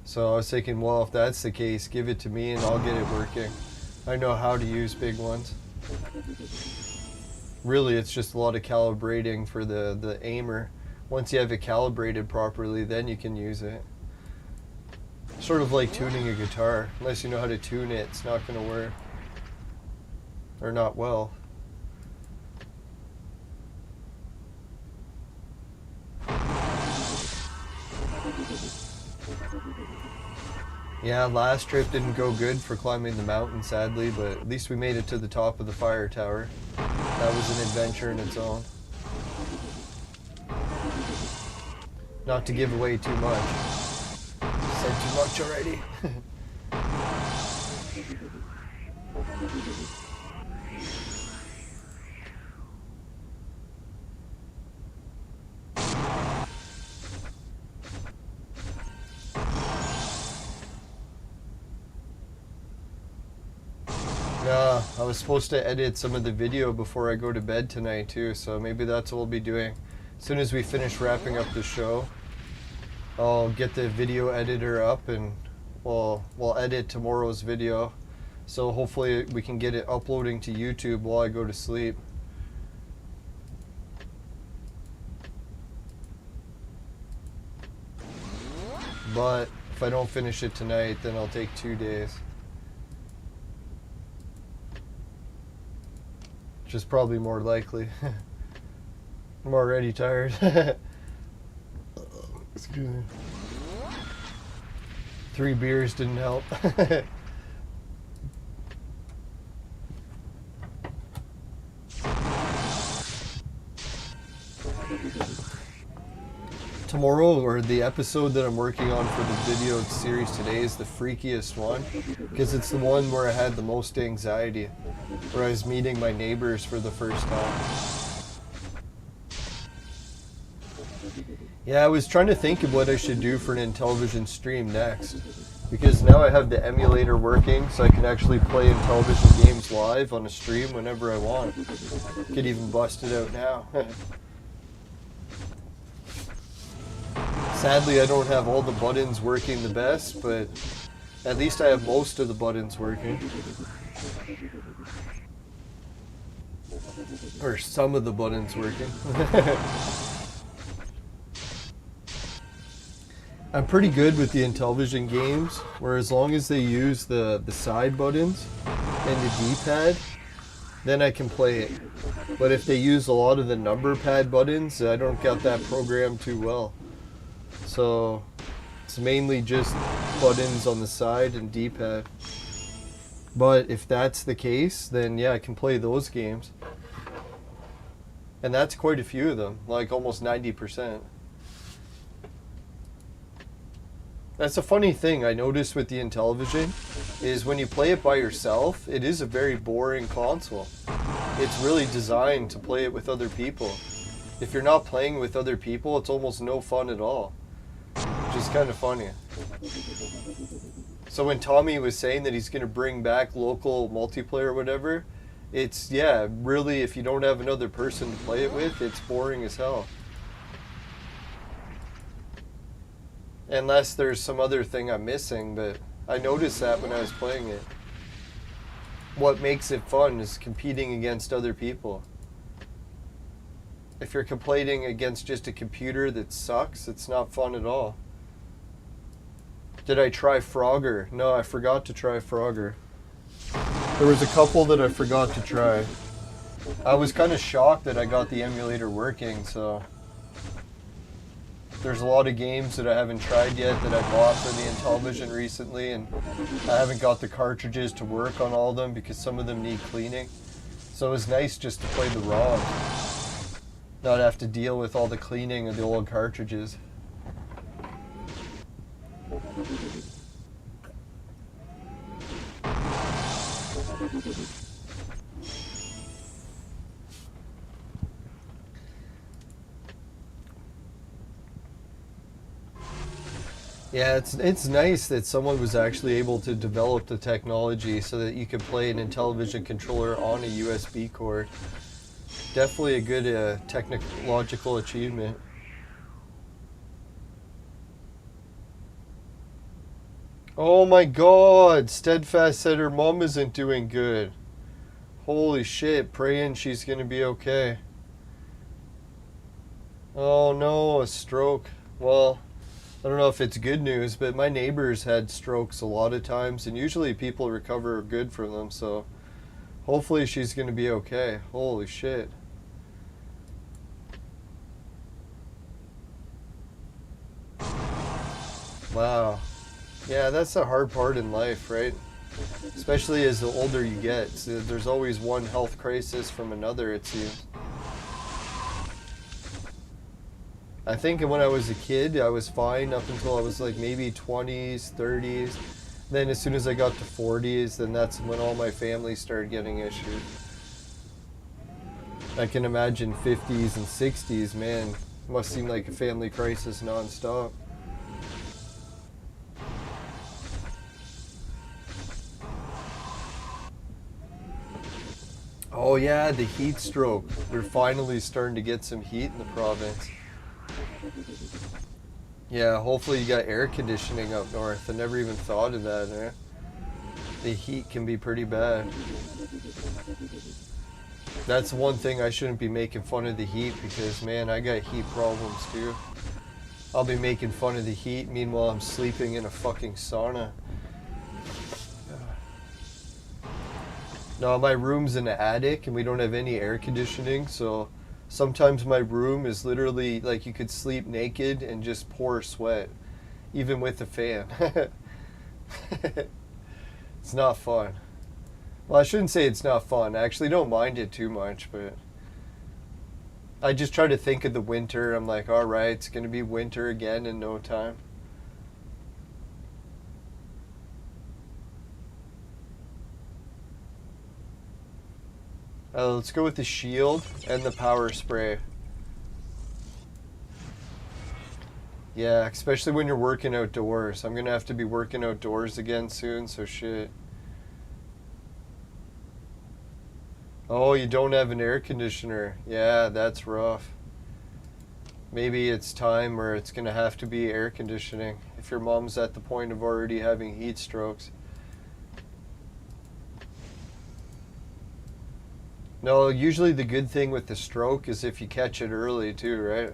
So I was thinking, well, if that's the case, give it to me and I'll get it working. I know how to use big ones. Really, it's just a lot of calibrating for the aimer. Once you have it calibrated properly, then you can use it. Sort of like tuning a guitar. Unless you know how to tune it, it's not going to work. Or not well. Yeah, last trip didn't go good for climbing the mountain, sadly, but at least we made it to the top of the fire tower. That was an adventure in its own. Not to give away too much. Said too much already. Yeah, I was supposed to edit some of the video before I go to bed tonight too, so maybe that's what we'll be doing. As soon as we finish wrapping up the show, I'll get the video editor up and we'll edit tomorrow's video. So hopefully we can get it uploading to YouTube while I go to sleep. But if I don't finish it tonight, then I'll take 2 days. Which is probably more likely. I'm already tired. Excuse me. 3 beers didn't help. Tomorrow, or the episode that I'm working on for the video series today, is the freakiest one, because it's the one where I had the most anxiety, where I was meeting my neighbors for the first time. Yeah, I was trying to think of what I should do for an Intellivision stream next, because now I have the emulator working, so I can actually play Intellivision games live on a stream whenever I want. Could even bust it out now. Sadly, I don't have all the buttons working the best, but at least I have most of the buttons working. Or some of the buttons working. I'm pretty good with the Intellivision games, where as long as they use the side buttons and the D-pad, then I can play it. But if they use a lot of the number pad buttons, I don't get that programmed too well. So it's mainly just buttons on the side and D-pad. But if that's the case, then yeah, I can play those games. And that's quite a few of them, like almost 90%. That's a funny thing I noticed with the Intellivision, is when you play it by yourself, it is a very boring console. It's really designed to play it with other people. If you're not playing with other people, it's almost no fun at all. is kind of funny. So when Tommy was saying that he's going to bring back local multiplayer or whatever, it's, yeah, really, if you don't have another person to play it with, it's boring as hell. Unless there's some other thing I'm missing, but I noticed that when I was playing it. What makes it fun is competing against other people. If you're competing against just a computer that sucks, it's not fun at all. Did I try Frogger? No, I forgot to try Frogger. There was a couple that I forgot to try. I was kind of shocked that I got the emulator working, so... There's a lot of games that I haven't tried yet that I bought for the Intellivision recently, and I haven't got the cartridges to work on all of them because some of them need cleaning. So it was nice just to play the ROM. Not have to deal with all the cleaning of the old cartridges. Yeah, it's nice that someone was actually able to develop the technology so that you could play an Intellivision controller on a USB cord. Definitely a good technological achievement. Oh my god! Steadfast said her mom isn't doing good. Holy shit, praying she's gonna be okay. Oh no, a stroke. Well, I don't know if it's good news, but my neighbors had strokes a lot of times, and usually people recover good from them, so hopefully she's gonna be okay. Holy shit. Wow. Yeah, that's the hard part in life, right? Especially as the older you get. So there's always one health crisis from another, it seems. I think when I was a kid, I was fine up until I was like maybe 20s, 30s. Then as soon as I got to 40s, then that's when all my family started getting issues. I can imagine 50s and 60s, man, must seem like a family crisis non-stop. Oh yeah, the heat stroke. We're finally starting to get some heat in the province. Yeah, hopefully you got air conditioning up north. I never even thought of that, eh? The heat can be pretty bad. That's one thing I shouldn't be making fun of the heat because, man, I got heat problems too. I'll be making fun of the heat, meanwhile I'm sleeping in a fucking sauna. No, my room's in an attic and we don't have any air conditioning, so sometimes my room is literally like you could sleep naked and just pour sweat, even with the fan. It's not fun. Well, I shouldn't say it's not fun. I actually don't mind it too much, but I just try to think of the winter. I'm like, all right, it's going to be winter again in no time. Let's go with the shield and the power spray. Yeah, especially when you're working outdoors. I'm gonna have to be working outdoors again soon, so shit. Oh, you don't have an air conditioner. Yeah, that's rough. Maybe it's time where it's gonna have to be air conditioning if your mom's at the point of already having heat strokes. No, usually the good thing with the stroke is if you catch it early too, right?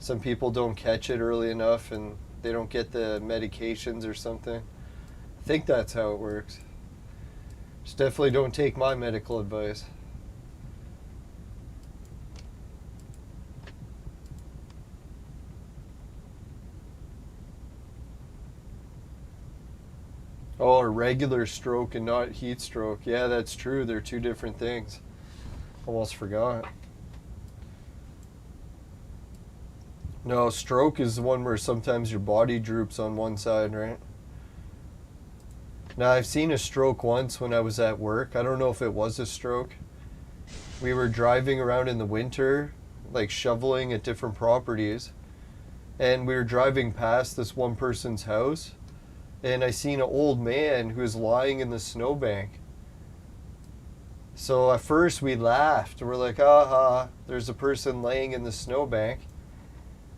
Some people don't catch it early enough and they don't get the medications or something. I think that's how it works. Just definitely don't take my medical advice. Oh, a regular stroke and not heat stroke. Yeah, that's true. They're two different things. Almost forgot. No, stroke is the one where sometimes your body droops on one side, right? Now, I've seen a stroke once when I was at work. I don't know if it was a stroke. We were driving around in the winter, like shoveling at different properties. and we were driving past this one person's house, and I seen an old man who was lying in the snowbank. So at first we laughed. We're like, aha, there's a person laying in the snowbank.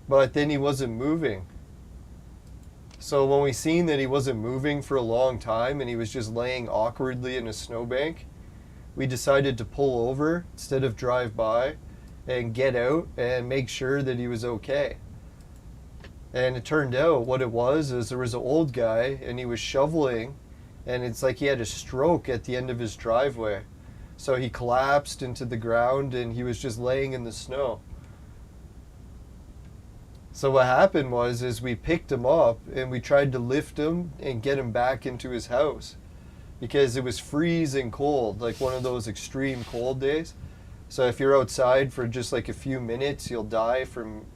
But then he wasn't moving. So when we seen that he wasn't moving for a long time and he was just laying awkwardly in a snowbank, we decided to pull over instead of drive by and get out and make sure that he was okay. And it turned out what it was is there was an old guy and he was shoveling, and it's like he had a stroke at the end of his driveway. So he collapsed into the ground and he was just laying in the snow. So what happened was is we picked him up and we tried to lift him and get him back into his house because it was freezing cold, like one of those extreme cold days. So if you're outside for just like a few minutes, you'll die from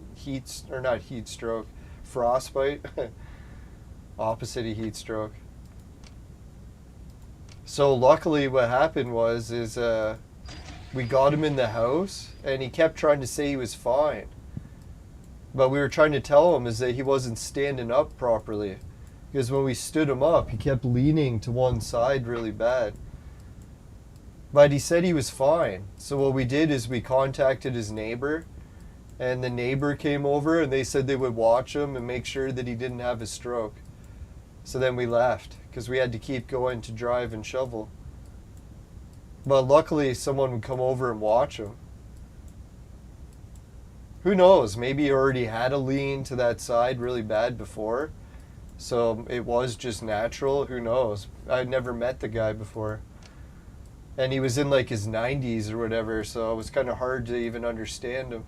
frostbite. Opposite of heat stroke. So luckily what happened was we got him in the house and he kept trying to say he was fine. But we were trying to tell him is that he wasn't standing up properly. Because when we stood him up, he kept leaning to one side really bad. But he said he was fine. So what we did is we contacted his neighbor, and the neighbor came over and they said they would watch him and make sure that he didn't have a stroke. So then we left because we had to keep going to drive and shovel. But luckily someone would come over and watch him. Who knows, maybe he already had a lean to that side really bad before. So it was just natural, who knows. I'd never met the guy before. And he was in like his 90s or whatever, so it was kind of hard to even understand him.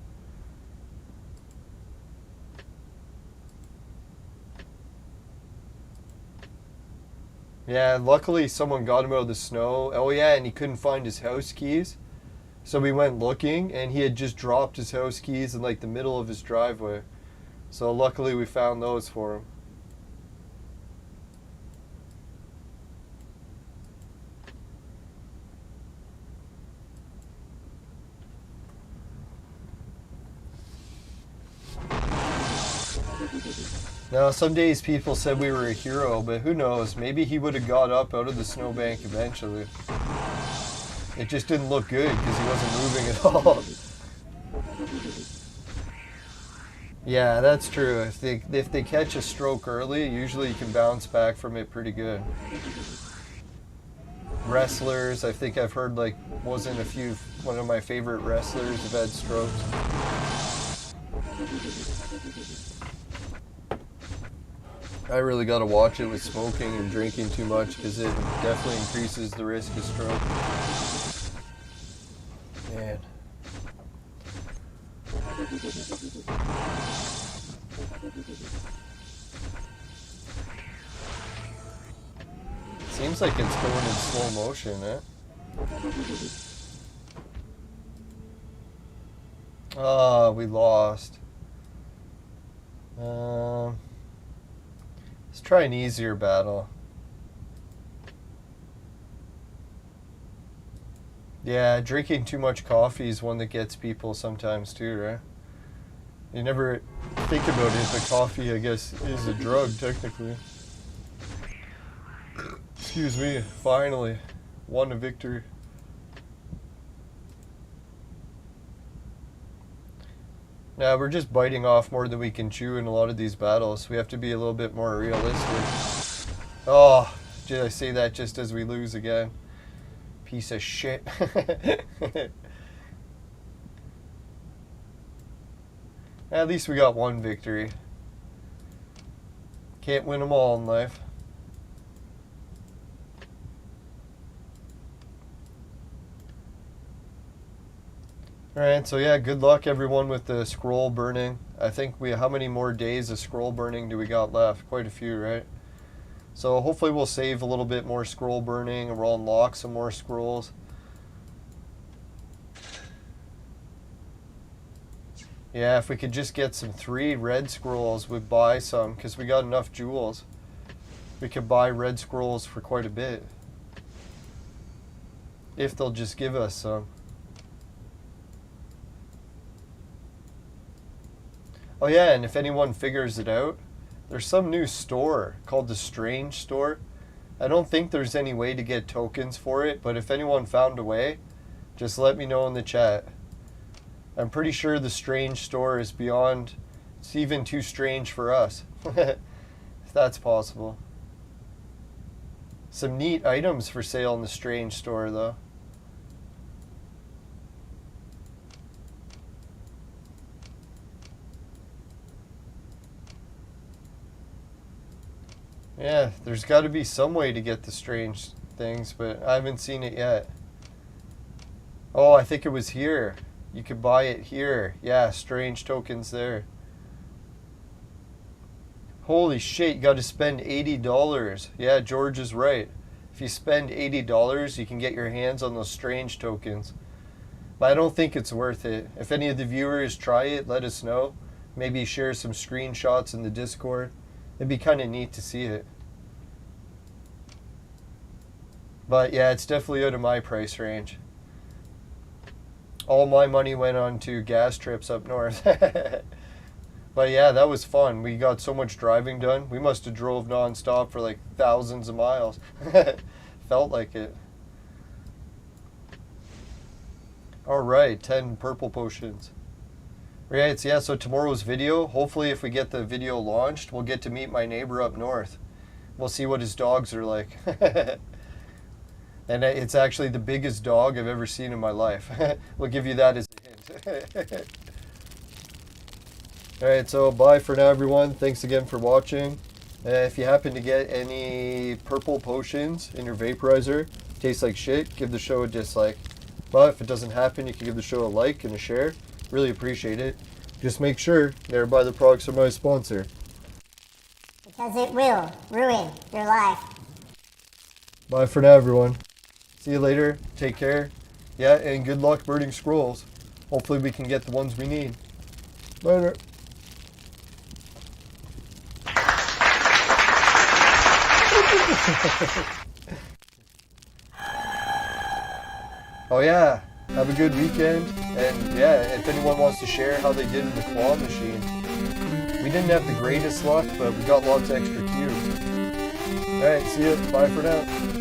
Yeah, luckily someone got him out of the snow. Oh yeah, and he couldn't find his house keys. So we went looking, and he had just dropped his house keys in like the middle of his driveway. So luckily we found those for him. Now, some days people said we were a hero, but who knows? Maybe he would have got up out of the snowbank eventually. It just didn't look good because he wasn't moving at all. Yeah, that's true. If they catch a stroke early, usually you can bounce back from it pretty good. Wrestlers, I think I've heard like one of my favorite wrestlers have had strokes. I really got to watch it with smoking and drinking too much because it definitely increases the risk of stroke. Man. Seems like it's going in slow motion, eh? Ah, we lost. Let's try an easier battle. Yeah, drinking too much coffee is one that gets people sometimes too, right? You never think about it, but coffee, I guess, is a drug, technically. Excuse me, finally. Won a victory. Now, we're just biting off more than we can chew in a lot of these battles. We have to be a little bit more realistic. Oh, did I say that just as we lose again? Piece of shit. At least we got one victory. Can't win them all in life. Alright, so yeah, good luck everyone with the scroll burning. I think how many more days of scroll burning do we got left? Quite a few, right? So hopefully we'll save a little bit more scroll burning and we'll unlock some more scrolls. Yeah, if we could just get some 3 red scrolls, we'd buy some, because we got enough jewels. We could buy red scrolls for quite a bit. If they'll just give us some. Oh yeah, and if anyone figures it out, there's some new store called the Strange Store. I don't think there's any way to get tokens for it, but if anyone found a way, just let me know in the chat. I'm pretty sure the Strange Store is beyond, it's even too strange for us. If that's possible. Some neat items for sale in the Strange Store though. Yeah, there's got to be some way to get the strange things, but I haven't seen it yet. Oh, I think it was here. You could buy it here. Yeah, strange tokens there. Holy shit, you got to spend $80. Yeah, George is right. If you spend $80, you can get your hands on those strange tokens. But I don't think it's worth it. If any of the viewers try it, let us know. Maybe share some screenshots in the Discord. It'd be kind of neat to see it. But yeah, it's definitely out of my price range. All my money went on to gas trips up north. But yeah, that was fun. We got so much driving done. We must have drove non-stop for like thousands of miles. Felt like it. Alright, 10 purple potions. Right, yeah, so tomorrow's video, hopefully if we get the video launched, we'll get to meet my neighbor up north. We'll see what his dogs are like. And it's actually the biggest dog I've ever seen in my life. We'll give you that as a hint. Alright, so bye for now everyone. Thanks again for watching. If you happen to get any purple potions in your vaporizer, tastes like shit, give the show a dislike. But if it doesn't happen, you can give the show a like and a share. Really appreciate it. Just make sure they're by the products of my sponsor. Because it will ruin your life. Bye for now, everyone. See you later. Take care. Yeah, and good luck burning scrolls. Hopefully we can get the ones we need. Later. Oh yeah. Have a good weekend, and yeah, if anyone wants to share how they did in the claw machine. We didn't have the greatest luck, but we got lots of extra cubes. Alright, see ya. Bye for now.